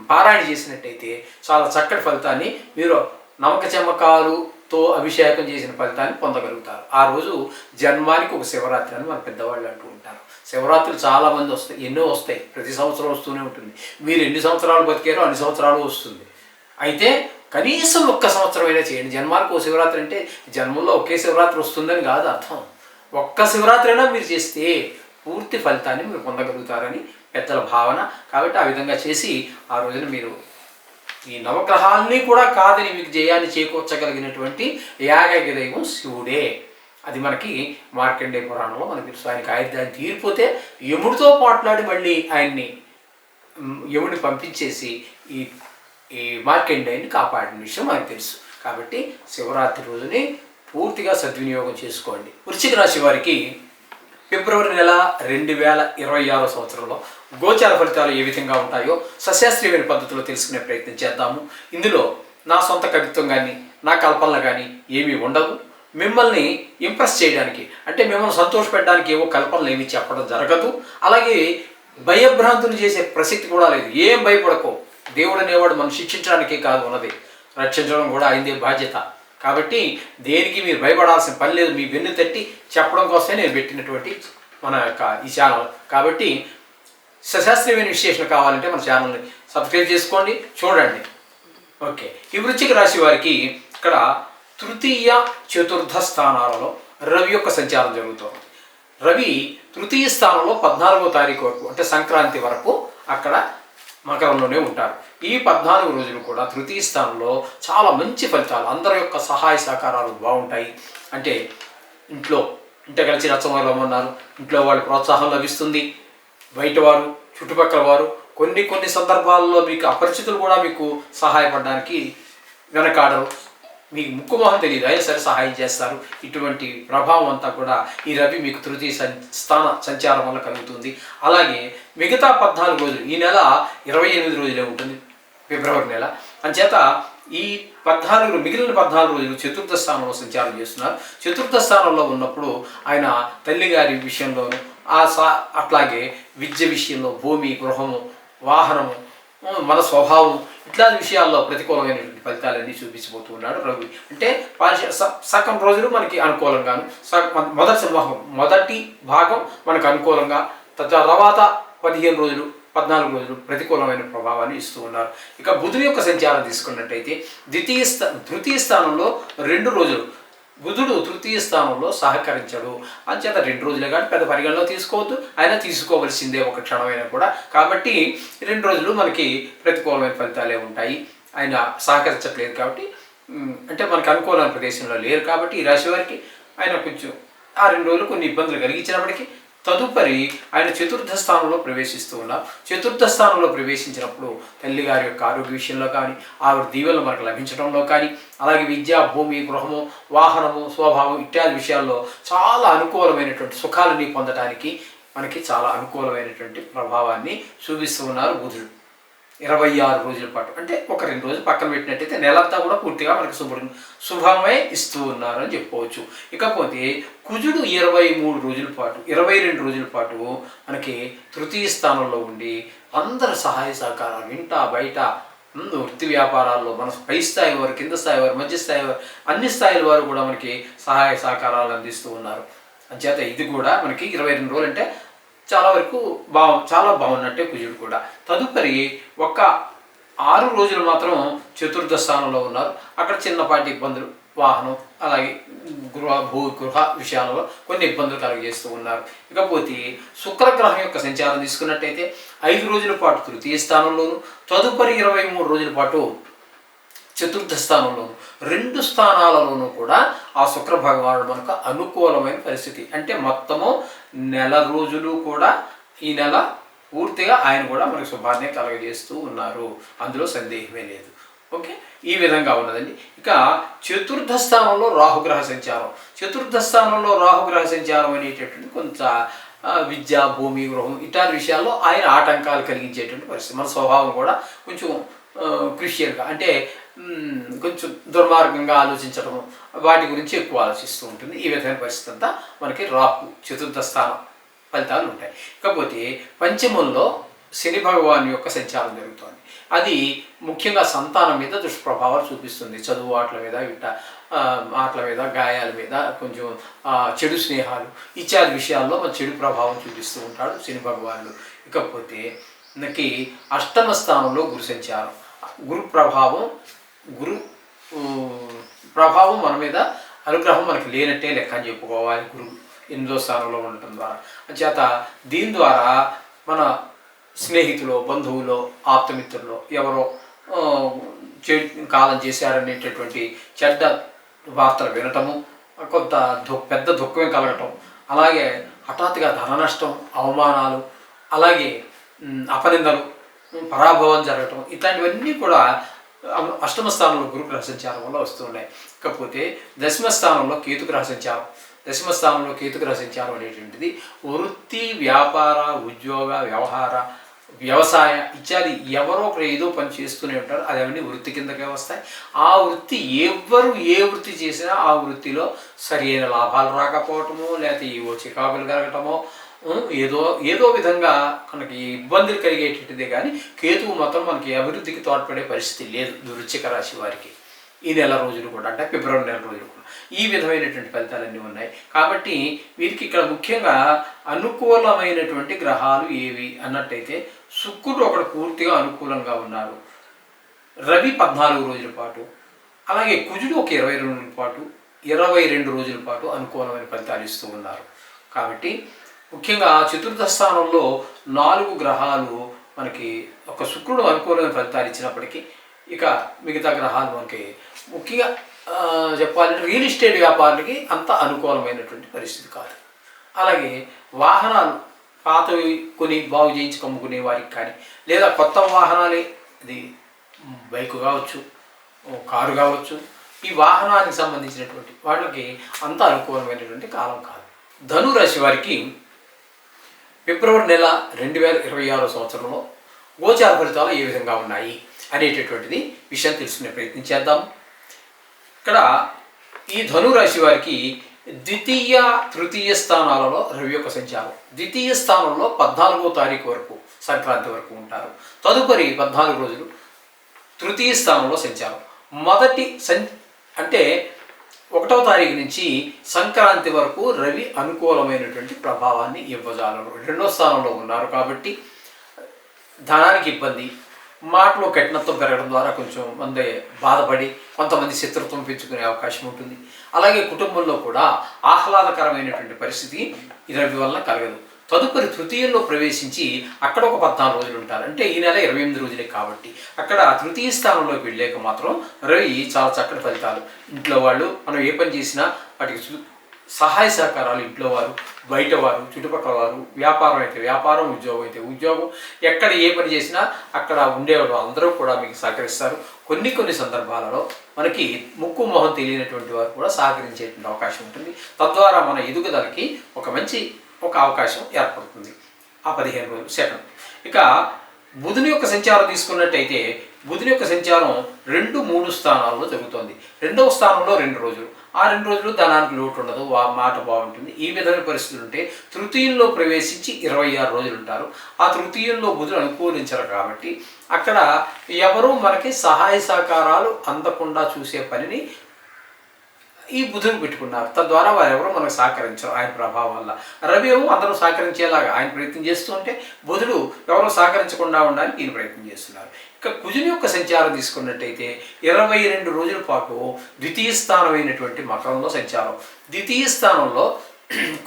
పారాయణ చేసినట్టయితే చాలా చక్కటి ఫలితాన్ని, మీరు నమ్మక చమకాలుతో అభిషేకం చేసిన ఫలితాన్ని పొందగలుగుతారు. ఆ రోజు జన్మానికి ఒక శివరాత్రి అని మన పెద్దవాళ్ళు అంటూ ఉంటారు. శివరాత్రులు చాలామంది వస్తాయి, ఎన్నో వస్తాయి, ప్రతి సంవత్సరం వస్తూనే ఉంటుంది. మీరు ఎన్ని సంవత్సరాలు బతికారో అన్ని సంవత్సరాలు వస్తుంది. అయితే కనీసం 1 సంవత్సరం అయినా చేయండి. జన్మానికి ఒక శివరాత్రి అంటే జన్మలో ఒకే శివరాత్రి వస్తుందని కాదు అర్థం. 1 శివరాత్రి అయినా మీరు చేస్తే పూర్తి ఫలితాన్ని మీరు పొందగలుగుతారని పెద్దల భావన. కాబట్టి ఆ విధంగా చేసి ఆ రోజున మీరు ఈ నవగ్రహాలని కూడా కాదని మీకు జయాన్ని చేకూర్చగలిగినటువంటి ఏకైక దైవం శివుడే. అది మనకి మార్కండేయ పురాణంలో మనకు తెలుసు. ఆయనకి ఆయుర్దాన్ని తీరిపోతే యముడితో మాట్లాడి మళ్ళీ యముడిని పంపించేసి ఈ మార్కండేయుని కాపాడిన విషయం మనకు తెలుసు. కాబట్టి శివరాత్రి రోజుని పూర్తిగా సద్వినియోగం చేసుకోండి. వృశ్చిక రాశి వారికి ఫిబ్రవరి నెల 2026 సంవత్సరంలో గోచార ఫలితాలు ఏ విధంగా ఉంటాయో సశాస్త్రీయమైన పద్ధతిలో తెలుసుకునే ప్రయత్నం చేద్దాము. ఇందులో నా సొంత కవిత్వం కానీ నా కల్పనలు కానీ ఏమీ ఉండవు. మిమ్మల్ని ఇంప్రెస్ చేయడానికి, అంటే మిమ్మల్ని సంతోషపెట్టడానికి ఏవో కల్పనలు ఏమీ చెప్పడం జరగదు. అలాగే భయభ్రాంతులు చేసే ప్రసక్తి కూడా లేదు. ఏం భయపడకో. దేవుడు అనేవాడు మనం శిక్షించడానికే కాదు ఉన్నది, రక్షించడం కూడా ఆయనదే బాధ్యత. కాబట్టి దేనికి మీరు భయపడాల్సిన పని లేదు. మీ వెన్ను తట్టి చెప్పడం కోసమే నేను పెట్టినటువంటి మన యొక్క ఈ ఛానల్. కాబట్టి సశాస్త్రీయమైన విశ్లేషణ కావాలంటే మన ఛానల్ని సబ్స్క్రైబ్ చేసుకోండి, చూడండి. ఓకే. ఈ వృశ్చిక రాశి వారికి ఇక్కడ తృతీయ చతుర్థ స్థానాలలో రవి యొక్క సంచారం జరుగుతుంది. రవి తృతీయ స్థానంలో 14వ తారీఖు వరకు అంటే సంక్రాంతి వరకు అక్కడ మకరంలోనే ఉంటారు. ఈ 14 రోజులు కూడా తృతీయ స్థానంలో చాలా మంచి ఫలితాలు, అందరి యొక్క సహాయ సహకారాలు బాగుంటాయి. అంటే ఇంట కలిసి రచ్చమూలం ఉన్నారు, ఇంట్లో వాళ్ళు ప్రోత్సాహం లభిస్తుంది. బయట వారు, చుట్టుపక్కల వారు కొన్ని సందర్భాల్లో మీకు అపరిచితులు కూడా మీకు సహాయపడడానికి వెనకాడరు. మీకు ముక్కు మొహం తెలియదు, అయినా సరే సహాయం చేస్తారు. ఇటువంటి ప్రభావం అంతా కూడా ఈ రవి మీకు తృతీయ స్థాన సంచారం వల్ల కలుగుతుంది. అలాగే మిగతా 14 రోజులు, ఈ నెల 28 రోజులే ఉంటుంది, ఫిబ్రవరి నెల. అంచేత ఈ మిగిలిన 14 రోజులు చతుర్థ స్థానంలో సంచారం చేస్తున్నారు. చతుర్థ స్థానంలో ఉన్నప్పుడు ఆయన తల్లిగారి విషయంలోనూ అట్లాగే విద్య విషయంలో, భూమి, గృహము, వాహనము, మన స్వభావం ఇట్లాంటి విషయాల్లో ప్రతికూలమైనటువంటి ఫలితాలన్నీ చూపించబోతూ ఉన్నాడు రవి. అంటే సగం రోజులు మనకి అనుకూలంగాను, మొదటి భాగం మనకు అనుకూలంగా, తర్వాత 15 రోజులు 14 రోజులు ప్రతికూలమైన ప్రభావాన్ని ఇస్తూ ఉన్నారు. ఇక బుధుని యొక్క సంచారం తీసుకున్నట్టయితే తృతీయ స్థానంలో 2 రోజులు బుధుడు తృతీయ స్థానంలో సహకరించడు. అంచేత 2 రోజులే కానీ పెద్ద పరిగణలో తీసుకోవద్దు, అయినా తీసుకోవలసిందే ఒక క్షణమైనా కూడా. కాబట్టి 2 రోజులు మనకి ప్రతికూలమైన ఫలితాలే ఉంటాయి. ఆయన సహకరించట్లేదు కాబట్టి, అంటే మనకు అనుకూలమైన ప్రదేశంలో లేరు కాబట్టి ఈ రాశి వారికి ఆయన కొంచెం ఆ 2 రోజులు కొన్ని ఇబ్బందులు కలిగించినప్పటికీ తదుపరి ఆయన చతుర్థ స్థానంలో ప్రవేశిస్తూ ఉన్నారు. చతుర్థ స్థానంలో ప్రవేశించినప్పుడు తల్లిగారి యొక్క ఆరోగ్య విషయంలో కానీ, ఆవిడ దీవెనలు మనకు లభించడంలో కానీ, అలాగే విద్య, భూమి, గృహము, వాహనము, స్వభావం ఇత్యాది విషయాల్లో చాలా అనుకూలమైనటువంటి సుఖాలని పొందడానికి మనకి చాలా అనుకూలమైనటువంటి ప్రభావాన్ని చూపిస్తూ ఉన్నారు బుధుడు. 26 రోజుల పాటు, అంటే ఒక 2 రోజులు పక్కన పెట్టినట్టయితే నెలంతా కూడా పూర్తిగా మనకి శుభమే ఇస్తూ ఉన్నారు అని చెప్పుకోవచ్చు. ఇకపోతే కుజుడు 23 రోజుల పాటు 22 రోజుల పాటు మనకి తృతీయ స్థానంలో ఉండి అందరి సహాయ సహకారాలు ఇంట బయట వృత్తి వ్యాపారాల్లో మన పై స్థాయి వారు, కింద స్థాయి వారు, మధ్య స్థాయి వారు, అన్ని స్థాయిల వారు కూడా మనకి సహాయ సహకారాలు అందిస్తూ ఉన్నారు. అంచేత ఇది కూడా మనకి 22 రోజులు అంటే చాలా వరకు చాలా బాగున్నట్టే కుజుడు కూడా. తదుపరి ఒక 6 రోజులు మాత్రం చతుర్థ స్థానంలో ఉన్నారు. అక్కడ చిన్నపాటి ఇబ్బందులు, వాహనం, అలాగే గృహ విషయాలలో కొన్ని ఇబ్బందులు కలుగజేస్తూ ఉన్నారు. ఇకపోతే శుక్రగ్రహం యొక్క సంచారం తీసుకున్నట్టయితే 5 రోజుల పాటు తృతీయ స్థానంలోను, తదుపరి 23 రోజుల పాటు చతుర్థ స్థానంలోను, 2 స్థానాలలోనూ కూడా ఆ శుక్ర భగవానుడు మనకు అనుకూలమైన పరిస్థితి. అంటే మొత్తము నెల రోజులు కూడా ఈ నెల పూర్తిగా ఆయన కూడా మనకు శుభాన్ని కలగజేస్తూ ఉన్నారు, అందులో సందేహమే లేదు. ఓకే, ఈ విధంగా ఉన్నదండి. ఇక చతుర్థ స్థానంలో రాహుగ్రహ సంచారం. చతుర్థ స్థానంలో రాహుగ్రహ సంచారం అనేటటువంటి కొంత విద్య, భూమి, గృహం ఇట్లాంటి విషయాల్లో ఆయన ఆటంకాలు కలిగించేటువంటి పరిస్థితి. మన స్వభావం కూడా కొంచెం క్రిషియల్గా, అంటే కొంచెం దుర్మార్గంగా ఆలోచించడము, వాటి గురించి ఎక్కువ ఆలోచిస్తూ ఉంటుంది. ఈ విధమైన పరిస్థితి అంతా మనకి రాహు చతుర్థ స్థానం ఫలితాలు ఉంటాయి. కాకపోతే పంచమంలో శని భగవాన్ యొక్క సంచారం జరుగుతుంది. అది ముఖ్యంగా సంతానం మీద దుష్ప్రభావాలు చూపిస్తుంది. చదువు ఆటల మీద, ఆటల మీద, గాయాల మీద, కొంచెం చెడు స్నేహాలు ఇత్యాది విషయాల్లో మన చెడు ప్రభావం చూపిస్తూ ఉంటాడు శని భగవానుడు. ఇకపోతే మనకి అష్టమ స్థానంలో గురు సంచారం. గురు ప్రభావం మన మీద, అనుగ్రహం మనకి లేనట్టే లెక్క అని చెప్పుకోవాలి గురువు 8వ స్థానంలో ఉండటం ద్వారా. అంచేత దీని ద్వారా మన స్నేహితులు, బంధువులు, ఆప్తమిత్రులు ఎవరో కాలం చేశారనేటటువంటి చెడ్డ వార్తలు వినటము, కొంత పెద్ద దుఃఖమే కలగటం, అలాగే హఠాత్తుగా ధన నష్టం, అవమానాలు, అలాగే అపనిందలు, పరాభవం జరగటం ఇట్లాంటివన్నీ కూడా అష్టమ స్థానంలో గురుగ్రహ సంచారం వల్ల వస్తున్నాయి. కాకపోతే దశమ స్థానంలో కేతుగ్రహ సంచారం. దశమ స్థానంలో కేతుగ్రహ సంచారం అనేటువంటిది వృత్తి, వ్యాపార, ఉద్యోగ, వ్యవసాయ ఇత్యాది ఎవరో ఒకరు ఏదో పని చేస్తూనే ఉంటారు. అవన్నీ వృత్తి కిందకే వస్తాయి. ఆ వృత్తి ఏ వృత్తి చేసినా ఆ వృత్తిలో సరైన లాభాలు రాకపోవటమో, లేకపోతే ఏవో చికాకులు కలగటమో, ఏదో విధంగా మనకి ఇబ్బందులు కలిగేటట్టుదే కానీ కేతువు మాత్రం మనకి అభివృద్ధికి తోడ్పడే పరిస్థితి లేదు వృశ్చిక రాశి వారికి. ఈ నెల రోజులు కూడా, అంటే ఫిబ్రవరి నెల రోజులు కూడా ఈ విధమైనటువంటి ఫలితాలన్నీ ఉన్నాయి. కాబట్టి వీరికి ఇక్కడ ముఖ్యంగా అనుకూలమైనటువంటి గ్రహాలు ఏవి అన్నట్టయితే శుక్రుడు ఒకడు పూర్తిగా అనుకూలంగా ఉన్నారు. రవి 14 రోజుల పాటు, అలాగే కుజుడు ఒక 22 రోజుల పాటు అనుకూలమైన ఫలితాలు ఇస్తూ ఉన్నారు. కాబట్టి ముఖ్యంగా చతుర్థ స్థానంలో 4 గ్రహాలు మనకి, ఒక శుక్రుడు అనుకూలమైన ఫలితాలు ఇచ్చినప్పటికీ ఇక మిగతా గ్రహాలు మనకి ముఖ్యంగా చెప్పాలంటే రియల్ ఎస్టేట్ వ్యాపారులకి అంత అనుకూలమైనటువంటి పరిస్థితి కాదు. అలాగే వాహనాలు పాతవి కొని బాగు చేయించి కమ్ముకునే వారికి కానీ, లేదా కొత్త వాహనాలే, ఇది బైకు కావచ్చు, కారు కావచ్చు, ఈ వాహనానికి సంబంధించినటువంటి వాళ్ళకి అంత అనుకూలమైనటువంటి కాలం కాదు. ధనురాశి వారికి ఫిబ్రవరి నెల 2026 సంవత్సరంలో గోచార ఫలితాలు ఏ విధంగా ఉన్నాయి అనేటటువంటిది విషయం తెలుసుకునే ప్రయత్నం చేద్దాం. ఇక్కడ ఈ ధనురాశి వారికి ద్వితీయ తృతీయ స్థానాలలో రవి యొక్క సంచారం. ద్వితీయ స్థానంలో 14వ తారీఖు వరకు, సంక్రాంతి వరకు ఉంటారు. తదుపరి 14 రోజులు తృతీయ స్థానంలో సంచారం. అంటే 1వ తారీఖు నుంచి సంక్రాంతి వరకు రవి అనుకూలమైనటువంటి ప్రభావాన్ని ఇవ్వజాలరు. 2వ స్థానంలో ఉన్నారు కాబట్టి ధనానికి ఇబ్బంది, మాటలో కఠినత్వం పెరగడం ద్వారా కొంచెం మంది బాధపడి కొంతమంది శత్రుత్వం పెంచుకునే అవకాశం ఉంటుంది. అలాగే కుటుంబంలో కూడా ఆహ్లాదకరమైనటువంటి పరిస్థితి ఈ రవి వల్ల కలగదు. తదుపరి తృతీయంలో ప్రవేశించి అక్కడ ఒక 14 రోజులు ఉంటారు. అంటే ఈ నెల 28 రోజులే కాబట్టి అక్కడ తృతీయ స్థానంలోకి వెళ్ళాక మాత్రం రవి చాలా చక్కటి ఫలితాలు. ఇంట్లో వాళ్ళు మనం ఏ పని చేసినా వాటికి సహాయ సహకారాలు, ఇంట్లో వారు, బయట వారు, చుట్టుపక్కల వారు, వ్యాపారం అయితే వ్యాపారం, ఉద్యోగం అయితే ఉద్యోగం, ఎక్కడ ఏ పని చేసినా అక్కడ ఉండేవాళ్ళు అందరూ కూడా మీకు సహకరిస్తారు. కొన్ని సందర్భాలలో మనకి ముక్కు మొహం తెలియనటువంటి వారు కూడా సహకరించేటువంటి అవకాశం ఉంటుంది. తద్వారా మన ఎదుగుదలకి ఒక అవకాశం ఏర్పడుతుంది ఆ 15 రోజులు సెకండ్. ఇక బుధుని యొక్క సంచారం తీసుకున్నట్టయితే బుధుని యొక్క సంచారం 2, 3 స్థానాల్లో జరుగుతుంది. 2వ స్థానంలో 2 రోజులు. ఆ 2 రోజులు ధనానికి లోటు ఉండదు, మాట బాగుంటుంది. ఈ విధమైన పరిస్థితులు ఉంటే తృతీయంలో ప్రవేశించి 26 రోజులు ఉంటారు. ఆ తృతీయంలో బుధుడు అనుకూలించరు కాబట్టి అక్కడ ఎవరూ మనకి సహాయ సహకారాలు అందకుండా చూసే పనిని ఈ బుధుడు పెట్టుకున్నారు. తద్వారా వారెవరూ మనకు సహకరించరు ఆయన ప్రభావం వల్ల. రవి ఏమో అందరూ సహకరించేలాగా ఆయన ప్రయత్నం చేస్తూ ఉంటే బుధుడు ఎవరో సహకరించకుండా ఉండడానికి ఈయన ప్రయత్నం చేస్తున్నారు. ఇక కుజుని యొక్క సంచారం తీసుకున్నట్టయితే 22 రోజుల పాటు ద్వితీయ స్థానమైనటువంటి మకరంలో సంచారం. ద్వితీయ స్థానంలో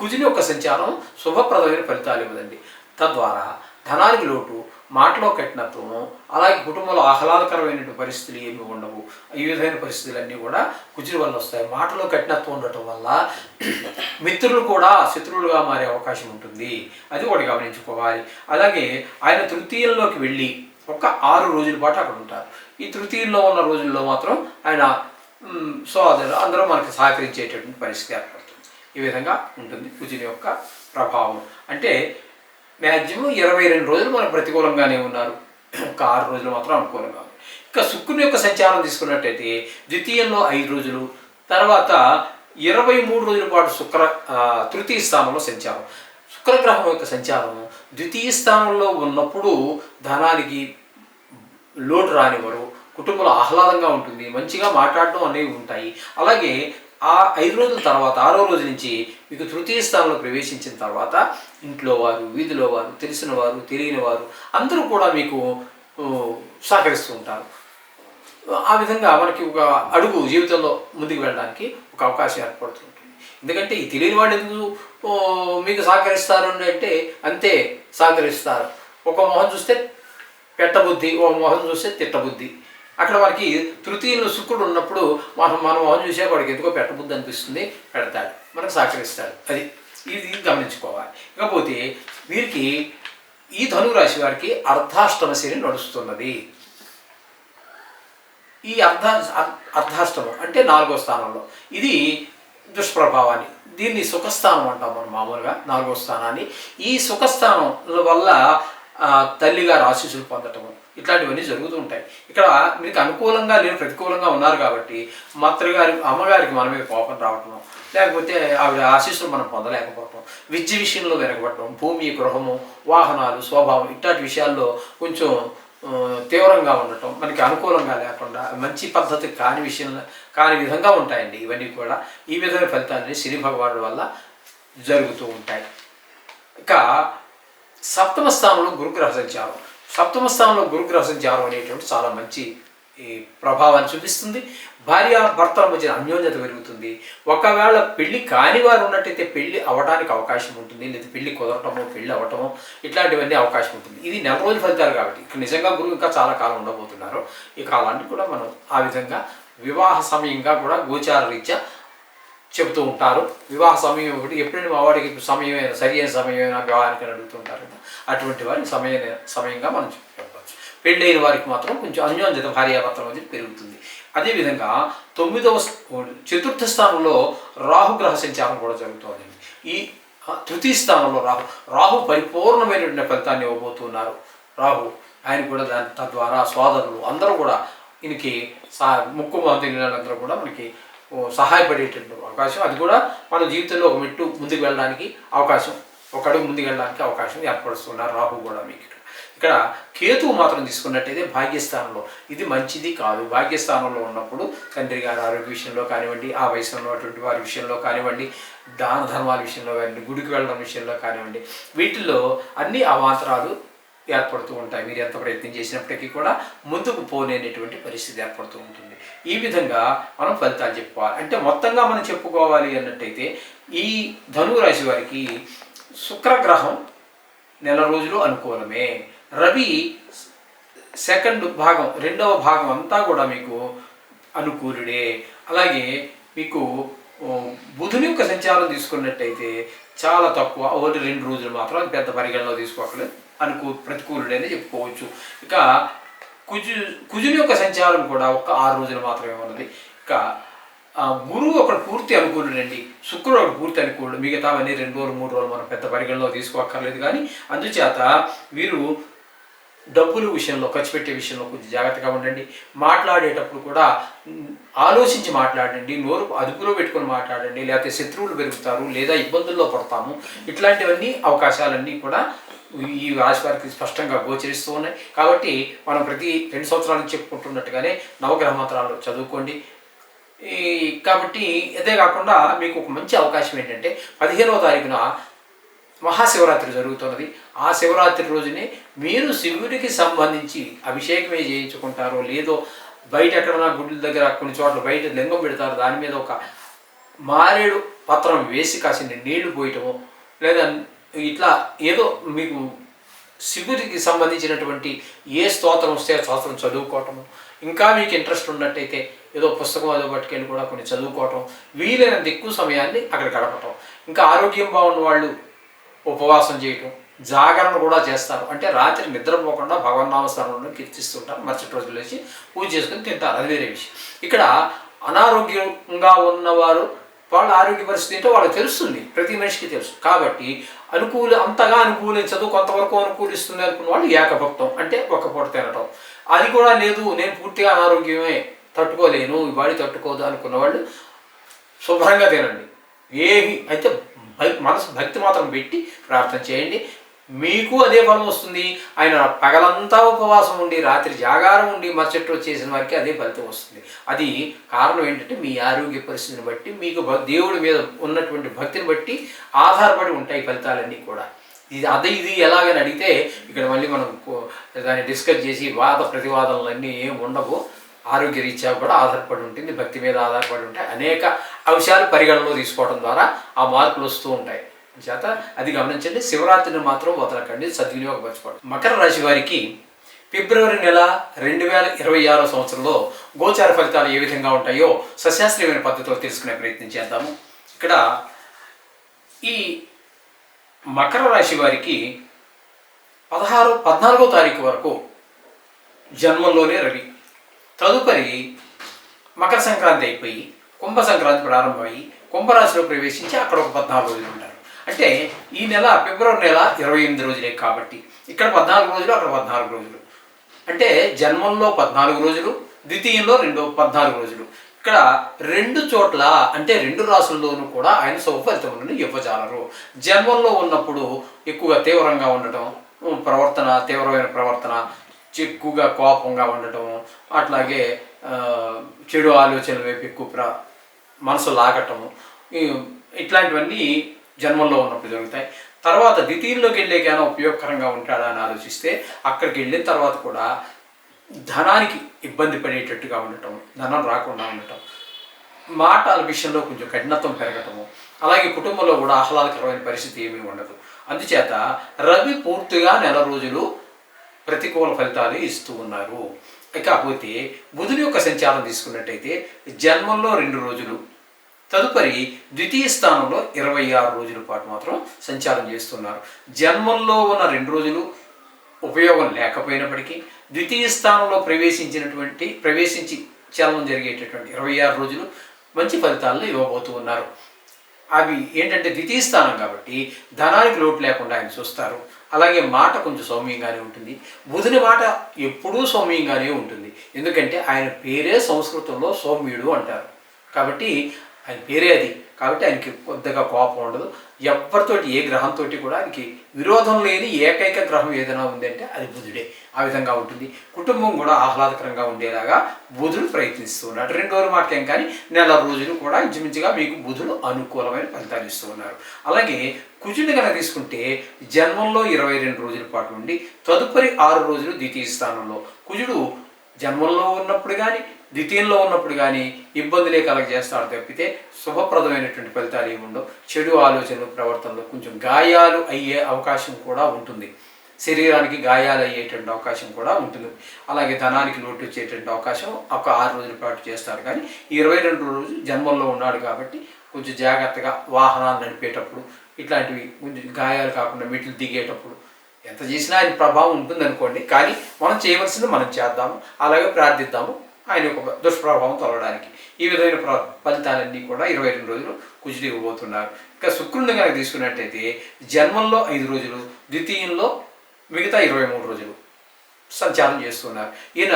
కుజుని యొక్క సంచారం శుభప్రదమైన ఫలితాలు ఇవ్వదండి. తద్వారా ధనానికి లోటు, మాటలో కఠినత్వము, అలాగే కుటుంబంలో ఆహ్లాదకరమైనటువంటి పరిస్థితులు ఏమి ఉండవు. ఈ విధమైన పరిస్థితులన్నీ కూడా కుజుని వల్ల వస్తాయి. మాటలో కఠినత్వం ఉండటం వల్ల మిత్రులు కూడా శత్రువులుగా మారే అవకాశం ఉంటుంది. అది ఒకటి గమనించుకోవాలి. అలాగే ఆయన తృతీయంలోకి వెళ్ళి ఒక 6 రోజుల పాటు అక్కడ ఉంటారు. ఈ తృతీయంలో ఉన్న రోజుల్లో మాత్రం ఆయన సోదరులు అందరూ మనకు సహకరించేటటువంటి పరిస్థితి ఏర్పడుతుంది. ఈ విధంగా ఉంటుంది కుజుని యొక్క ప్రభావం. అంటే మ్యాక్సిమం 22 రోజులు మనకు ప్రతికూలంగానే ఉన్నారు, ఒక 6 రోజులు మాత్రం అనుకూలంగా ఉంది. ఇక శుక్రుని యొక్క సంచారం తీసుకున్నట్టయితే ద్వితీయంలో 5 రోజులు, తర్వాత 23 రోజుల పాటు తృతీయ స్థానంలో సంచారం. శుక్రగ్రహం యొక్క సంచారం ద్వితీయ స్థానంలో ఉన్నప్పుడు ధనానికి లోటు రానివ్వరు, కుటుంబంలో ఆహ్లాదంగా ఉంటుంది, మంచిగా మాట్లాడటం అనేవి ఉంటాయి. అలాగే ఆ 5 రోజుల తర్వాత 6వ రోజు నుంచి మీకు తృతీయ స్థానంలో ప్రవేశించిన తర్వాత ఇంట్లో వారు, వీధిలో వారు, తెలిసిన వారు, తెలియని వారు అందరూ కూడా మీకు సహకరిస్తూ ఉంటారు. ఆ విధంగా మనకి ఒక అడుగు జీవితంలో ముందుకు వెళ్ళడానికి ఒక అవకాశం ఏర్పడుతుంది. ఎందుకంటే ఈ తెలియని వాళ్ళు ఎందుకు మీకు సహకరిస్తారు అంటే అంతే సహకరిస్తారు. ఒక మొహం చూస్తే పెట్టబుద్ధి, ఒక మొహం చూస్తే తిట్టబుద్ధి. అక్కడ మనకి తృతీయంలో శుక్రుడు ఉన్నప్పుడు మన మొహం చూసే వాడికి ఎందుకో పెట్టబుద్ధి అనిపిస్తుంది, పెడతాడు, మనకు సహకరిస్తాడు. ఇది గమనించుకోవాలి. ఇకపోతే వీరికి ఈ ధనురాశి వారికి అర్ధాష్టమ శని నడుస్తున్నది. ఈ అర్ధాష్టమం అంటే 4వ స్థానంలో ఇది దుష్ప్రభావాన్ని, దీన్ని సుఖస్థానం అంటాం మనం మామూలుగా 4వ స్థానాన్ని. ఈ సుఖస్థానం వల్ల తల్లిగారు ఆశీస్సులు పొందటము ఇట్లాంటివన్నీ జరుగుతూ ఉంటాయి. ఇక్కడ మీకు అనుకూలంగా లేదు, ప్రతికూలంగా ఉన్నారు కాబట్టి అమ్మగారికి మన మీద కోపం రావటం, లేకపోతే ఆవిడ ఆశీస్సులు మనం పొందలేకపోవటం, విద్య విషయంలో వెనకబడటం, భూమి, గృహము, వాహనాలు, స్వభావం ఇట్లాంటి విషయాల్లో కొంచెం తీవ్రంగా ఉండటం, మనకి అనుకూలంగా లేకుండా మంచి పద్ధతి కాని విధంగా ఉంటాయండి. ఇవన్నీ కూడా ఈ విధమైన ఫలితాలని శని భగవానుడి వల్ల జరుగుతూ ఉంటాయి. ఇక సప్తమ స్థానంలో గురుగ్రహ సంచారం. సప్తమ స్థానంలో గురుగ్రహ సంచారం అనేటువంటి చాలా మంచి ఈ ప్రభావాన్ని చూపిస్తుంది. భార్య భర్తల మధ్య అన్యోన్యత పెరుగుతుంది. ఒకవేళ పెళ్లి కాని వారు ఉన్నట్టయితే పెళ్లి అవ్వడానికి అవకాశం ఉంటుంది, లేదా పెళ్లి కుదరటమో పెళ్లి అవ్వటమో ఇట్లాంటివన్నీ అవకాశం ఉంటుంది. ఇది నెల రోజుల ఫలితాలు కాబట్టి ఇక్కడ నిజంగా గురువు ఇంకా చాలా కాలం ఉండబోతున్నారు. ఈ కాలాన్ని కూడా మనం ఆ విధంగా వివాహ సమయంగా కూడా గోచార రీత్యా చెబుతూ ఉంటారు. వివాహ సమయం ఒకటి ఎప్పుడైనా మా వాడికి సమయమైన సరి అయిన సమయమైనా వివాహానికి అడుగుతుంటారు కదా, అటువంటి వారికి సమయంగా మనం చెప్పవచ్చు. పెళ్ళైన వారికి మాత్రం కొంచెం అన్యోన్యత భార్యాభర్తల మధ్య పెరుగుతుంది. అదేవిధంగా చతుర్థ స్థానంలో రాహుగ్రహ సంచారం కూడా జరుగుతుందండి. ఈ తృతీయ స్థానంలో రాహు పరిపూర్ణమైనటువంటి ఫలితాన్ని ఇవ్వబోతున్నారు. రాహు ఆయన కూడా తద్వారా సోదరులు అందరూ కూడా ఈయనకి ముక్కు మంత్రులందరూ కూడా మనకి సహాయపడేటువంటి అవకాశం, అది కూడా మన జీవితంలో ఒక మెట్టు ముందుకు వెళ్ళడానికి అవకాశం, ఒక అడుగు ముందుకు వెళ్ళడానికి అవకాశం ఏర్పరుస్తున్నారు రాహు కూడా. మీకు ఇక్కడ కేతువు మాత్రం తీసుకున్నట్టయితే భాగ్యస్థానంలో ఇది మంచిది కాదు. భాగ్యస్థానంలో ఉన్నప్పుడు తండ్రి గారి ఆరోగ్య విషయంలో కానివ్వండి, ఆ వయసులో ఉన్నటువంటి వారి విషయంలో కానివ్వండి, దాన ధర్మాల విషయంలో కానివ్వండి, గుడికి వెళ్ళడం విషయంలో కానివ్వండి, వీటిల్లో అన్ని అవాంతరాలు ఏర్పడుతూ ఉంటాయి. మీరు ఎంత ప్రయత్నం చేసినప్పటికీ కూడా ముందుకు పోలేనటువంటి పరిస్థితి ఏర్పడుతూ ఉంటుంది. ఈ విధంగా మనం ఫలితాలు చెప్పుకోవాలి. అంటే మొత్తంగా మనం చెప్పుకోవాలి అన్నట్టయితే ఈ ధనువు రాశి వారికి శుక్రగ్రహం నెల రోజులు అనుకూలమే. రవి సెకండ్ భాగం, రెండవ భాగం అంతా కూడా మీకు అనుకూలుడే. అలాగే మీకు బుధుని యొక్క సంచారం తీసుకున్నట్టయితే చాలా తక్కువ, ఒకటి 2 రోజులు మాత్రం, అది పెద్ద పరిగణలో తీసుకోకలేదు, ప్రతికూలుడే అని చెప్పుకోవచ్చు. ఇక కుజుని యొక్క సంచారం కూడా ఒక 6 రోజులు మాత్రమే ఉన్నది. ఇక గురువు ఒకటి పూర్తి అనుకూలుడండి, శుక్రుడు ఒకటి పూర్తి అనుకూలుడు, మిగతావన్నీ 2 రోజులు 3 రోజులు మనం పెద్ద పరిగణలో తీసుకోక్కర్లేదు. కానీ అందుచేత వీరు డబ్బుల విషయంలో, ఖర్చు పెట్టే విషయంలో కొంచెం జాగ్రత్తగా ఉండండి. మాట్లాడేటప్పుడు కూడా ఆలోచించి మాట్లాడండి, నోరు అదుపులో పెట్టుకొని మాట్లాడండి, లేకపోతే శత్రువులు పెరుగుతారు, లేదా ఇబ్బందుల్లో పడతాము. ఇట్లాంటివన్నీ అవకాశాలన్నీ కూడా ఈ రాశి వారికి స్పష్టంగా గోచరిస్తూ ఉన్నాయి. కాబట్టి మనం ప్రతి 2 సంవత్సరాలకు చెప్పుకుంటున్నట్టుగానే నవగ్రహ మంత్రాలు చదువుకోండి. కాబట్టి అదే కాకుండా మీకు ఒక మంచి అవకాశం ఏంటంటే 15వ తారీఖున మహాశివరాత్రి జరుగుతున్నది. ఆ శివరాత్రి రోజునే మీరు శివుడికి సంబంధించి అభిషేకమే చేయించుకుంటారో లేదో, బయట ఎక్కడన్నా గుడ్ల దగ్గర కొన్ని చోట్ల బయట లింగం పెడతారు, దాని మీద ఒక మారేడు పత్రం వేసి కాసిన నీళ్లు పోయటము, లేదా ఇట్లా ఏదో మీకు శివుడికి సంబంధించినటువంటి ఏ స్తోత్రం వస్తే ఆ స్తోత్రం చదువుకోవటము, ఇంకా మీకు ఇంట్రెస్ట్ ఉన్నట్టయితే ఏదో పుస్తకం అదో పట్టుకెళ్ళి కూడా కొన్ని చదువుకోవటం, వీలైనంత ఎక్కువ సమయాన్ని అక్కడ గడపటం. ఇంకా ఆరోగ్యం బాగున్న వాళ్ళు ఉపవాసం చేయటం, జాగరణ కూడా చేస్తారు. అంటే రాత్రి నిద్రపోకుండా భగవన్నామస్మరణలో కీర్తిస్తుంటారు, మరుసటి రోజు లేచి పూజ చేసుకుని తింటారు, అది వేరే విషయం. ఇక్కడ అనారోగ్యంగా ఉన్నవారు వాళ్ళ ఆరోగ్య పరిస్థితి ఏంటో వాళ్ళకి తెలుస్తుంది, ప్రతి మనిషికి తెలుసు. కాబట్టి అంతగా అనుకూలించదు, కొంతవరకు అనుకూలిస్తుంది అనుకున్న వాళ్ళు ఏకభక్తం, అంటే ఒక పూట తినటం. అది కూడా లేదు, నేను పూర్తిగా అనారోగ్యమే, తట్టుకోలేను, ఈ బాడీ తట్టుకోదు అనుకున్న వాళ్ళు శుభ్రంగా తినండి. ఏమి అయితే మనసు భక్తి మాత్రం పెట్టి ప్రార్థన చేయండి, మీకు అదే ఫలం వస్తుంది. ఆయన పగలంతా ఉపవాసం ఉండి రాత్రి జాగారం ఉండి మరుసటి రోజు చేసిన వారికి అదే ఫలితం వస్తుంది. అది కారణం ఏంటంటే మీ ఆరోగ్య పరిస్థితిని బట్టి, మీకు దేవుడి మీద ఉన్నటువంటి భక్తిని బట్టి ఆధారపడి ఉంటాయి ఫలితాలన్నీ కూడా. ఇది ఎలాగని అడిగితే ఇక్కడ మళ్ళీ మనం దాన్ని డిస్కస్ చేసి వాద ప్రతివాదనలన్నీ ఏం ఉండవు. ఆరోగ్య రీత్యా కూడా ఆధారపడి ఉంటుంది, భక్తి మీద ఆధారపడి ఉంటాయి. అనేక అంశాలు పరిగణలో తీసుకోవడం ద్వారా ఆ మార్పులు వస్తూ ఉంటాయి. చేత అది గమనించండి. శివరాత్రిని మాత్రం వదలకండి, సద్వినియోగపరచుకోండి. మకర రాశి వారికి ఫిబ్రవరి నెల 2026 సంవత్సరంలో గోచార ఫలితాలు ఏ విధంగా ఉంటాయో సశాస్త్రీయమైన పద్ధతిలో తెలుసుకునే ప్రయత్నం చేద్దాము. ఇక్కడ ఈ మకర రాశి వారికి 14వ తారీఖు వరకు జన్మంలోనే రవి, తదుపరి మకర సంక్రాంతి అయిపోయి కుంభ సంక్రాంతి ప్రారంభమయ్యి కుంభరాశిలో ప్రవేశించి అక్కడ ఒక 14 రోజులు ఉంటారు. అంటే ఈ నెల ఫిబ్రవరి నెల 28 రోజులే కాబట్టి ఇక్కడ 14 రోజులు, అక్కడ 14 రోజులు. అంటే జన్మంలో 14 రోజులు, ద్వితీయంలో 14 రోజులు. ఇక్కడ 2 చోట్ల అంటే 2 రాసుల్లోనూ కూడా ఆయన శుభ ఫలితములను ఇవ్వజాలరు. జన్మంలో ఉన్నప్పుడు ఎక్కువగా తీవ్రంగా ఉండటం, తీవ్రమైన ప్రవర్తన, ఎక్కువగా కోపంగా ఉండటం, అట్లాగే చెడు ఆలోచనల వైపు ఎక్కువ మనసు లాగటము, ఇట్లాంటివన్నీ జన్మంలో ఉన్నప్పుడు జరుగుతాయి. తర్వాత ద్వితీయంలోకి వెళ్ళేకైనా ఉపయోగకరంగా ఉంటాడా అని ఆలోచిస్తే అక్కడికి వెళ్ళిన తర్వాత కూడా ధనానికి ఇబ్బంది పడేటట్టుగా ఉండటం, ధనం రాకుండా ఉండటం, మాటల విషయంలో కొంచెం కఠినత్వం పెరగటము, అలాగే కుటుంబంలో కూడా ఆహ్లాదకరమైన పరిస్థితి ఏమీ ఉండదు. అందుచేత రవి పూర్తిగా నెల రోజులు ప్రతికూల ఫలితాలు ఇస్తూ ఉన్నారు. ఇకపోతే బుధుని యొక్క సంచారం తీసుకున్నట్టయితే జన్మంలో 2 రోజులు, తదుపరి ద్వితీయ స్థానంలో 26 రోజుల పాటు మాత్రం సంచారం చేస్తున్నారు. జన్మంలో ఉన్న 2 రోజులు ఉపయోగం లేకపోయినప్పటికీ ద్వితీయ స్థానంలో ప్రవేశించి చలనం జరిగేటటువంటి 26 రోజులు మంచి ఫలితాలను ఇవ్వబోతూ ఉన్నారు. అవి ఏంటంటే ద్వితీయ స్థానం కాబట్టి ధనానికి లోటు లేకుండా ఆయన చూస్తారు. అలాగే మాట కొంచెం సౌమ్యంగానే ఉంటుంది. బుధుని మాట ఎప్పుడూ సౌమ్యంగానే ఉంటుంది. ఎందుకంటే ఆయన పేరే సంస్కృతంలో సౌమ్యుడు అంటారు. కాబట్టి ఆయన పేరే అది. కాబట్టి ఆయనకి కొద్దిగా కోపం ఉండదు. ఎవరితోటి ఏ గ్రహంతో కూడా ఆయనకి విరోధం లేని ఏకైక గ్రహం ఏదైనా ఉందంటే అది బుధుడే. ఆ విధంగా ఉంటుంది. కుటుంబం కూడా ఆహ్లాదకరంగా ఉండేలాగా బుధుడు ప్రయత్నిస్తూ ఉన్నాడు. 2వ మాటకేం కానీ నెల రోజులు కూడా ఇంచుమించుగా మీకు బుధుడు అనుకూలమైన ఫలితాలు ఇస్తూ ఉన్నారు. అలాగే కుజుడిని కనుక తీసుకుంటే జన్మంలో 22 రోజుల పాటు ఉండి తదుపరి 6 రోజులు ద్వితీయ స్థానంలో. కుజుడు జన్మంలో ఉన్నప్పుడు కానీ ద్వితీయంలో ఉన్నప్పుడు కానీ ఇబ్బందులే కలగజేస్తాడు తప్పితే శుభప్రదమైనటువంటి ఫలితాలు ఏమి ఉండవు. చెడు ఆలోచనలు ప్రవర్తనలో కొంచెం గాయాలు అయ్యే అవకాశం కూడా ఉంటుంది. శరీరానికి గాయాలు అయ్యేటువంటి అవకాశం కూడా ఉంటుంది. అలాగే ధనానికి లోటు వచ్చేటువంటి అవకాశం ఒక 6 రోజుల పాటు చేస్తారు. కానీ 22 రోజులు జన్మంలో ఉన్నాడు కాబట్టి కొంచెం జాగ్రత్తగా వాహనాలు నడిపేటప్పుడు ఇట్లాంటివి కొంచెం గాయాలు కాకుండా మెట్లు దిగేటప్పుడు ఎంత చేసినా ఆయన ప్రభావం ఉంటుంది అనుకోండి. కానీ మనం చేయవలసింది మనం చేద్దాము, అలాగే ప్రార్థిద్దాము ఆయన యొక్క దుష్ప్రభావం తొలగడానికి. ఈ విధమైన ఫలితాలన్నీ కూడా 22 రోజులు కుజుడు ఇవ్వబోతున్నారు. ఇంకా శుక్రుడిని కనుక తీసుకున్నట్టయితే జన్మంలో 5 రోజులు, ద్వితీయంలో మిగతా 23 రోజులు సంచారం చేస్తున్నారు. ఈయన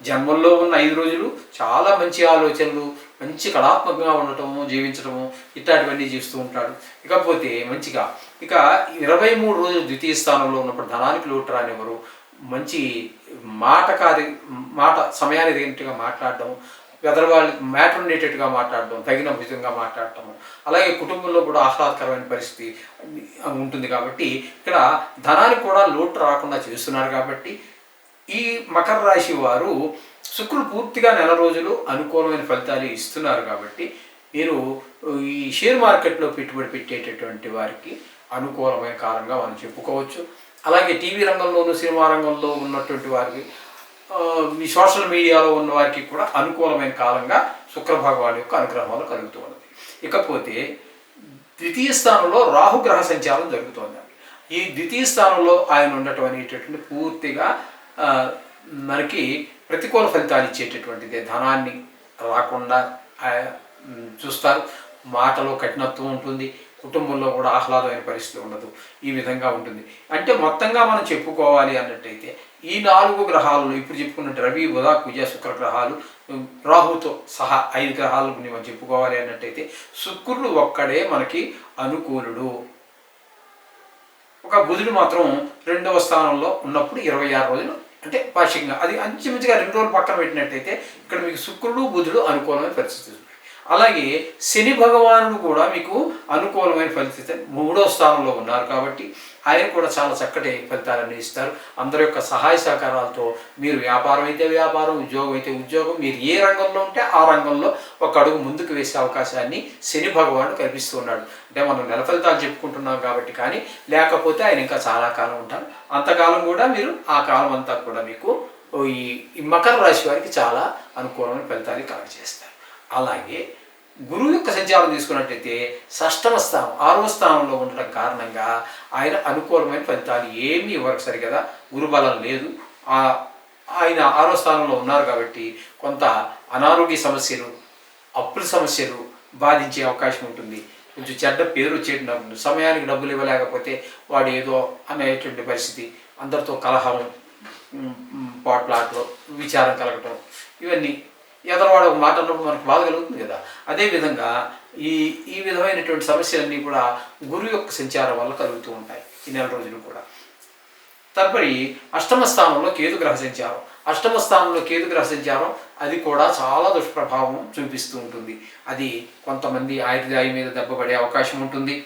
జన్మంలో ఉన్న 5 రోజులు చాలా మంచి ఆలోచనలు, మంచి కళాత్మకంగా ఉండటము, జీవించడము ఇట్లాంటివన్నీ చేస్తూ ఉంటాడు. ఇకపోతే మంచిగా ఇక 23 రోజులు ద్వితీయ స్థానంలో ఉన్నప్పుడు ధనానికి లోటు రానివ్వరు. మంచి మాట సమయానికి తగినట్టుగా మాట్లాడడం, ఎదరవాళ్ళు మ్యాటర్ ఉండేటట్టుగా మాట్లాడడం, తగిన విధంగా మాట్లాడటము, అలాగే కుటుంబంలో కూడా ఆహ్లాదకరమైన పరిస్థితి ఉంటుంది. కాబట్టి ఇక్కడ ధనానికి కూడా లోటు రాకుండా చేస్తున్నారు. కాబట్టి ఈ మకర రాశి వారు శుక్రుడు పూర్తిగా నెల రోజులు అనుకూలమైన ఫలితాలు ఇస్తున్నారు. కాబట్టి మీరు ఈ షేర్ మార్కెట్లో పెట్టుబడి పెట్టేటటువంటి వారికి అనుకూలమైన కాలంగా మనం చెప్పుకోవచ్చు. అలాగే టీవీ రంగంలోనూ సినిమా రంగంలో ఉన్నటువంటి వారికి, ఈ సోషల్ మీడియాలో ఉన్న వారికి కూడా అనుకూలమైన కాలంగా శుక్ర భగవాన్ యొక్క అనుగ్రహాలు కలుగుతూ ఉన్నది. ఇకపోతే ద్వితీయ స్థానంలో రాహుగ్రహ సంచారం జరుగుతోంది. ఈ ద్వితీయ స్థానంలో ఆయన ఉండటం అనేటటువంటి పూర్తిగా మనకి ప్రతికూల ఫలితాలు ఇచ్చేటటువంటిది. ధనాన్ని రాకుండా చూస్తారు. మాటలో కఠినత్వం ఉంటుంది. కుటుంబంలో కూడా ఆహ్లాదమైన పరిస్థితి ఉండదు. ఈ విధంగా ఉంటుంది. అంటే మొత్తంగా మనం చెప్పుకోవాలి అన్నట్టయితే ఈ 4 గ్రహాలను ఇప్పుడు చెప్పుకున్నట్టు రవి, బుధ, కుజ, శుక్ర గ్రహాలు, రాహుతో సహా 5 గ్రహాల గురించి మనం చెప్పుకోవాలి అన్నట్టయితే శుక్రుడు ఒక్కడే మనకి అనుకూలుడు. ఒక బుధుడు మాత్రం 2వ స్థానంలో ఉన్నప్పుడు 26 రోజులు, అంటే పాక్షికంగా అది అంచుమించుగా 2 రోజులు పక్కన పెట్టినట్టయితే ఇక్కడ మీకు శుక్రుడు, బుధుడు అనుకూలమైన పరిస్థితి. అలాగే శని భగవానుడు కూడా మీకు అనుకూలమైన ఫలితం 3వ స్థానంలో ఉన్నారు. కాబట్టి ఆయన కూడా చాలా చక్కటి ఫలితాలను ఇస్తారు. అందరి యొక్క సహాయ సహకారాలతో మీరు వ్యాపారం అయితే వ్యాపారం, ఉద్యోగం అయితే ఉద్యోగం, మీరు ఏ రంగంలో ఉంటే ఆ రంగంలో ఒక అడుగు ముందుకు వేసే అవకాశాన్ని శని భగవానుడు కల్పిస్తూ ఉన్నాడు. అంటే మనం నెల ఫలితాలు చెప్పుకుంటున్నాం కాబట్టి, కానీ లేకపోతే ఆయన ఇంకా చాలా కాలం ఉంటారు. అంతకాలం కూడా మీరు ఆ కాలం అంతా కూడా మీకు ఈ మకర రాశి వారికి చాలా అనుకూలమైన ఫలితాలు కలగజేస్తారు. అలాగే గురువు యొక్క సంచారం తీసుకున్నట్టయితే 6వ స్థానం 6వ స్థానంలో ఉండడం కారణంగా ఆయన అనుకూలమైన ఫలితాలు ఏమీ ఇవ్వరు. సరిగదా గురుబలం లేదు. ఆయన 6వ స్థానంలో ఉన్నారు కాబట్టి కొంత అనారోగ్య సమస్యలు, అప్పుల సమస్యలు బాధించే అవకాశం ఉంటుంది. కొంచెం చెడ్డ పేరు వచ్చేటప్పుడు సమయానికి డబ్బులు ఇవ్వలేకపోతే వాడు ఏదో అనేటువంటి పరిస్థితి, అందరితో కలహం, పోట్లాటలు, విచారం కలగటం, ఇవన్నీ ఎదరవాడు ఒక మాట అన్నప్పుడు మనకు బాధ కలుగుతుంది కదా. అదేవిధంగా ఈ విధమైనటువంటి సమస్యలన్నీ కూడా గురువు యొక్క సంచారం వల్ల కలుగుతూ ఉంటాయి ఈ నెల రోజులు కూడా. తదుపరి 8వ స్థానంలో కేతుగ్రహ సంచారం. 8వ స్థానంలో కేతుగ్రహ సంచారం అది కూడా చాలా దుష్ప్రభావం చూపిస్తూ ఉంటుంది. అది కొంతమంది ఆయుర్దాయం మీద దెబ్బపడే అవకాశం ఉంటుంది.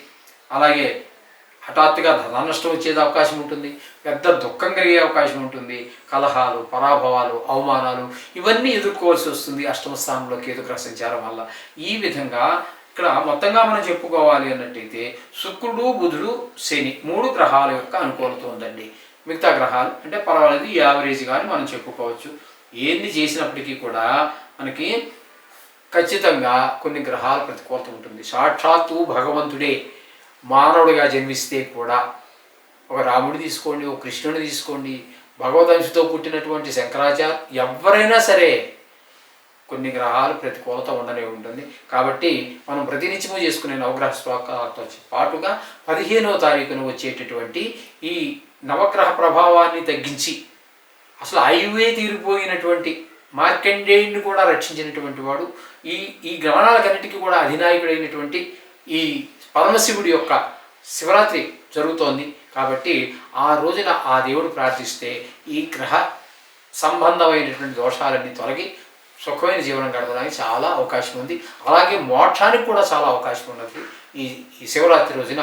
అలాగే హఠాత్తుగా ధన నష్టం వచ్చేది అవకాశం ఉంటుంది, పెద్ద దుఃఖం కలిగే అవకాశం ఉంటుంది, కలహాలు, పరాభవాలు, అవమానాలు ఇవన్నీ ఎదుర్కోవాల్సి వస్తుంది అష్టమ స్థానంలో కేతుగ్రహ సంచారం వల్ల. ఈ విధంగా ఇక్కడ మొత్తంగా మనం చెప్పుకోవాలి అన్నట్టయితే శుక్రుడు, బుధుడు, శని 3 గ్రహాల యొక్క అనుకూలత ఉందండి. మిగతా గ్రహాలు అంటే పర్వాలేదు, యావరేజ్గా అని మనం చెప్పుకోవచ్చు. ఏంది చేసినప్పటికీ కూడా మనకి ఖచ్చితంగా కొన్ని గ్రహాల ప్రతికూలత ఉంటుంది. సాక్షాత్తు భగవంతుడే మానవుడిగా జన్మిస్తే కూడా, ఒక రాముడు తీసుకోండి, ఒక కృష్ణుని తీసుకోండి, భగవద్ంశతో పుట్టినటువంటి శంకరాచార్య, ఎవరైనా సరే కొన్ని గ్రహాలు ప్రతికూలత ఉండనే ఉంటుంది. కాబట్టి మనం ప్రతినిత్యము చేసుకునే నవగ్రహ శ్లోకాలతో పాటుగా 15వ తారీఖున వచ్చేటటువంటి ఈ నవగ్రహ ప్రభావాన్ని తగ్గించి అసలు అయువే తీరిపోయినటువంటి మార్కండేయుడిని కూడా రక్షించినటువంటి వాడు, ఈ గ్రహణాలకన్నిటికీ కూడా అధినాయకుడైనటువంటి ఈ పరమశివుడి యొక్క శివరాత్రి జరుగుతోంది. కాబట్టి ఆ రోజున ఆ దేవుడు ప్రార్థిస్తే ఈ గ్రహ సంబంధమైనటువంటి దోషాలన్నీ తొలగి సుఖమైన జీవనం గడపడానికి చాలా అవకాశం ఉంది. అలాగే మోక్షానికి కూడా చాలా అవకాశం ఉన్నది ఈ శివరాత్రి రోజున.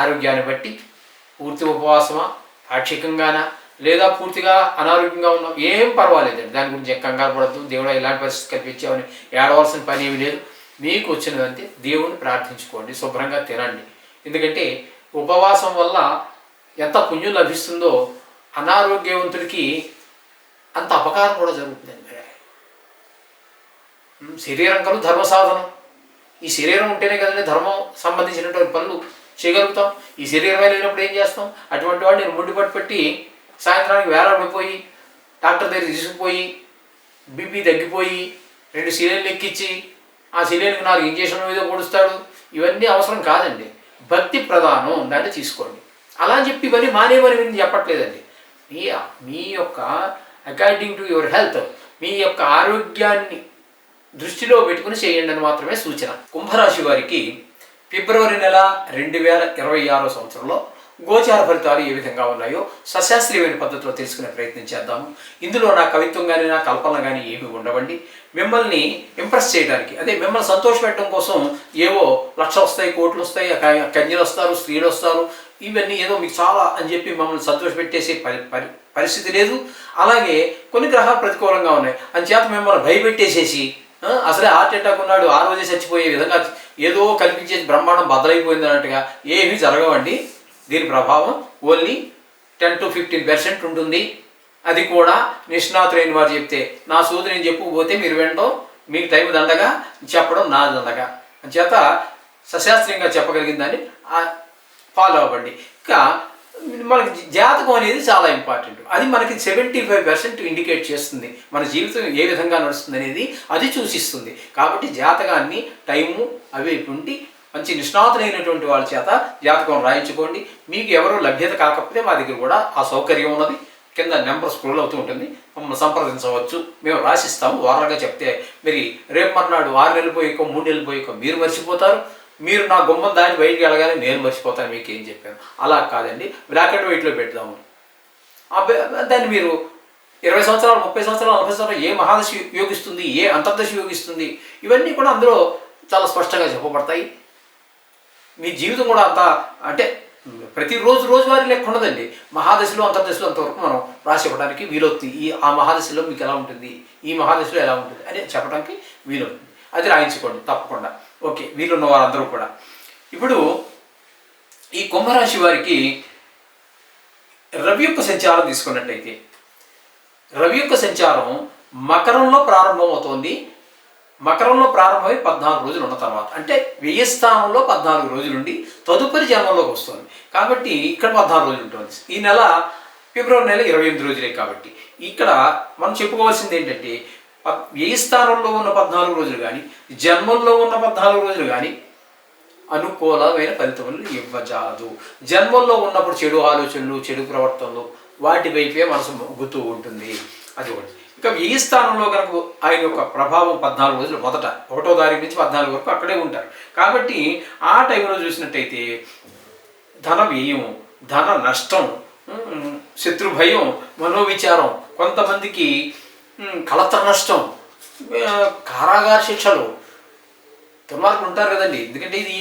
ఆరోగ్యాన్ని బట్టి పూర్తి ఉపవాసమా, పాక్షికంగానా, లేదా పూర్తిగా అనారోగ్యంగా ఉన్నాం, ఏం పర్వాలేదండి. దాని గురించి కంగారు పడద్దు. దేవుడు ఇలాంటి పరిస్థితి కల్పించామని ఏడవలసిన పని ఏమి లేదు. మీకు వచ్చినదంతే దేవుని ప్రార్థించుకోండి, శుభ్రంగా తినండి. ఎందుకంటే ఉపవాసం వల్ల ఎంత పుణ్యం లభిస్తుందో అనారోగ్యవంతుడికి అంత అపకారం కూడా జరుగుతుందండి. శరీరం కలు ధర్మ సాధనం. ఈ శరీరం ఉంటేనే కదండి ధర్మం సంబంధించినటువంటి పనులు చేయగలుగుతాం. ఈ శరీరమే లేనప్పుడు ఏం చేస్తాం? అటువంటి వాడు నేను ముండి పట్టుపెట్టి సాయంత్రానికి వేలాడిపోయి డాక్టర్ దగ్గర తీసుకుపోయి బీపీ తగ్గిపోయి 2 సిలిండర్లు ఎక్కించి ఆ సిలిండర్కి 4 ఇంజక్షన్లు మీద పొడుస్తాడు. ఇవన్నీ అవసరం కాదండి. భక్తి ప్రధానం, దాన్ని తీసుకోండి. అలా అని చెప్పి ఇవన్నీ మానేమని నేను చెప్పట్లేదండి. మీ యొక్క అకార్డింగ్ టు యువర్ హెల్త్, మీ యొక్క ఆరోగ్యాన్ని దృష్టిలో పెట్టుకుని చేయండి అని మాత్రమే సూచన. కుంభరాశి వారికి ఫిబ్రవరి నెల 2026 సంవత్సరంలో గోచార ఫలితాలు ఏ విధంగా ఉన్నాయో సశాస్త్రీయమైన పద్ధతిలో తెలుసుకునే ప్రయత్నం చేద్దాము. ఇందులో నా కవిత్వం కానీ నా కల్పన కానీ ఏమి ఉండవండి. మిమ్మల్ని ఇంప్రెస్ చేయడానికి, అదే మిమ్మల్ని సంతోషపెట్టడం కోసం ఏవో లక్షలు వస్తాయి, కోట్లు వస్తాయి, కన్యలు వస్తారు, స్త్రీలు వస్తారు, ఇవన్నీ ఏదో మీకు చాలా అని చెప్పి మమ్మల్ని సంతోషపెట్టేసే పరిస్థితి లేదు. అలాగే కొన్ని గ్రహాలు ప్రతికూలంగా ఉన్నాయి అని చేత మిమ్మల్ని భయపెట్టేసేసి అసలే హార్ట్ అటాక్ ఉన్నాడు ఆ రోజే చచ్చిపోయే విధంగా ఏదో కల్పించేసి బ్రహ్మాండం బద్దలైపోయింది అన్నట్టుగా ఏమీ జరగవండి. దీని ప్రభావం ఓన్లీ 10 to 15% ఉంటుంది. అది కూడా నిష్ణాతులైన వారు చెప్తే, నా సోది నేను చెప్పుకుపోతే మీరు వినటం మీకు టైం దండగా, చెప్పడం నా దండగా. అంచేత సశాస్త్రీయంగా చెప్పగలిగిందని ఫాలో అవ్వండి. ఇంకా మనకి జాతకం అనేది చాలా ఇంపార్టెంట్. అది మనకి 75% ఇండికేట్ చేస్తుంది మన జీవితం ఏ విధంగా నడుస్తుంది అనేది, అది సూచిస్తుంది. కాబట్టి జాతకాన్ని టైము అవి ఉండి మంచి నిష్ణాతులైనటువంటి వాళ్ళ చేత జాతకం రాయించుకోండి. మీకు ఎవరు లభ్యత కాకపోతే మా దగ్గర కూడా ఆ సౌకర్యం ఉన్నది. కింద నెంబర్ స్క్రోల్ అవుతూ ఉంటుంది, మమ్మల్ని సంప్రదించవచ్చు. మేము రాసిస్తాము. వారంగా చెప్తే మీరు రేపు మర్నాడు 6 నెలలు పోయికో 3 నెలలు పోయికో మీరు మర్చిపోతారు. మీరు నా గుమ్మం దాన్ని బయటికి వెళ్ళగానే నేను మర్చిపోతాను మీకు ఏం చెప్పాను. అలా కాదండి, బ్లాక్ అండ్ వైట్లో పెడదాము. దాన్ని మీరు 20 సంవత్సరాలు, 30 సంవత్సరాలు, 40 సంవత్సరాలు ఏ మహాదశ యోగిస్తుంది, ఏ అంతర్దశ యోగిస్తుంది, ఇవన్నీ కూడా అందులో చాలా స్పష్టంగా చెప్పబడతాయి. మీ జీవితం కూడా అంత అంటే ప్రతిరోజు రోజువారీ లెక్క ఉండదండి. మహాదశలో అంతర్దశలో అంతవరకు మనం రాసి ఇవ్వడానికి వీలవుతుంది. ఆ మహాదశలో మీకు ఎలా ఉంటుంది, ఈ మహాదశలో ఎలా ఉంటుంది అని చెప్పడానికి వీలవుతుంది. అది రాయించుకోండి తప్పకుండా. ఓకే, వీళ్ళున్న వారందరూ కూడా. ఇప్పుడు ఈ కుంభరాశి వారికి రవి యొక్క సంచారం తీసుకున్నట్టయితే, రవి యొక్క సంచారం మకరంలో ప్రారంభమవుతోంది. మకరంలో ప్రారంభమై 14 రోజులు ఉన్న తర్వాత, అంటే వ్యయ స్థానంలో 14 రోజులు ఉండి తదుపరి జన్మంలోకి వస్తుంది. కాబట్టి ఇక్కడ 14 రోజులు ఉంటుంది. ఈ నెల ఫిబ్రవరి నెల 28 రోజులే. కాబట్టి ఇక్కడ మనం చెప్పుకోవాల్సింది ఏంటంటే, వ్యయ స్థానంలో ఉన్న 14 రోజులు కానీ, జన్మంలో ఉన్న 14 రోజులు కానీ అనుకూలమైన ఫలితములు ఇవ్వజాదు. జన్మంలో ఉన్నప్పుడు చెడు ఆలోచనలు, చెడు ప్రవర్తనలు, వాటి వైపే మనసు మొగ్గుతూ ఉంటుంది. అది ఒకటి. ఇక వ్యయ స్థానంలో కనుక ఆయన యొక్క ప్రభావం 14 రోజులు, మొదట 1వ తారీఖు నుంచి 14 వరకు అక్కడే ఉంటారు. కాబట్టి ఆ టైంలో చూసినట్టయితే ధన వ్యయం, ధన నష్టం, శత్రు భయం, మనోవిచారం, కొంతమందికి కలత్ర నష్టం, కారాగార శిక్షలు, దుర్మార్గులు ఉంటారు కదండి. ఎందుకంటే ఇది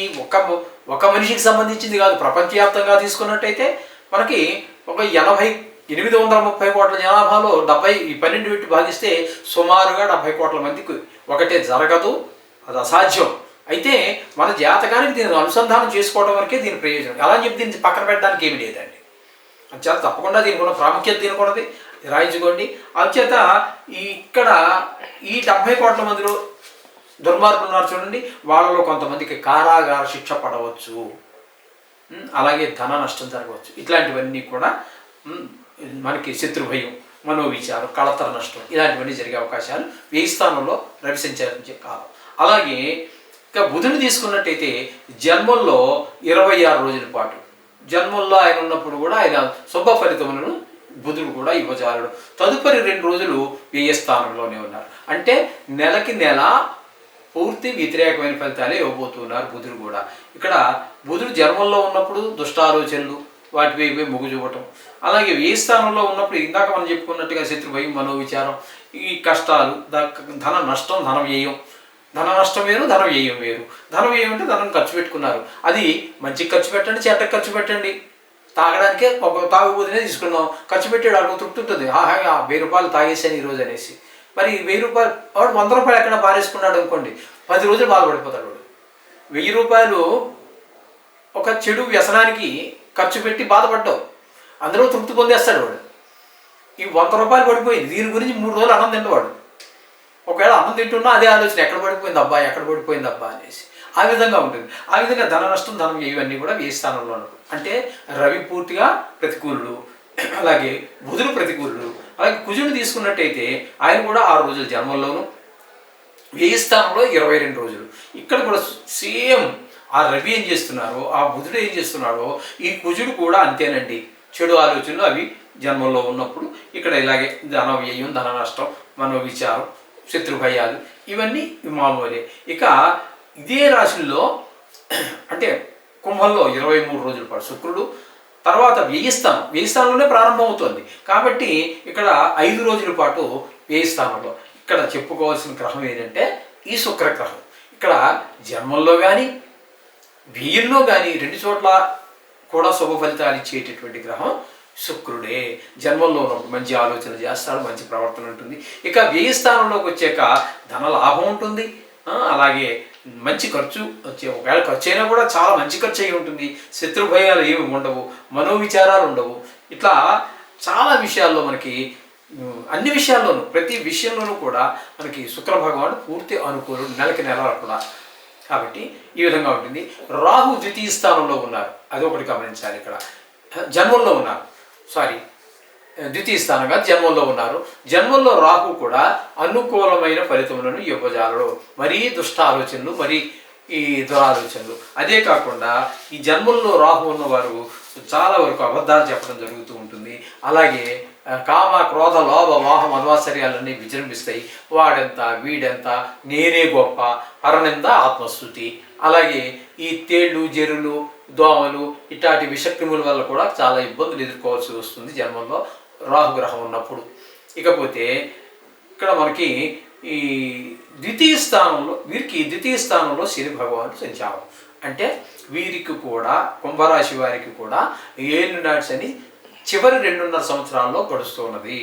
ఒక మనిషికి సంబంధించింది కాదు, ప్రపంచవ్యాప్తంగా తీసుకున్నట్టయితే మనకి ఒక 830 కోట్ల జనాభాలో 12 పెట్టి భాగిస్తే సుమారుగా 70 కోట్ల మందికి ఒకటే జరగదు, అది అసాధ్యం. అయితే మన జాతకానికి దీన్ని అనుసంధానం చేసుకోవడం వరకే దీని ప్రయోజనం. అలా అని చెప్పి దీన్ని పక్కన పెట్టడానికి ఏమి లేదండి. అంచేత తప్పకుండా దీనికి ఉన్న ప్రాముఖ్యత దీనికి ఉన్నది, రాయించుకోండి. అంచేత ఇక్కడ ఈ 70 కోట్ల మందిలో దుర్మార్గులు ఉన్నారు చూడండి, వాళ్ళలో కొంతమందికి కారాగార శిక్ష పడవచ్చు, అలాగే ధన నష్టం జరగవచ్చు. ఇట్లాంటివన్నీ కూడా మనకి శత్రుభయం, మనోవిచారం, కళతర నష్టం ఇలాంటివన్నీ జరిగే అవకాశాలు 1000 స్థానంలో రవి సంచరించే కాలం. అలాగే ఇక బుధుని తీసుకున్నట్టయితే జన్మల్లో 26 రోజుల పాటు జన్మల్లో ఆయన ఉన్నప్పుడు కూడా ఆయన శుభ ఫలితములను బుధుడు కూడా ఇవ్వజాలడు. తదుపరి 2 రోజులు 1000 స్థానంలోనే ఉన్నారు. అంటే నెలకి నెల పూర్తి వ్యతిరేకమైన ఫలితాలే ఇవ్వబోతున్నారు బుధుడు కూడా. ఇక్కడ బుధుడు జన్మల్లో ఉన్నప్పుడు దుష్టాలోచనలు వాటిపై మొగ్గు చూపటం, అలాగే 1000 స్థానంలో ఉన్నప్పుడు ఇందాక మనం చెప్పుకున్నట్టుగా శత్రుభయం, మనోవిచారం, ఈ కష్టాలు, ధన నష్టం, ధన వ్యయం. ధన నష్టం వేరు, ధన వ్యయం వేరు. ధన వ్యయం అంటే ధనం ఖర్చు పెట్టుకున్నారు, అది మంచికి ఖర్చు పెట్టండి, చెడ్డకి ఖర్చు పెట్టండి. తాగడానికే ఒక తాగుబోతునే తీసుకున్నాం, ఖర్చు పెట్టాడు, అడుగు తృప్తి ఉంటుంది, 1000 రూపాయలు తాగేసాను ఈరోజు అనేసి. మరి 1000 రూపాయలు వాడు 100 రూపాయలు ఎక్కడ పారేసుకున్నాడు అనుకోండి, 10 రోజులు బాధపడిపోతాడు వాడు. 1000 రూపాయలు ఒక చెడు వ్యసనానికి ఖర్చు పెట్టి బాధపడ్డావు, అందులో తృప్తి పొందేస్తాడు వాడు. ఈ 100 రూపాయలు పడిపోయింది, దీని గురించి 3 రోజులు అన్నం తింటవాడు. ఒకవేళ అన్నం తింటున్నా అదే ఆలోచన, ఎక్కడ పడిపోయింది అబ్బా అనేసి. ఆ విధంగా ఉంటుంది. ఆ విధంగా ధన నష్టం, ధనం ఇవన్నీ కూడా 1000 స్థానంలో ఉన్నప్పుడు. అంటే రవి పూర్తిగా ప్రతికూలుడు, అలాగే బుధుడు ప్రతికూలుడు. అలాగే కుజుడు తీసుకున్నట్టయితే ఆయన కూడా 6 రోజులు జన్మల్లోనూ, 1000 స్థానంలో 22 రోజులు. ఇక్కడ కూడా సేమ్ ఆ రవి ఏం చేస్తున్నారో, ఆ బుధుడు ఏం చేస్తున్నాడో, ఈ కుజుడు కూడా అంతేనండి. చెడు ఆలోచనలు అవి జన్మల్లో ఉన్నప్పుడు ఇక్కడ ఇలాగే ధన వ్యయం, ధన నష్టం, మనోవిచారం, శత్రుభయాలు ఇవన్నీ మామూలే. ఇక ఇదే రాశుల్లో అంటే కుంభంలో 23 రోజుల పాటు శుక్రుడు, తర్వాత 1000 స్థానంలోనే ప్రారంభం అవుతుంది. కాబట్టి ఇక్కడ 5 రోజుల పాటు 1000 స్థానంలో. ఇక్కడ చెప్పుకోవాల్సిన గ్రహం ఏంటంటే ఈ శుక్రగ్రహం. ఇక్కడ జన్మంలో కానీ 1000లో కానీ 2 చోట్ల కూడా శుభ ఫలితాలు ఇచ్చేటటువంటి గ్రహం శుక్రుడే. జన్మంలో ఉన్నప్పుడు మంచి ఆలోచన చేస్తాడు, మంచి ప్రవర్తన ఉంటుంది. ఇక 1000 స్థానంలోకి వచ్చాక ధన లాభం ఉంటుంది, అలాగే మంచి ఖర్చు వచ్చే, ఒకవేళ ఖర్చు అయినా కూడా చాలా మంచి ఖర్చు అయి ఉంటుంది. శత్రుభయాలు ఏమి ఉండవు, మనోవిచారాలు ఉండవు. ఇట్లా చాలా విషయాల్లో మనకి అన్ని విషయాల్లోనూ ప్రతి విషయంలోనూ కూడా మనకి శుక్ర భగవానుడు పూర్తి అనుకూలుడు, నెలకి నెల కూడా. కాబట్టి ఈ విధంగా ఉంటుంది. రాహు 2వ స్థానంలో ఉన్నారు, అదొకటి గమనించాలి. ఇక్కడ జన్మంలో ఉన్నారు, 2వ స్థానంగా జన్మంలో ఉన్నారు. జన్మంలో రాహు కూడా అనుకూలమైన ఫలితములను ఇవ్వజాలడు. మరీ దుష్ట ఆలోచనలు, మరీ ఈ దురాలోచనలు. అదే కాకుండా ఈ జన్మంలో రాహు ఉన్నవారు చాలా వరకు అబద్ధాలు చెప్పడం జరుగుతూ ఉంటుంది. అలాగే కామ, క్రోధ, లోభ, మోహ, మధ్వాచర్యాలన్నీ విజృంభిస్తాయి. వాడెంత, వీడెంత, నేనే గొప్ప, పరనింద, ఆత్మస్థుతి. అలాగే ఈ తేళ్ళు, జెరులు, దోమలు ఇట్లాంటి విషక్రిముల వల్ల కూడా చాలా ఇబ్బందులు ఎదుర్కోవాల్సి వస్తుంది జన్మంలో రాహుగ్రహం ఉన్నప్పుడు. ఇకపోతే ఇక్కడ మనకి ఈ 2వ స్థానంలో వీరికి 2వ స్థానంలో శని భగవానుడు సంచారం. అంటే వీరికి కూడా కుంభరాశి వారికి కూడా ఏలినాటి శని చివరి 2.5 సంవత్సరాల్లో గడుస్తూ ఉన్నది.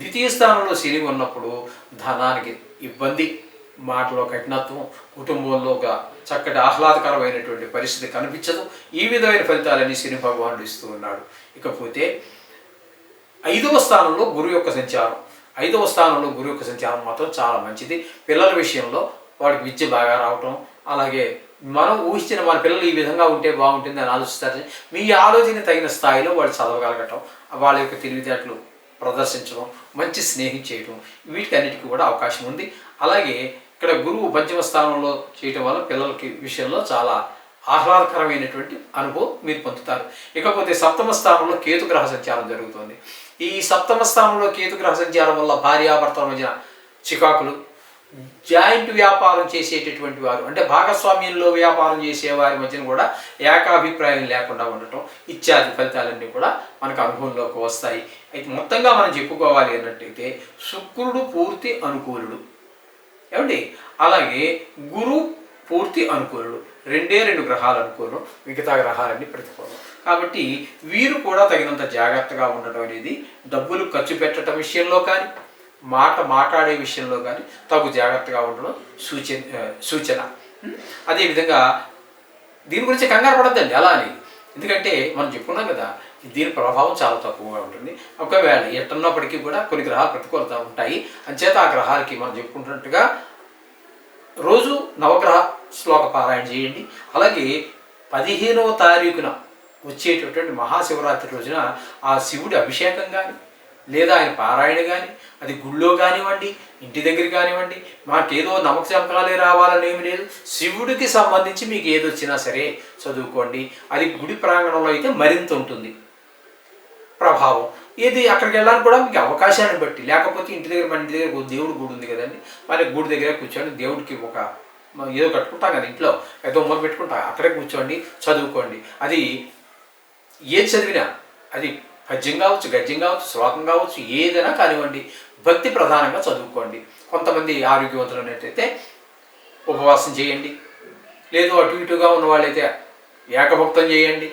2వ స్థానంలో శని ఉన్నప్పుడు ధనానికి ఇబ్బంది, మాటలో కఠినత్వం, కుటుంబంలో ఒక చక్కటి ఆహ్లాదకరమైనటువంటి పరిస్థితి కనిపించదు. ఈ విధమైన ఫలితాలన్నీ శని భగవానుడు ఇస్తూ ఉన్నాడు. ఇకపోతే 5వ స్థానంలో గురువు యొక్క సంచారం. 5వ స్థానంలో గురువు యొక్క సంచారం మాత్రం చాలా మంచిది. పిల్లల విషయంలో వాడికి విద్య బాగా రావటం, అలాగే మనం ఊహించిన మన పిల్లలు ఈ విధంగా ఉంటే బాగుంటుంది అని ఆలోచిస్తారు. మీ ఆలోచన తగిన స్థాయిలో వాళ్ళు చదవగలగటం, వాళ్ళ యొక్క తెలివితేటలు ప్రదర్శించడం, మంచి స్నేహం చేయడం, వీటికి అన్నిటికీ కూడా అవకాశం ఉంది. అలాగే ఇక్కడ గురువు 5వ స్థానంలో చేయటం వల్ల పిల్లలకి విషయంలో చాలా ఆహ్లాదకరమైనటువంటి అనుభవం మీరు పొందుతారు. ఇకపోతే 7వ స్థానంలో కేతుగ్రహ సంచారం జరుగుతుంది. ఈ 7వ స్థానంలో కేతుగ్రహ సంచారం వల్ల భార్యాభర్తల మధ్య చికాకులు, జాయింట్ వ్యాపారం చేసేటటువంటి వారు అంటే భాగస్వామ్యంలో వ్యాపారం చేసే వారి మధ్యన కూడా ఏకాభిప్రాయం లేకుండా ఉండటం ఇత్యాది ఫలితాలన్నీ కూడా మనకు అనుభవంలోకి వస్తాయి. అయితే మొత్తంగా మనం చెప్పుకోవాలి అన్నట్టయితే శుక్రుడు పూర్తి అనుకూలుడు ఏమండి. అలాగే గురు పూర్తి అనుకూలుడు, రెండు గ్రహాలు అనుకూలం, మిగతా గ్రహాలన్నీ ప్రతికూలం. కాబట్టి వీరు కూడా తగినంత జాగ్రత్తగా ఉండడం అనేది, డబ్బులు ఖర్చు పెట్టడం విషయంలో కానీ మాట్లాడే విషయంలో కానీ తగు జాగ్రత్తగా ఉండడం సూచన. అదేవిధంగా దీని గురించి కంగారు పడద్దండి అలా అని, ఎందుకంటే మనం చెప్పుకున్నాం కదా దీని ప్రభావం చాలా తక్కువగా ఉంటుంది. ఒకవేళ ఎట్టున్నప్పటికీ కూడా కొన్ని గ్రహాలు ప్రతికూలత ఉంటాయి. అంచేత ఆ గ్రహాలకి మనం చెప్పుకుంటున్నట్టుగా రోజు నవగ్రహ శ్లోక పారాయణ చేయండి. అలాగే 15వ తారీఖున వచ్చేటటువంటి మహాశివరాత్రి రోజున ఆ శివుడి అభిషేకం కానీ లేదా ఆయన పారాయణ కానీ, అది గుళ్ళో కానివ్వండి, ఇంటి దగ్గర కానివ్వండి, మాకేదో నమకశంకాలే రావాలని ఏమి లేదు. శివుడికి సంబంధించి మీకు ఏది వచ్చినా సరే చదువుకోండి. అది గుడి ప్రాంగణంలో అయితే మరింత ఉంటుంది ప్రభావం. ఏది అక్కడికి వెళ్ళడానికి కూడా మీకు అవకాశాన్ని బట్టి, లేకపోతే ఇంటి దగ్గర మన ఇంటి దగ్గర దేవుడి గుడి ఉంది కదండి, మన గుడి దగ్గర కూర్చోండి, దేవుడికి ఒక ఏదో కట్టుకుంటాం కదా ఇంట్లో, ఏదో మొదలు పెట్టుకుంటాం, అక్కడే కూర్చోండి, చదువుకోండి. అది ఏది చదివినా, అది పద్యం కావచ్చు, గద్యం కావచ్చు, శ్లోకం కావచ్చు, ఏదైనా కానివ్వండి, భక్తి ప్రధానంగా చదువుకోండి. కొంతమంది ఆరోగ్యవంతులైతే ఉపవాసం చేయండి, లేదు అటు ఇటుగా ఉన్న వాళ్ళైతే ఏకభక్తం చేయండి.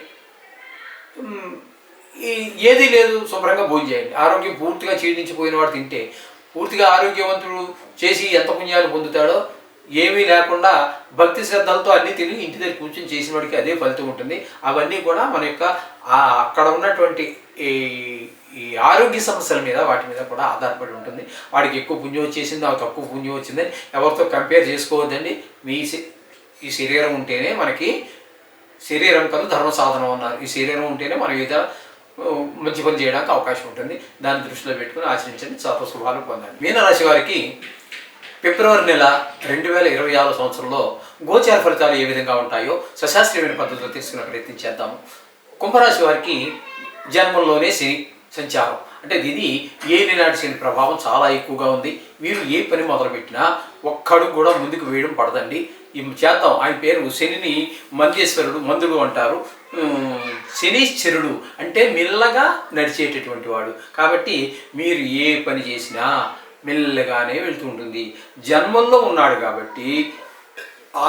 ఏది లేదు శుభ్రంగా భోజనం చేయండి. ఆరోగ్యం పూర్తిగా క్షీణించిపోయిన వాడు తింటే పూర్తిగా ఆరోగ్యవంతుడు చేసి ఎంత పుణ్యాలు పొందుతాడో, ఏమీ లేకుండా భక్తి శ్రద్ధలతో అన్నీ తిని ఇంటి దగ్గర కూర్చొని చేసిన వాడికి అదే ఫలితం ఉంటుంది. అవన్నీ కూడా మన యొక్క అక్కడ ఉన్నటువంటి ఈ ఆరోగ్య సమస్యల మీద, వాటి మీద కూడా ఆధారపడి ఉంటుంది. వాడికి ఎక్కువ పుణ్యం వచ్చేసింది, నాకు తక్కువ పుణ్యం వచ్చిందని ఎవరితో కంపేర్ చేసుకోవద్దండి. ఈ శరీరం ఉంటేనే మనకి శరీరం కాదు ధర్మ సాధనం అన్నారు. ఈ శరీరం ఉంటేనే మనం ఏదో మంచి పని చేయడానికి అవకాశం ఉంటుంది. దాన్ని దృష్టిలో పెట్టుకుని ఆచరించండి, చాలా శుభాలు పొందండి. మీనరాశి వారికి ఫిబ్రవరి నెల 2026 సంవత్సరంలో గోచార ఫలితాలు ఏ విధంగా ఉంటాయో సశాస్త్రీయమైన పద్ధతిలో తెలుసుకునే ప్రయత్నం చేద్దాము. కుంభరాశి వారికి జన్మంలోనే శని సంచారం, అంటే ఇది ఏలినాటి శని ప్రభావం చాలా ఎక్కువగా ఉంది. మీరు ఏ పని మొదలుపెట్టినా ఒక్కడుగు కూడా ముందుకు వేయడం పడదండి. ఈ చేద్దాం, ఆయన పేరు శనిని మందేశ్వరుడు, మందుడు అంటారు. శనీశ్వరుడు అంటే మెల్లగా నడిచేటటువంటి వాడు. కాబట్టి మీరు ఏ పని చేసినా మెల్లగానే వెళ్తూ ఉంటుంది. జన్మంలో ఉన్నాడు కాబట్టి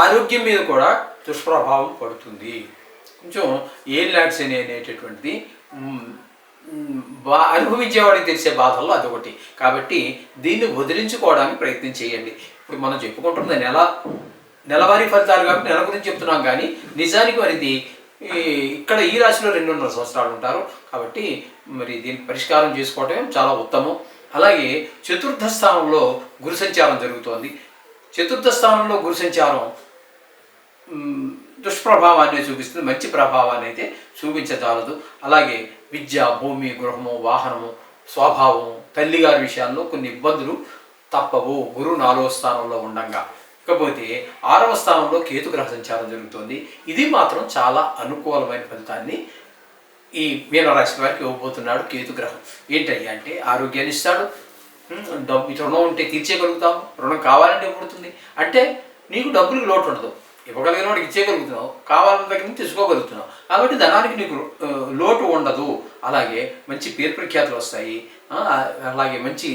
ఆరోగ్యం మీద కూడా దుష్ప్రభావం పడుతుంది. కొంచెం ఏలినాటి శని అనేటటువంటిది అనుభవించేవాడికి తెలిసే బాధల్లో అదొకటి. కాబట్టి దీన్ని వదిలించుకోవడానికి ప్రయత్నం చేయండి. ఇప్పుడు మనం చెప్పుకుంటున్న నెలవారీ ఫలితాలు కాబట్టి నెల గురించి చెప్తున్నాం, కానీ నిజానికి మరిది ఇక్కడ ఈ రాశిలో 2.5 సంవత్సరాలు ఉంటారు. కాబట్టి మరి దీన్ని పరిష్కారం చేసుకోవటం చాలా ఉత్తమం. అలాగే చతుర్థ స్థానంలో గురు సంచారం జరుగుతోంది. చతుర్థ స్థానంలో గురు సంచారం దుష్ప్రభావాన్ని చూపిస్తుంది, మంచి ప్రభావాన్ని అయితే చూపించజాలదు. అలాగే విద్య, భూమి, గృహము, వాహనము, స్వభావం, తల్లిగారి విషయాల్లో కొన్ని ఇబ్బందులు తప్పవు గురు 4వ స్థానంలో ఉండంగా. ఇకపోతే 6వ స్థానంలో కేతుగ్రహ సంచారం జరుగుతుంది. ఇది మాత్రం చాలా అనుకూలమైన ఫలితాన్ని ఈ మీనరాశి వారికి ఇవ్వబోతున్నాడు కేతుగ్రహం. ఏంటయ్యా అంటే ఆరోగ్యాన్ని ఇస్తాడు, రుణం ఉంటే తీర్చేయగలుగుతాము, రుణం కావాలంటే ఇవ్వబడుతుంది, అంటే నీకు డబ్బులకు లోటు ఉండదు, ఇవ్వగలిగిన వాడికి ఇచ్చేయగలుగుతున్నావు, కావాలన్న దగ్గర నుంచి తీసుకోగలుగుతున్నావు. కాబట్టి ధనానికి నీకు లోటు ఉండదు. అలాగే మంచి పేరు ప్రఖ్యాతులు వస్తాయి. అలాగే మంచి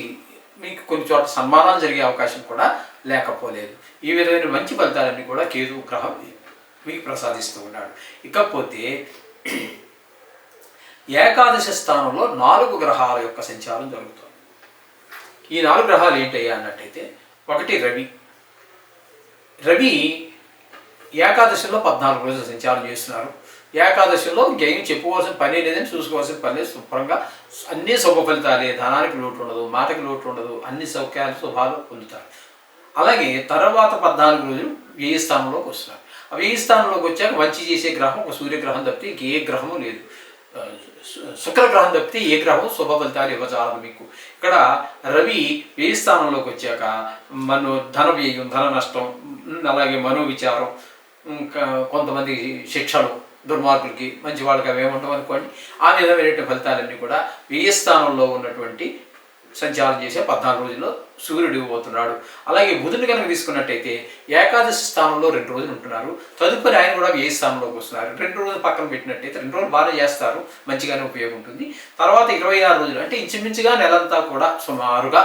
మీకు కొన్ని చోట్ల సన్మానాలు జరిగే అవకాశం కూడా లేకపోలేదు. ఈ విధమైన మంచి ఫలితాలన్నీ కూడా కేతు గ్రహం మీకు ప్రసాదిస్తూ ఉన్నాడు. ఇకపోతే ఏకాదశ స్థానంలో 4 గ్రహాల యొక్క సంచారం జరుగుతుంది. ఈ 4 గ్రహాలు ఏంటయ్యా అన్నట్టయితే, ఒకటి రవి ఏకాదశిలో 14 రోజులు సంచారం చేస్తున్నారు. ఏకాదశిలో ఇంకేం చెప్పుకోవాల్సిన పని లేదని, చూసుకోవాల్సిన పని లేదు. శుభ్రంగా అన్ని శుభ ఫలితాలే, ధనానికి లోటు ఉండదు, మాటకి లోటు ఉండదు, అన్ని సౌఖ్యాలు శుభాలు పొందుతారు. అలాగే తర్వాత 14 రోజులు వ్యయ స్థానంలోకి వస్తున్నారు. ఆ వ్యయ స్థానంలోకి వచ్చాక మంచి చేసే గ్రహం ఒక సూర్యగ్రహం తప్పితే ఇంకే గ్రహము లేదు. శుక్రగ్రహం తప్పితే ఏ గ్రహం శుభ ఫలితాలు ఇవ్వజాలదు మీకు. ఇక్కడ రవి వ్యయ స్థానంలోకి వచ్చాక ధన వ్యయం, ధన నష్టం, అలాగే మనోవిచారం, కొంతమంది శిక్షలు దుర్మార్గులకి, మంచి వాళ్ళకి అవి ఏముంటాం అనుకోండి. ఆ విధమైన ఫలితాలన్నీ కూడా వ్యయ స్థానంలో ఉన్నటువంటి సంచారం చేసే 14 రోజుల్లో సూర్యుడు ఇవ్వబోతున్నాడు. అలాగే బుధుని కనుక తీసుకున్నట్టయితే ఏకాదశి స్థానంలో 2 రోజులు ఉంటున్నారు. తదుపరి ఆయన కూడా వ్యయ స్థానంలోకి వస్తున్నారు. 2 రోజులు పక్కన పెట్టినట్టయితే 2 రోజులు బాగా చేస్తారు, మంచిగానే ఉపయోగం ఉంటుంది. తర్వాత 26 రోజులు అంటే ఇంచుమించుగా నెలంతా కూడా సుమారుగా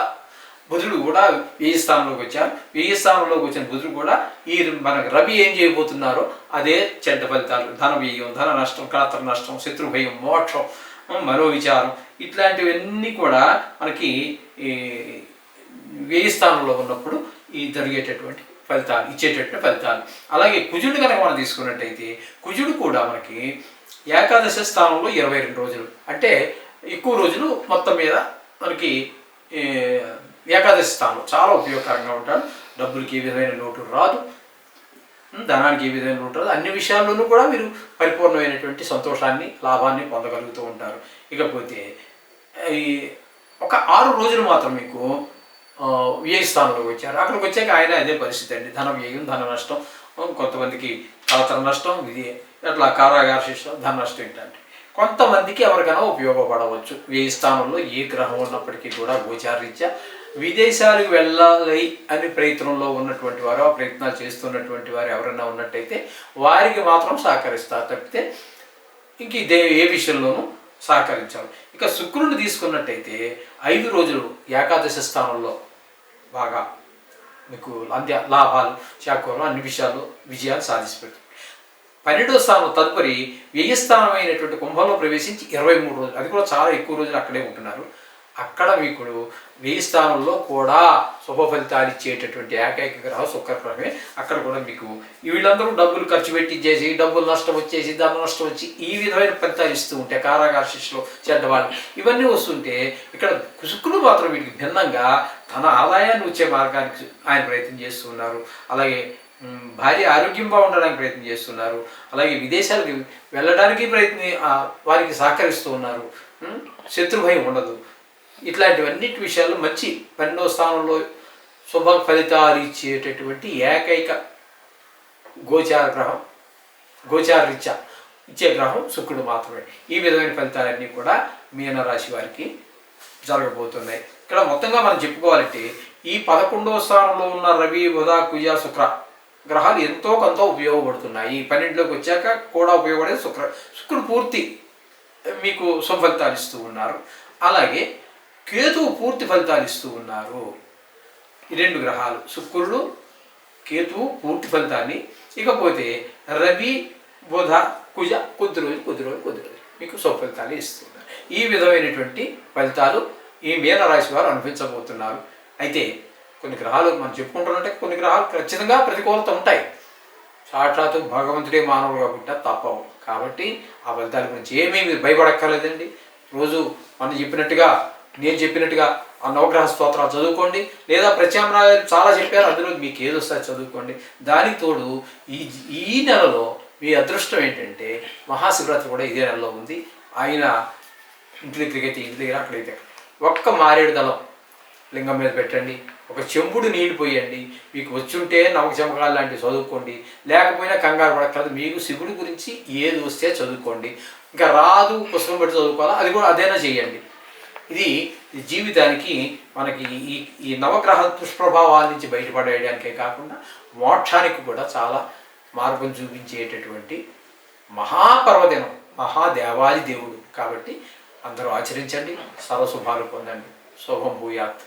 బుధుడు కూడా 1000 స్థానంలోకి వచ్చారు. 1000 స్థానంలోకి వచ్చిన బుధుడు కూడా ఈ మనకు రవి ఏం చేయబోతున్నారో అదే చెడ్డ ఫలితాలు, ధన వ్యయం, ధన నష్టం, కళత్ర నష్టం, శత్రు భయం, మోక్షం, మనోవిచారం, ఇట్లాంటివన్నీ కూడా మనకి ఈ 1000 స్థానంలో ఉన్నప్పుడు ఈ జరిగేటటువంటి ఫలితాలు, ఇచ్చేటటువంటి ఫలితాలు. అలాగే కుజుడు కనుక మనం తీసుకున్నట్టయితే కుజుడు కూడా మనకి ఏకాదశ స్థానంలో 22 రోజులు, అంటే ఎక్కువ రోజులు మొత్తం మీద మనకి ఏకాదశి స్థానం చాలా ఉపయోగకరంగా ఉంటాడు. డబ్బులకి ఏ విధమైన లోటు రాదు, ధనానికి ఏ విధమైన లోటు రాదు. అన్ని విషయాల్లోనూ కూడా మీరు పరిపూర్ణమైనటువంటి సంతోషాన్ని, లాభాన్ని పొందగలుగుతూ ఉంటారు. ఇకపోతే ఈ ఒక 6 రోజులు మాత్రం మీకు వ్యయ స్థానంలోకి వచ్చారు. అక్కడికి వచ్చాక ఆయన అదే పరిస్థితి అండి, ధన వ్యయం, ధన నష్టం, కొంతమందికి కళత్ర నష్టం, ఇది అట్లా కారాగార శిక్ష, ధన నష్టం ఏంటంటే కొంతమందికి ఎవరికైనా ఉపయోగపడవచ్చు. వ్యయ స్థానంలో ఏ గ్రహం ఉన్నప్పటికీ కూడా గోచారరీత్యా విదేశాలకు వెళ్ళాలి అని ప్రయత్నంలో ఉన్నటువంటి వారు, ఆ ప్రయత్నాలు చేస్తున్నటువంటి వారు ఎవరైనా ఉన్నట్టయితే వారికి మాత్రం సహకరిస్తారు తప్పితే ఇంక ఇదే ఏ విషయంలోనూ సహకరించాలి. ఇక శుక్రుడిని తీసుకున్నట్టయితే 5 రోజులు ఏకాదశ స్థానంలో బాగా మీకు లాభాలు, చాకోలు, అన్ని విషయాలు విజయాలు సాధించి పెడుతుంది. 12వ స్థానం తదుపరి వ్యయ స్థానం అయినటువంటి కుంభంలో ప్రవేశించి 23 రోజులు, అది కూడా చాలా ఎక్కువ రోజులు అక్కడే ఉంటున్నారు. అక్కడ మీకు వ్యయ స్థానంలో కూడా శుభ ఫలితాలు ఇచ్చేటటువంటి ఏకైక గ్రహం శుక్ర గ్రహమే. అక్కడ కూడా మీకు వీళ్ళందరూ డబ్బులు ఖర్చు పెట్టించేసి, డబ్బులు నష్టం వచ్చేసి, ధన నష్టం వచ్చి ఈ విధమైన ఫలితాలు ఇస్తూ ఉంటాయి. కారాగార శిక్షలో చెడ్డవాళ్ళు ఇవన్నీ వస్తుంటే ఇక్కడ శుక్రుడు మాత్రం వీటికి భిన్నంగా తన ఆదాయాన్ని వచ్చే మార్గానికి ఆయన ప్రయత్నం చేస్తున్నారు. అలాగే భార్య ఆరోగ్యం బాగుండడానికి ప్రయత్నం చేస్తున్నారు. అలాగే విదేశాలకు వెళ్ళడానికి వారికి సహకరిస్తూ ఉన్నారు. శత్రుభయం ఉండదు. ఇట్లాంటివన్నిటి విషయాల్లో మంచి 12వ స్థానంలో శుభ ఫలితాలు ఇచ్చేటటువంటి ఏకైక గోచారరీత్యా ఇచ్చే గ్రహం శుక్రుడు మాత్రమే. ఈ విధమైన ఫలితాలన్నీ కూడా మీనరాశి వారికి జరగబోతున్నాయి. ఇక్కడ మొత్తంగా మనం చెప్పుకోవాలంటే ఈ 11వ స్థానంలో ఉన్న రవి, బుధ, కుజ, శుక్ర గ్రహాలు ఎంతో కొంత ఉపయోగపడుతున్నాయి. 12లోకి వచ్చాక కూడా ఉపయోగపడే శుక్రుడు పూర్తి మీకు శుభ ఫలితాలు ఇస్తూ ఉన్నారు. అలాగే కేతువు పూర్తి ఫలితాలు ఇస్తూ ఉన్నారు. ఈ 2 గ్రహాలు శుక్రుడు, కేతువు పూర్తి ఫలితాన్ని, ఇకపోతే రవి, బుధ, కుజ కొద్ది రోజులు మీకు శుభ ఫలితాలు ఇస్తున్నారు. ఈ విధమైనటువంటి ఫలితాలు ఈ మీనరాశి వారు అనుభవించబోతున్నారు. అయితే కొన్ని గ్రహాలు మనం చెప్పుకుంటున్నట్టే కొన్ని గ్రహాలు ఖచ్చితంగా ప్రతికూలత ఉంటాయి. సాక్షాత్తు భగవంతుడే మానవుడుగా పుట్టా తప్పవు. కాబట్టి ఆ ఫలితాల గురించి ఏమీ మీరు భయపడక్కర్లేదండి. రోజు మనం నేను చెప్పినట్టుగా ఆ నవగ్రహ స్తోత్రాలు చదువుకోండి, లేదా ప్రత్యామ్నాయాలు చాలా చెప్పారు, అందులో మీకు ఏదొస్తారో చదువుకోండి. దానికి తోడు ఈ నెలలో మీ అదృష్టం ఏంటంటే మహాశివరాత్రి కూడా ఇదే నెలలో ఉంది. ఆయన ఇంటి దగ్గర అక్కడైతే ఒక్క మారేడు దళం లింగం మీద పెట్టండి, ఒక చెంబుడు నీళ్లు పోయండి. మీకు వచ్చుంటే నమ్మక చమకాలు లాంటివి చదువుకోండి, లేకపోయినా కంగారు పడక్కర్లేదు. మీకు శివుడి గురించి ఏది వస్తే చదువుకోండి. ఇంకా రాదు పుస్తకం పెట్టి చదువుకోవాలా, అది కూడా అదేనా చేయండి. ఇది జీవితానికి మనకి ఈ నవగ్రహ దుష్ప్రభావాల నుంచి బయటపడేయడానికే కాకుండా మోక్షానికి కూడా చాలా మార్గం చూపించేటటువంటి మహాపర్వదినం, మహాదేవాది దేవుడు. కాబట్టి అందరూ ఆచరించండి, సర్వశుభాలు పొందండి. శుభం భూయాత్.